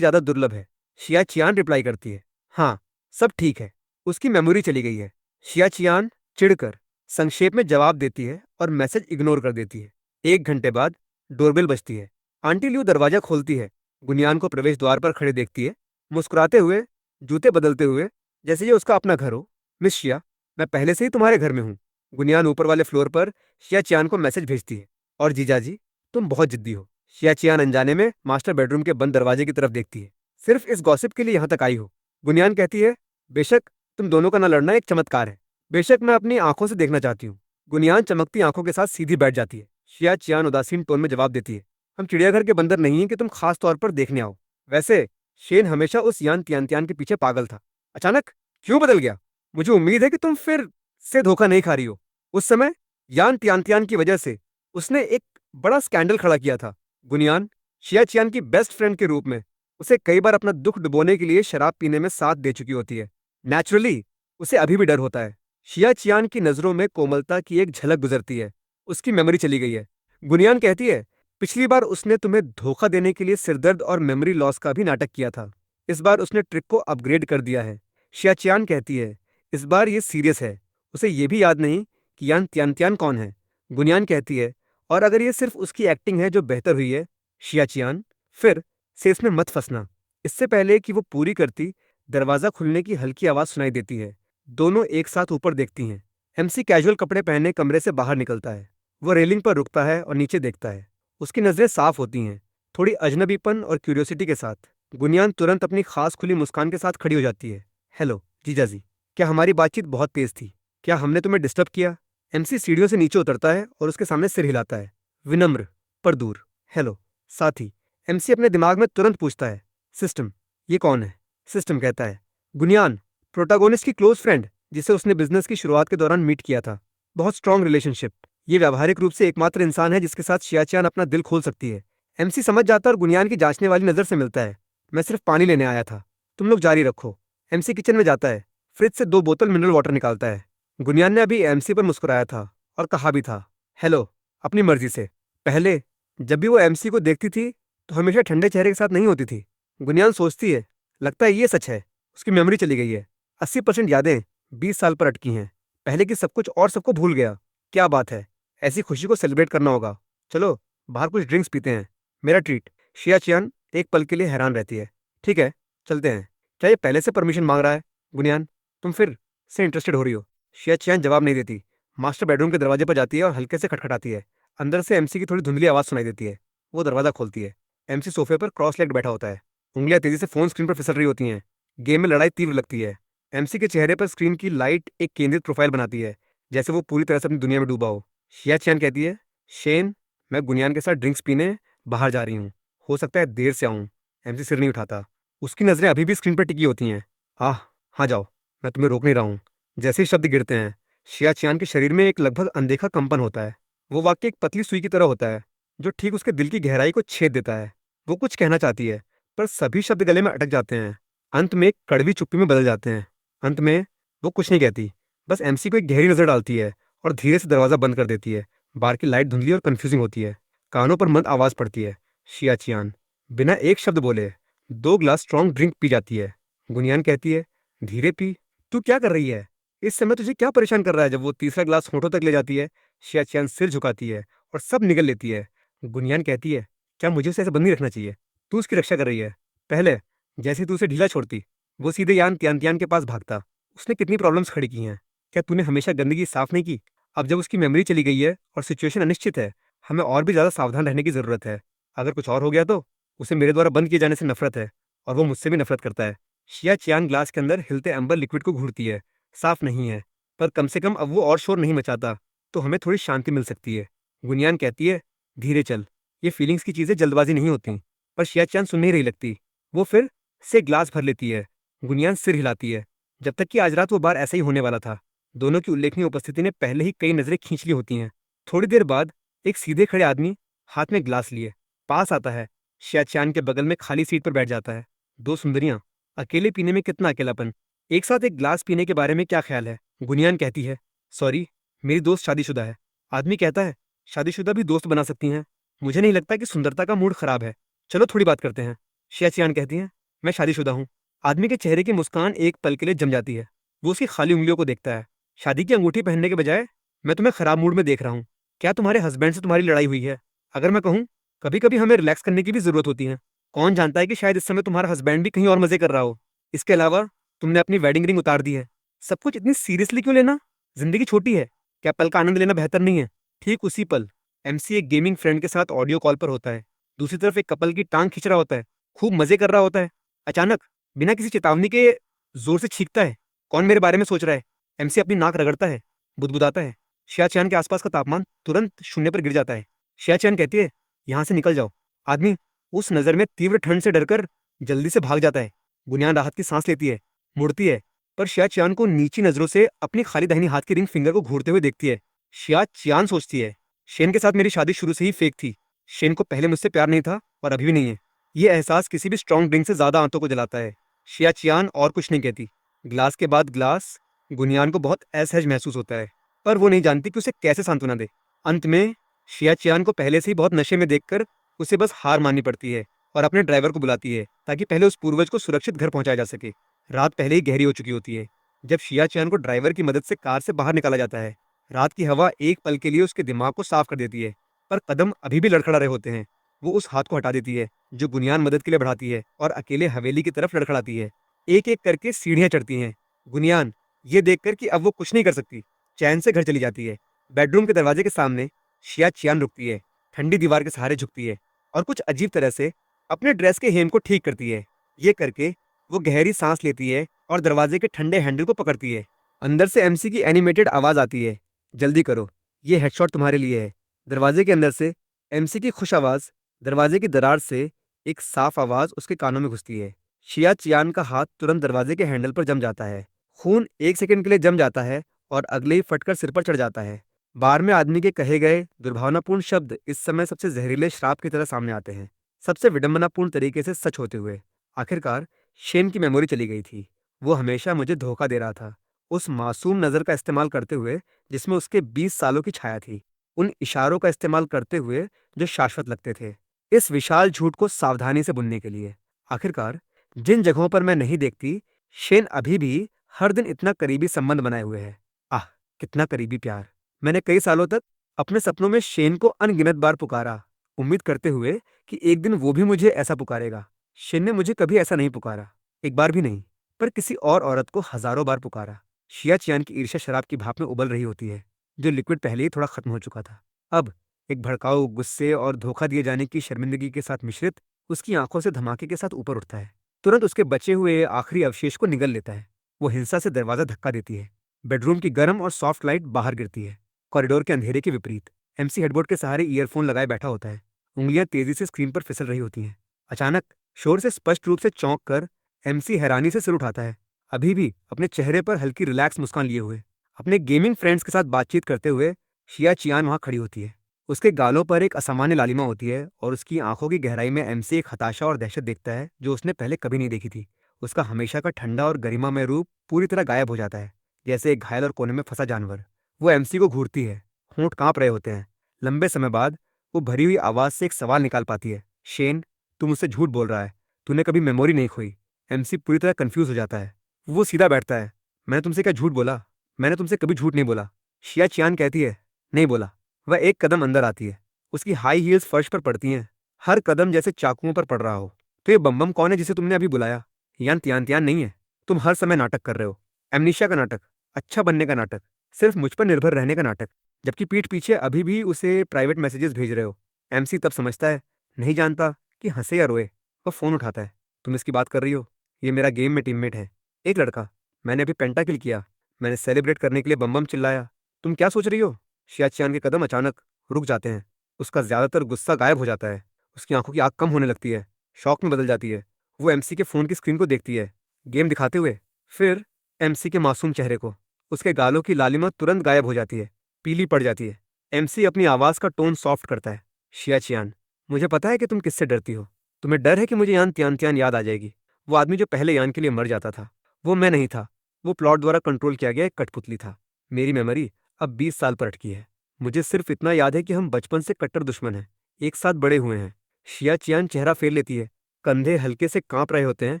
ज्यादा दुर्लभ है। शिया चियान रिप्लाई करती है, हाँ, सब ठीक है। उसकी मेमोरी चली गई है। शिया चियान चिढ़कर संक्षेप में जवाब देती है और मैसेज इग्नोर कर देती है। 1 घंटे बाद डोरबेल बजती है। आंटी लियू दरवाजा खोलती है। गुनियान को प्रवेश द्वार पर खड़े देखती है, मुस्कुराते हुए, जूते बदलते हुए, जैसे ये उसका अपना घर हो। मिस शिया, मैं पहले से ही तुम्हारे घर में हूँ। गुनियान ऊपर वाले फ्लोर पर शिया चियान को मैसेज भेजती है, और जीजाजी, तुम बहुत जिद्दी हो। शिया चियान अनजाने में मास्टर बेडरूम के बंद दरवाजे की तरफ देखती है। सिर्फ इस गॉसिप के लिए यहाँ तक आई हो? गुनियान कहती है, बेशक तुम दोनों का न लड़ना एक चमत्कार है। बेशक मैं अपनी आंखों से देखना चाहती हूँ। गुनियान चमकती आंखों के साथ सीधी बैठ जाती है। शिया चियान उदासीन टोन में जवाब देती है, हम चिड़ियाघर के बंदर नहीं हैं कि तुम खास तौर पर देखने आओ। वैसे शेन हमेशा उस यान त्यान त्यान के पीछे पागल था। अचानक क्यों बदल गया? मुझे उम्मीद है कि तुम फिर से धोखा नहीं खा रही हो। उस समय यान त्यान त्यान की वजह से उसने एक बड़ा स्कैंडल खड़ा किया था। गुनियान शिया चियान की बेस्ट फ्रेंड के रूप में उसे कई बार अपना दुख डुबोने के लिए शराब पीने में साथ दे चुकी होती है। नेचुरली उसे अभी भी डर होता है। शिया चियान की नजरों में कोमलता की एक झलक गुजरती है। उसकी मेमोरी चली गई है। गुनियान कहती है, पिछली बार उसने तुम्हें धोखा देने के लिए सिरदर्द और मेमोरी लॉस का भी नाटक किया था। इस बार उसने ट्रिक को अपग्रेड कर दिया है। शियाचियान कहती है, इस बार ये सीरियस है। उसे ये भी याद नहीं कि यान त्यान कौन है। गुनियान कहती है, और अगर ये सिर्फ उसकी एक्टिंग है जो बेहतर हुई है, शियाचियान, फिर से इसमें मत फंसना। इससे पहले कि वो पूरी करती, दरवाजा खुलने की हल्की आवाज सुनाई देती है। दोनों एक साथ ऊपर देखती हैं। एमसी कैजुअल कपड़े पहने कमरे से बाहर निकलता है। वो रेलिंग पर रुकता है और नीचे देखता है। उसकी नजरें साफ होती हैं, थोड़ी अजनबीपन और क्यूरियोसिटी के साथ। गुनियान तुरंत अपनी खास खुली मुस्कान के साथ खड़ी हो जाती है। हेलो जीजाजी, क्या हमारी बातचीत बहुत तेज थी? क्या हमने तुम्हें डिस्टर्ब किया? एमसी सीढ़ियों से नीचे उतरता है और उसके सामने सिर हिलाता है, विनम्र पर दूर। हेलो साथी। एमसी अपने दिमाग में तुरंत पूछता है, सिस्टम, ये कौन है? सिस्टम कहता है, गुनियान, प्रोटागोनिस्ट की क्लोज फ्रेंड जिसे उसने बिजनेस की शुरुआत के दौरान मीट किया था। बहुत स्ट्रांग रिलेशनशिप। ये व्यावहारिक रूप से एकमात्र इंसान है जिसके साथ शियाचियान अपना दिल खोल सकती है। एमसी समझ जाता है और गुनियान की जांचने वाली नजर से मिलता है। मैं सिर्फ पानी लेने आया था, तुम लोग जारी रखो। एमसी किचन में जाता है, फ्रिज से 2 बोतल मिनरल वाटर निकालता है। गुनियान ने अभी एमसी पर मुस्कुराया था और कहा भी था, हेलो, अपनी मर्जी से। पहले जब भी वो एमसी को देखती थी तो हमेशा ठंडे चेहरे के साथ नहीं होती थी। गुनियान सोचती है, लगता है ये सच है, उसकी मेमोरी चली गई है। 80% यादें 20 साल पर अटकी हैं। पहले की सब कुछ और सबको भूल गया। क्या बात है, ऐसी खुशी को सेलिब्रेट करना होगा। चलो बाहर कुछ ड्रिंक्स पीते हैं, मेरा ट्रीट। शिया चियान एक पल के लिए हैरान रहती है। ठीक है, चलते हैं। क्या ये पहले से परमिशन मांग रहा है? गुनियान, तुम फिर से इंटरेस्टेड हो रही हो? शिया चियान जवाब नहीं देती। मास्टर बेडरूम के दरवाजे पर जाती है और हल्के से खटखटाती है। अंदर से एमसी की थोड़ी धुंधली आवाज सुनाई देती है। वो दरवाजा खोलती है। एमसी सोफे पर क्रॉस लेग बैठा होता है। उंगलियां तेजी से फोन स्क्रीन पर फिसल रही होती हैं। गेम में लड़ाई तीव्र लगती है। एमसी के चेहरे पर स्क्रीन की लाइट एक केंद्रित प्रोफाइल बनाती है, जैसे वो पूरी तरह से अपनी दुनिया में डूबा हो। शिया चियान कहती है, शेन, मैं गुनियान के साथ ड्रिंक्स पीने बाहर जा रही हूँ, हो सकता है देर से आऊँ। एमसी सिर नहीं उठाता। उसकी नजरें अभी भी स्क्रीन पर टिकी होती हैं। आह, हाँ जाओ, मैं तुम्हें रोक नहीं रहा हूँ। जैसे ही शब्द गिरते हैं, शिया चियान के शरीर में एक लगभग अनदेखा कंपन होता है। वो वाक्य एक पतली सुई की तरह होता है, जो ठीक उसके दिल की गहराई को छेद देता है। वो कुछ कहना चाहती है, पर सभी शब्द गले में अटक जाते हैं। अंत में एक कड़वी चुप्पी में बदल जाते हैं। अंत में वो कुछ नहीं कहती, बस एमसी को एक गहरी नजर डालती है और धीरे से दरवाजा बंद कर देती है। बाहर की लाइट धुंधली और कंफ्यूजिंग होती है। कानों पर मंद आवाज पड़ती है। शिया चियान बिना एक शब्द बोले 2 ग्लास स्ट्रॉन्ग ड्रिंक पी जाती है। गुनियान कहती है, धीरे पी। तू क्या कर रही है? इस समय तुझे क्या परेशान कर रहा है? जब वो तीसरा ग्लास होठों तक ले जाती है, शिया चियान सिर झुकाती है और सब निगल लेती है। गुनियान कहती है, क्या मुझे उसे ऐसे बंद नहीं रखना चाहिए? तू उसकी रक्षा कर रही है। पहले जैसे ही तू उसे ढीला छोड़ती, वो सीधे यान तियान के पास भागता। उसने कितनी प्रॉब्लम्स खड़ी की हैं। क्या तूने हमेशा गंदगी साफ नहीं की? अब जब उसकी मेमोरी चली गई है और सिचुएशन अनिश्चित है, हमें और भी ज्यादा सावधान रहने की जरूरत है। अगर कुछ और हो गया तो उसे मेरे द्वारा बंद किए जाने से नफरत है, और वो मुझसे भी नफरत करता है। शिया चियान ग्लास के अंदर हिलते अंबर लिक्विड को घूरती है। साफ नहीं है, पर कम से कम अब वो और शोर नहीं मचाता, तो हमें थोड़ी शांति मिल सकती है। गुनियान कहती है, धीरे चल। ये फीलिंग्स की चीजें जल्दबाजी नहीं होती। पर शिया चियान सुन नहीं रही लगती। वो फिर से ग्लास भर लेती है। गुनियान सिर हिलाती है। जब तक कि आज रात वो बार ऐसा ही होने वाला था। दोनों की उल्लेखनीय उपस्थिति ने पहले ही कई नजरें खींच ली होती हैं। थोड़ी देर बाद एक सीधे खड़े आदमी हाथ में ग्लास लिए पास आता है। शिया चियान के बगल में खाली सीट पर बैठ जाता है। 2 सुंदरियां, अकेले पीने में कितना अकेलापन। एक साथ एक ग्लास पीने के बारे में क्या ख्याल है? गुनियान कहती है, सॉरी, मेरी दोस्त शादीशुदा है। आदमी कहता है, शादीशुदा भी दोस्त बना सकती हैं। मुझे नहीं लगता कि सुंदरता का मूड खराब है। चलो थोड़ी बात करते हैं। शिया चियान कहती है, मैं शादीशुदा हूँ। आदमी के चेहरे की मुस्कान एक पल के लिए जम जाती है। वो उसकी खाली उंगलियों को देखता है। शादी की अंगूठी पहनने के बजाय मैं तुम्हें खराब मूड में देख रहा हूँ। क्या तुम्हारे हस्बैंड से तुम्हारी लड़ाई हुई है? अगर मैं कहूँ, कभी कभी हमें रिलैक्स करने की भी जरूरत होती है। कौन जानता है कि शायद इस समय तुम्हारा हस्बैंड भी कहीं और मजे कर रहा हो। इसके अलावा तुमने अपनी वेडिंग रिंग उतार दी है। सब कुछ इतनी सीरियसली क्यों लेना? जिंदगी छोटी है। क्या पल का आनंद लेना बेहतर नहीं है? ठीक उसी पल एमसी एक गेमिंग फ्रेंड के साथ ऑडियो कॉल पर होता है। दूसरी तरफ एक कपल की टांग खींच रहा होता है, खूब मजे कर रहा होता है। अचानक बिना किसी चेतावनी के जोर से छींकता है, कौन मेरे बारे में सोच रहा है? एमसी अपनी नाक रगड़ता है, बुदबुदाता है। शिया चैन के आसपास का तापमान तुरंत शून्य पर गिर जाता है। शिया चैन कहती है, यहाँ से निकल जाओ। आदमी उस नजर में तीव्र ठंड से डरकर जल्दी से भाग जाता है। बुनियान राहत की सांस लेती है, मुड़ती है, पर शिया चियान को नीची नजरों से अपनी खाली दाहिनी हाथ की रिंग फिंगर को घूरते हुए देखती है। शिया चियान सोचती है, शेन के साथ मेरी शादी शुरू से ही फेक थी। शेन को पहले मुझसे प्यार नहीं था और अभी भी नहीं है। ये एहसास किसी भी स्ट्रॉन्ग ड्रिंक से ज्यादा आंतों को जलाता है। शिया चियान और कुछ नहीं कहती। ग्लास के बाद ग्लास गुनियान को बहुत असहज महसूस होता है, पर वो नहीं जानती कि उसे कैसे सांत्वना दे। अंत में शिया चियान को पहले से ही बहुत नशे में देखकर उसे बस हार माननी पड़ती है और अपने ड्राइवर को बुलाती है ताकि पहले उस पूर्वज को सुरक्षित घर पहुंचाया जा सके। रात पहले ही गहरी हो चुकी होती है जब शिया चियान को ड्राइवर की मदद से कार से बाहर निकाला जाता है। रात की हवा एक पल के लिए उसके दिमाग को साफ कर देती है, पर कदम अभी भी लड़खड़ा रहे होते हैं। वो उस हाथ को हटा देती है जो बुनियान मदद के लिए बढ़ाती है और अकेले हवेली की तरफ लड़खड़ाती है। एक एक करके सीढ़ियां चढ़ती हैं। गुनियान ये देखकर कि अब वो कुछ नहीं कर सकती, चैन से घर चली जाती है। बेडरूम के दरवाजे के सामने शिया चियान रुकती है, ठंडी दीवार के सहारे झुकती है और कुछ अजीब तरह से अपने ड्रेस के हेम को ठीक करती है। ये करके वो गहरी सांस लेती है और दरवाजे के ठंडे हैंडल को पकड़ती है। अंदर से एमसी की एनिमेटेड आवाज आती है, जल्दी करो, ये हेडशॉट तुम्हारे लिए है। दरवाजे के अंदर से एमसी की खुश आवाज, दरवाजे की दरार से एक साफ आवाज उसके कानों में घुसती है। शिया चियान का हाथ तुरंत दरवाजे के हैंडल पर जम जाता है। खून एक सेकंड के लिए जम जाता है और अगले ही फटकर सिर पर चढ़ जाता है। बार में आदमी के कहे गए दुर्भावनापूर्ण शब्द इस समय सबसे जहरीले श्राप की तरह सामने आते हैं, सबसे विडंबनापूर्ण तरीके से सच होते हुए। आखिरकार शेन की मेमोरी चली गई थी। वो हमेशा मुझे धोखा दे रहा था, उस मासूम नजर का इस्तेमाल करते हुए जिसमें उसके 20 सालों की छाया थी, उन इशारों का इस्तेमाल करते हुए जो शाश्वत लगते थे, इस विशाल झूठ को सावधानी से बुनने के लिए। आखिरकार जिन जगहों पर मैं नहीं देखती, शेन अभी भी हर दिन इतना करीबी संबंध बनाए हुए है। आह, कितना करीबी प्यार। मैंने कई सालों तक अपने सपनों में शेन को अनगिनत बार पुकारा, उम्मीद करते हुए कि एक दिन वो भी मुझे ऐसा पुकारेगा। शेन ने मुझे कभी ऐसा नहीं पुकारा, एक बार भी नहीं, पर किसी और औरत को हजारों बार पुकारा। शिया चियान की ईर्ष्या शराब की भाप में उबल रही होती है, जो लिक्विड पहले ही थोड़ा खत्म हो चुका था। अब एक भड़काऊ गुस्से और धोखा दिए जाने की शर्मिंदगी के साथ मिश्रित उसकी आंखों से धमाके के साथ ऊपर उठता है। तुरंत उसके बचे हुए आखिरी अवशेष को निगल लेता है। वो हिंसा से दरवाजा धक्का देती है। बेडरूम की गर्म और सॉफ्ट लाइट बाहर गिरती है। कॉरिडोर के अंधेरे के विपरीत एमसी हेडबोर्ड के सहारे ईयरफोन लगाए बैठा होता है। उंगलियां तेजी से स्क्रीन पर फिसल रही होती हैं। अचानक शोर से स्पष्ट रूप से चौंक कर एमसी हैरानी से सिर उठाता है, अभी भी अपने चेहरे पर हल्की रिलैक्स मुस्कान लिए हुए। अपने गेमिंग फ्रेंड्स के साथ बातचीत करते हुए शिया चियान वहां खड़ी होती है। उसके गालों पर एक असामान्य लालिमा होती है और उसकी आंखों की गहराई में एमसी एक हताशा और दहशत देखता है जो उसने पहले कभी नहीं देखी थी। उसका हमेशा का ठंडा और गरिमामय रूप पूरी तरह गायब हो जाता है, जैसे एक घायल और कोने में फंसा जानवर। वो एमसी को घूरती है, होंठ कांप रहे होते हैं। लंबे समय बाद वो भरी हुई आवाज से एक सवाल निकाल पाती है, शेन, तू मुझसे झूठ बोल रहा है, तूने कभी मेमोरी नहीं खोई। एमसी पूरी तरह कंफ्यूज हो जाता है। वो सीधा बैठता है। मैंने तुमसे क्या झूठ बोला? मैंने तुमसे कभी झूठ नहीं बोला। शिया चियान कहती है, नहीं बोला। वह एक कदम अंदर आती है। उसकी हाई हील्स फर्श पर पड़ती हैं, हर कदम जैसे चाकुओं पर पड़ रहा हो। तो ये बम बम कौन है जिसे तुमने अभी बुलाया? यान त्यान त्यान नहीं है। तुम हर समय नाटक कर रहे हो। एमनीशिया का नाटक, अच्छा बनने का नाटक, सिर्फ मुझ पर निर्भर रहने का नाटक, जबकि पीठ पीछे अभी भी उसे प्राइवेट मैसेजेस भेज रहे हो। एमसी तब समझता है, नहीं जानता कि हंसे या रोए। वह फोन उठाता है। तुम इसकी बात कर रही हो? ये मेरा गेम में टीममेट है, एक लड़का। मैंने अभी पेंटाकिल किया। मैंने सेलिब्रेट करने के लिए बम बम चिल्लाया। तुम क्या सोच रही हो? शियाचियान के कदम अचानक रुक जाते हैं। उसका ज्यादातर गुस्सा गायब हो जाता है। उसकी आंखों की आग कम होने लगती है, शौक में बदल जाती है। वो एमसी के फोन की स्क्रीन को देखती है, गेम दिखाते हुए। फिर एमसी के मासूम चेहरे को। उसके गालों की लालिमा तुरंत गायब हो जाती है, पीली पड़ जाती है। एमसी अपनी आवाज का टोन सॉफ्ट करता है। शियाचियान, मुझे पता है कि तुम किससे डरती हो। तुम्हें डर है कि मुझे यान त्यान त्यान याद आ जाएगी। वो आदमी जो पहले यान के लिए मर जाता था, वो मैं नहीं था। वो प्लॉट द्वारा कंट्रोल किया गया एक कठपुतली था। मेरी मेमोरी अब 20 साल पर अटकी है। मुझे सिर्फ इतना याद है कि हम बचपन से कट्टर दुश्मन हैं, एक साथ बड़े हुए हैं। शिया चियान चेहरा फेर लेती है, कंधे हल्के से कांप रहे होते हैं।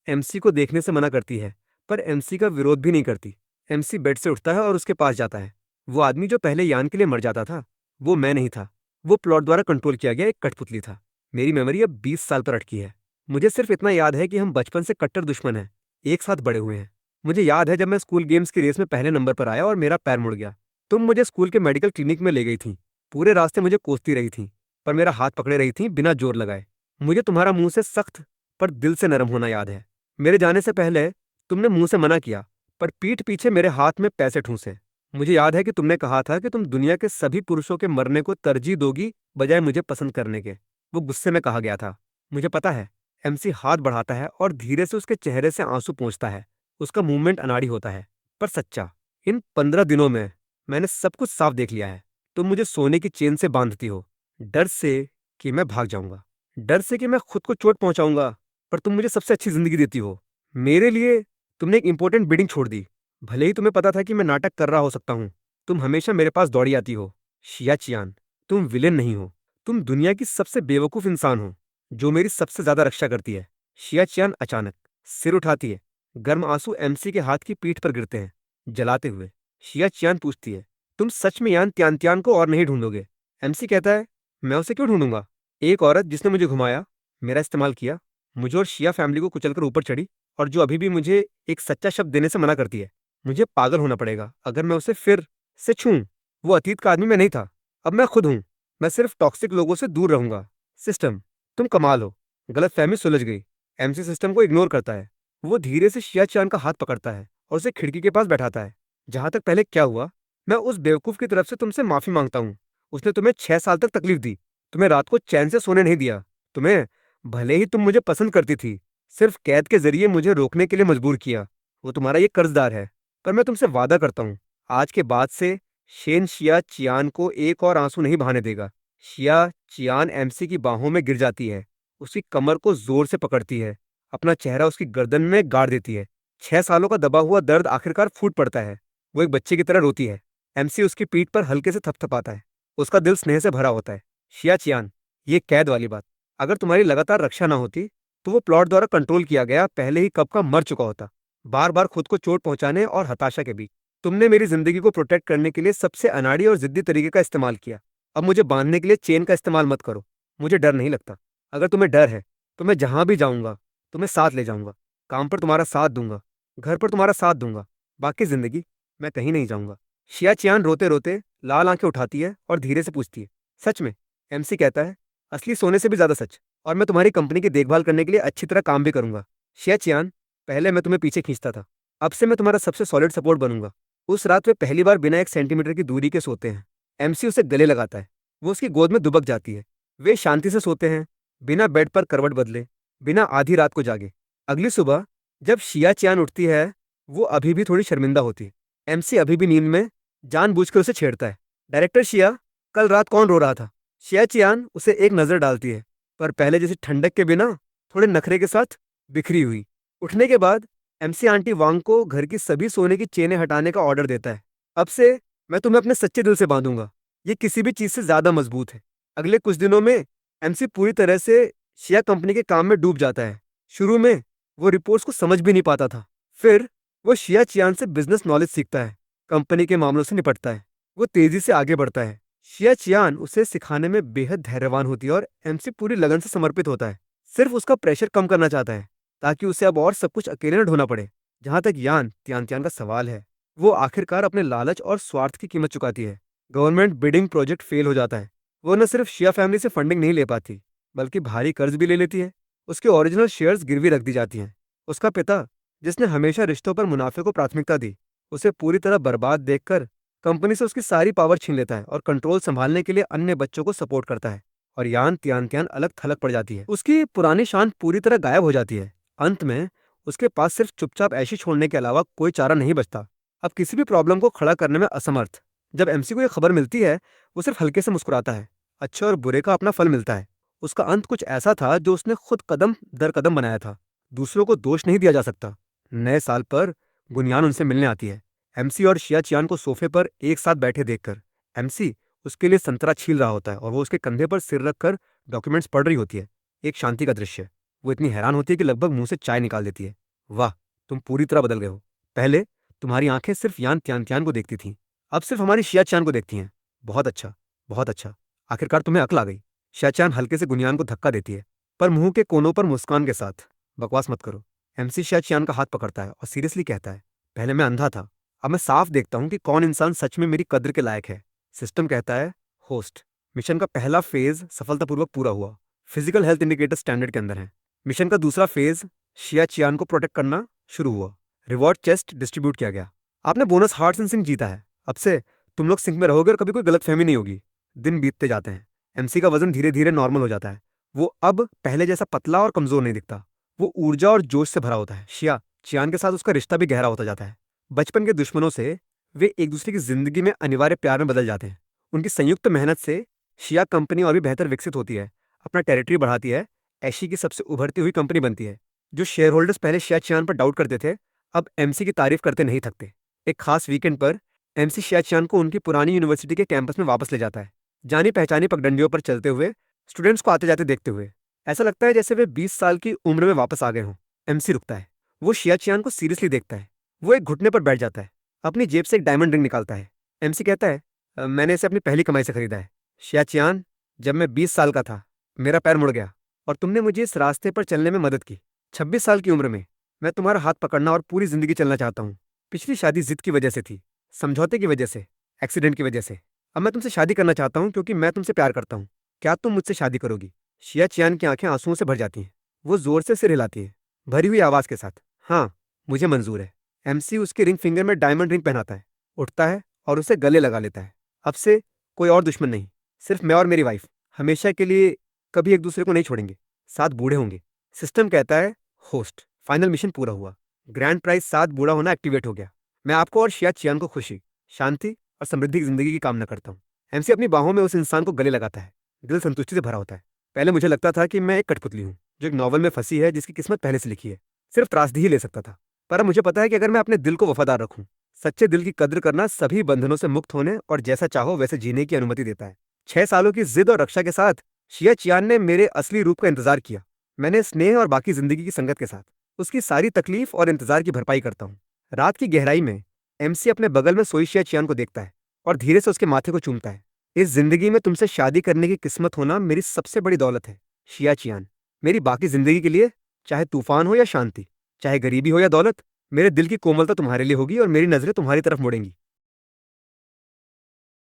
एमसी को देखने से मना करती है, पर एमसी का विरोध भी नहीं करती। एमसी बेड से उठता है और उसके पास जाता है। वो आदमी जो पहले यान के लिए मर जाता था, वो मैं नहीं था। वो प्लॉट द्वारा कंट्रोल किया गया एक कठपुतली था। मेरी मेमोरी अब 20 साल पर अटकी है। मुझे सिर्फ इतना याद है कि हम बचपन से कट्टर दुश्मन हैं, एक साथ बड़े हुए हैं। मुझे याद है जब मैं स्कूल गेम्स की रेस में पहले नंबर पर आया और मेरा पैर मुड़ गया। तुम मुझे स्कूल के मेडिकल क्लिनिक में ले गई थी। पूरे रास्ते मुझे कोसती रही थी, पर मेरा हाथ पकड़े रही थी बिना जोर लगाए। मुझे तुम्हारा मुंह से सख्त पर दिल से नरम होना याद है। मेरे जाने से पहले तुमने मुंह से मना किया, पर पीठ पीछे मेरे हाथ में पैसे ठूंसे। मुझे याद है कि तुमने कहा था कि तुम दुनिया के सभी पुरुषों के मरने को तरजीह दोगी बजाय मुझे पसंद करने के। वो गुस्से में कहा गया था, मुझे पता है। एमसी हाथ बढ़ाता है और धीरे से उसके चेहरे से आंसू पोंछता है। उसका मूवमेंट अनाड़ी होता है, पर सच्चा। इन 15 दिनों में मैंने सब कुछ साफ देख लिया है। तुम मुझे सोने की चेन से बांधती हो, डर से कि मैं भाग जाऊंगा, डर से कि मैं खुद को चोट पहुंचाऊंगा। पर तुम मुझे सबसे अच्छी जिंदगी देती हो। मेरे लिए तुमने एक इंपॉर्टेंट बिडिंग छोड़ दी, भले ही तुम्हें पता था कि मैं नाटक कर रहा हो सकता हूँ। तुम हमेशा मेरे पास दौड़ी आती हो। शिया चियान, तुम विलेन नहीं हो। तुम दुनिया की सबसे बेवकूफ इंसान हो, जो मेरी सबसे ज्यादा रक्षा करती है। शिया चियान अचानक सिर उठाती है। गर्म आंसू एमसी के हाथ की पीठ पर गिरते हैं, जलाते हुए। शिया चियान पूछती है, तुम सच में यान त्यान त्यान को और नहीं ढूंढोगे? एमसी कहता है, मैं उसे क्यों ढूंढूंगा? एक औरत जिसने मुझे घुमाया, मेरा इस्तेमाल किया, मुझे और शिया फैमिली को कुचलकर ऊपर चढ़ी, और जो अभी भी मुझे एक सच्चा शब्द देने से मना करती है। मुझे पागल होना पड़ेगा अगर मैं उसे फिर से छूऊं। वो अतीत का आदमी मैं नहीं था, अब मैं खुद हूं। मैं सिर्फ टॉक्सिक लोगों से दूर रहूंगा। सिस्टम, तुम कमाल हो। गलतफहमी सुलझ गई। एमसी सिस्टम को इग्नोर करता है। वो धीरे से शिया चान का हाथ पकड़ता है और उसे खिड़की के पास बैठाता है। जहां तक पहले क्या हुआ, मैं उस बेवकूफ की तरफ से तुमसे माफी मांगता हूँ। उसने तुम्हें 6 साल तक तकलीफ दी, तुम्हें रात को चैन से सोने नहीं दिया, तुम्हें, भले ही तुम मुझे पसंद करती थी, सिर्फ कैद के जरिए मुझे रोकने के लिए मजबूर किया। वो तुम्हारा ये कर्जदार है। पर मैं तुमसे वादा करता हूँ, आज के बाद से शेन शिया चियान को एक और आंसू नहीं बहाने देगा। शिया चियान एमसी की बाहों में गिर जाती है, उसकी कमर को जोर से पकड़ती है, अपना चेहरा उसकी गर्दन में गाड़ देती है। 6 सालों का दबा हुआ दर्द आखिरकार फूट पड़ता है। वो एक बच्चे की तरह रोती है। एमसी उसकी पीठ पर हल्के से थपथपाता है। उसका दिल स्नेह से भरा होता है। शिया चियान, ये कैद वाली बात, अगर तुम्हारी लगातार रक्षा ना होती, तो वो प्लॉट द्वारा कंट्रोल किया गया पहले ही कब का मर चुका होता, बार बार खुद को चोट पहुंचाने और हताशा के बीच। तुमने मेरी जिंदगी को प्रोटेक्ट करने के लिए सबसे अनाड़ी और जिद्दी तरीके का इस्तेमाल किया। अब मुझे बांधने के लिए चेन का इस्तेमाल मत करो। मुझे डर नहीं लगता। अगर तुम्हें डर है, तो मैं जहां भी जाऊंगा तुम्हें साथ ले जाऊंगा। काम पर तुम्हारा साथ दूंगा, घर पर तुम्हारा साथ दूंगा। बाकी जिंदगी मैं कहीं नहीं जाऊंगा। शिया चियान रोते रोते लाल आंखें उठाती है और धीरे से पूछती है, सच में? एमसी कहता है, असली सोने से भी ज्यादा सच। और मैं तुम्हारी कंपनी की देखभाल करने के लिए अच्छी तरह काम भी करूंगा। शिया चियान, पहले मैं तुम्हें पीछे खींचता था, अब से मैं तुम्हारा सबसे सॉलिड सपोर्ट बनूंगा। उस रात वे पहली बार बिना 1 सेंटीमीटर की दूरी के सोते हैं। एमसी उसे गले लगाता है। वो उसकी गोद में दुबक जाती है। वे शांति से सोते हैं, बिना बेड पर करवट बदले, बिना आधी रात को जागे। अगली सुबह जब शिया चियान उठती है, वो अभी भी थोड़ी शर्मिंदा होती है। एमसी अभी भी नींद में जानबूझकर उसे छेड़ता है। डायरेक्टर शिया, कल रात कौन रो रहा था? शिया चियान उसे एक नजर डालती है, पर पहले जैसे ठंडक के बिना थोड़े नखरे के साथ बिखरी हुई। उठने के बाद एमसी आंटी वांग को घर की सभी सोने की चेनें हटाने का ऑर्डर देता है। अब से मैं तुम्हें अपने सच्चे दिल से बांधूंगा, ये किसी भी चीज से ज्यादा मजबूत है। अगले कुछ दिनों में एमसी पूरी तरह से शिया कंपनी के काम में डूब जाता है। शुरू में वो रिपोर्ट्स को समझ भी नहीं पाता था। फिर वो शिया चियान से बिजनेस नॉलेज सीखता है, कंपनी के मामलों से निपटता है। वो तेजी से आगे बढ़ता है। शिया चियान उसे सिखाने में बेहद धैर्यवान होती है और एमसी पूरी लगन से समर्पित होता है। सिर्फ उसका प्रेशर कम करना चाहता है, ताकि उसे अब और सब कुछ अकेले न ढोना पड़े। जहां तक यान त्यान का सवाल है, वो आखिरकार अपने लालच और स्वार्थ की कीमत चुकाती है। गवर्नमेंट बिडिंग प्रोजेक्ट फेल हो जाता है। वो न सिर्फ शिया फैमिली से फंडिंग नहीं ले पाती, बल्कि भारी कर्ज भी ले लेती है। उसके ओरिजिनल शेयर्स गिरवी रख दी जाती हैं। उसका पिता, जिसने हमेशा रिश्तों पर मुनाफे को प्राथमिकता दी, उसे पूरी तरह बर्बाद देखकर कंपनी से उसकी सारी पावर छीन लेता है और कंट्रोल संभालने के लिए अन्य बच्चों को सपोर्ट करता है। और यान त्यान अलग थलग पड़ जाती है। उसकी पुरानी शान पूरी तरह गायब हो जाती है। अंत में उसके पास सिर्फ चुपचाप ऐशी छोड़ने के अलावा कोई चारा नहीं बचता। अब किसी भी प्रॉब्लम को खड़ा करने में असमर्थ, जब एमसी को यह खबर मिलती है, वो सिर्फ हल्के से मुस्कुराता है। अच्छे और बुरे का अपना फल मिलता है। उसका अंत कुछ ऐसा था जो उसने खुद कदम दर कदम बनाया था। दूसरों को दोष नहीं दिया जा सकता। नए साल पर गुनयान उनसे मिलने आती है। एमसी और शिया चियान को सोफे पर एक साथ बैठे देखकर एमसी उसके लिए संतरा छील रहा होता है और वो उसके कंधे पर सिर रखकर डॉक्यूमेंट्स पढ़ रही होती है। एक शांति का दृश्य। वो इतनी हैरान होती है कि लगभग मुंह से चाय निकाल देती है। वाह, तुम पूरी तरह बदल गए हो। पहले तुम्हारी आंखें सिर्फ यान त्यान को देखती थीं, अब सिर्फ हमारी शिया चियान को देखती हैं। बहुत अच्छा, बहुत अच्छा। आखिरकार तुम्हें अक्ल आ गई। शिया चियान हल्के से गुनयान को धक्का देती है, पर मुंह के कोनों पर मुस्कान के साथ। बकवास मत करो। एमसी शिया चियान का हाथ पकड़ता है और सीरियसली कहता है, पहले मैं अंधा था, अब मैं साफ देखता हूं कि कौन इंसान सच में मेरी कद्र के लायक है। सिस्टम कहता है, होस्ट। मिशन का पहला फेज सफलतापूर्वक पूरा हुआ। फिजिकल हेल्थ इंडिकेटर स्टैंडर्ड के अंदर है। मिशन का दूसरा फेज, शिया चियान को प्रोटेक्ट करना, शुरू हुआ। रिवॉर्ड चेस्ट डिस्ट्रीब्यूट किया गया। आपने बोनस हार्ट्स एंड सिंक जीता है। अब से तुम लोग सिंक में रहोगे और कभी कोई गलतफहमी नहीं होगी। दिन बीतते जाते हैं। एमसी का वजन धीरे धीरे नॉर्मल हो जाता है। वो अब पहले जैसा पतला और कमजोर नहीं दिखता। वो ऊर्जा और जोश से भरा होता है। शिया चियान के साथ उसका रिश्ता भी गहरा होता जाता है। बचपन के दुश्मनों से वे एक दूसरे की जिंदगी में अनिवार्य प्यार में बदल जाते हैं। उनकी संयुक्त मेहनत से शिया कंपनी और भी बेहतर विकसित होती है, अपना टेरिटरी बढ़ाती है, एशी की सबसे उभरती हुई कंपनी बनती है। जो शेयर होल्डर्स पहले शिया चियान पर डाउट करते थे, अब एमसी की तारीफ करते नहीं थकते। एक खास वीकेंड पर एमसी शिया चियान को उनकी पुरानी यूनिवर्सिटी के कैंपस में वापस ले जाता है। जानी पहचानी पगडंडियों पर चलते हुए, स्टूडेंट्स को आते जाते देखते हुए ऐसा लगता है जैसे वे 20 साल की उम्र में वापस आ गए हों। एमसी रुकता है। वो शिया चियान को सीरियसली देखता है। वो एक घुटने पर बैठ जाता है, अपनी जेब से एक डायमंड रिंग निकालता है। एमसी कहता है, मैंने इसे अपनी पहली कमाई से खरीदा है। शिया चियान, जब मैं 20 साल का था, मेरा पैर मुड़ गया और तुमने मुझे इस रास्ते पर चलने में मदद की। 26 साल की उम्र में मैं तुम्हारा हाथ पकड़ना और पूरी जिंदगी चलना चाहता हूँ। पिछली शादी जिद की वजह से थी, समझौते की वजह से, एक्सीडेंट की वजह से। अब मैं तुमसे शादी करना चाहता हूँ क्योंकि मैं तुमसे प्यार करता हूँ। क्या तुम मुझसे शादी करोगी? शिया चियान की आंखें आंसुओं से भर जाती हैं। वो जोर से सिर हिलाती है, भरी हुई आवाज के साथ। हाँ, मुझे मंजूर है। एमसी उसके रिंग फिंगर में डायमंड रिंग पहनाता है, उठता है और उसे गले लगा लेता है। अब से कोई और दुश्मन नहीं, सिर्फ मैं और मेरी वाइफ, हमेशा के लिए कभी एक दूसरे को नहीं छोड़ेंगे, साथ बूढ़े होंगे। सिस्टम कहता है, होस्ट। फाइनल मिशन पूरा हुआ। ग्रैंड प्राइज साथ बूढ़ा होना एक्टिवेट हो गया। मैं आपको और शिया चियान को खुशी, शांति और समृद्धि की जिंदगी की कामना करता हूँ। एमसी अपनी बाहों में उस इंसान को गले लगाता है। दिल संतुष्टि से भरा होता है। पहले मुझे लगता था कि मैं एक कठपुतली हूँ जो एक नॉवल में फंसी है, जिसकी किस्मत पहले से लिखी है। सिर्फ त्रासदी ही ले सकता था। पर अब मुझे पता है कि अगर मैं अपने दिल को वफादार रखूं, सच्चे दिल की कद्र करना सभी बंधनों से मुक्त होने और जैसा चाहो वैसे जीने की अनुमति देता है। 6 सालों की जिद और रक्षा के साथ शिया चियान ने मेरे असली रूप का इंतजार किया। मैंने स्नेह और बाकी जिंदगी की संगत के साथ उसकी सारी तकलीफ और इंतजार की भरपाई करता हूँ। रात की गहराई में एमसी अपने बगल में सोई शिया चियान को देखता है और धीरे से उसके माथे को चूमता है। इस जिंदगी में तुमसे शादी करने की किस्मत होना मेरी सबसे बड़ी दौलत है, शिया चियान। मेरी बाकी जिंदगी के लिए, चाहे तूफान हो या शांति, चाहे गरीबी हो या दौलत, मेरे दिल की कोमलता तुम्हारे लिए होगी और मेरी नजरें तुम्हारी तरफ मुड़ेंगी।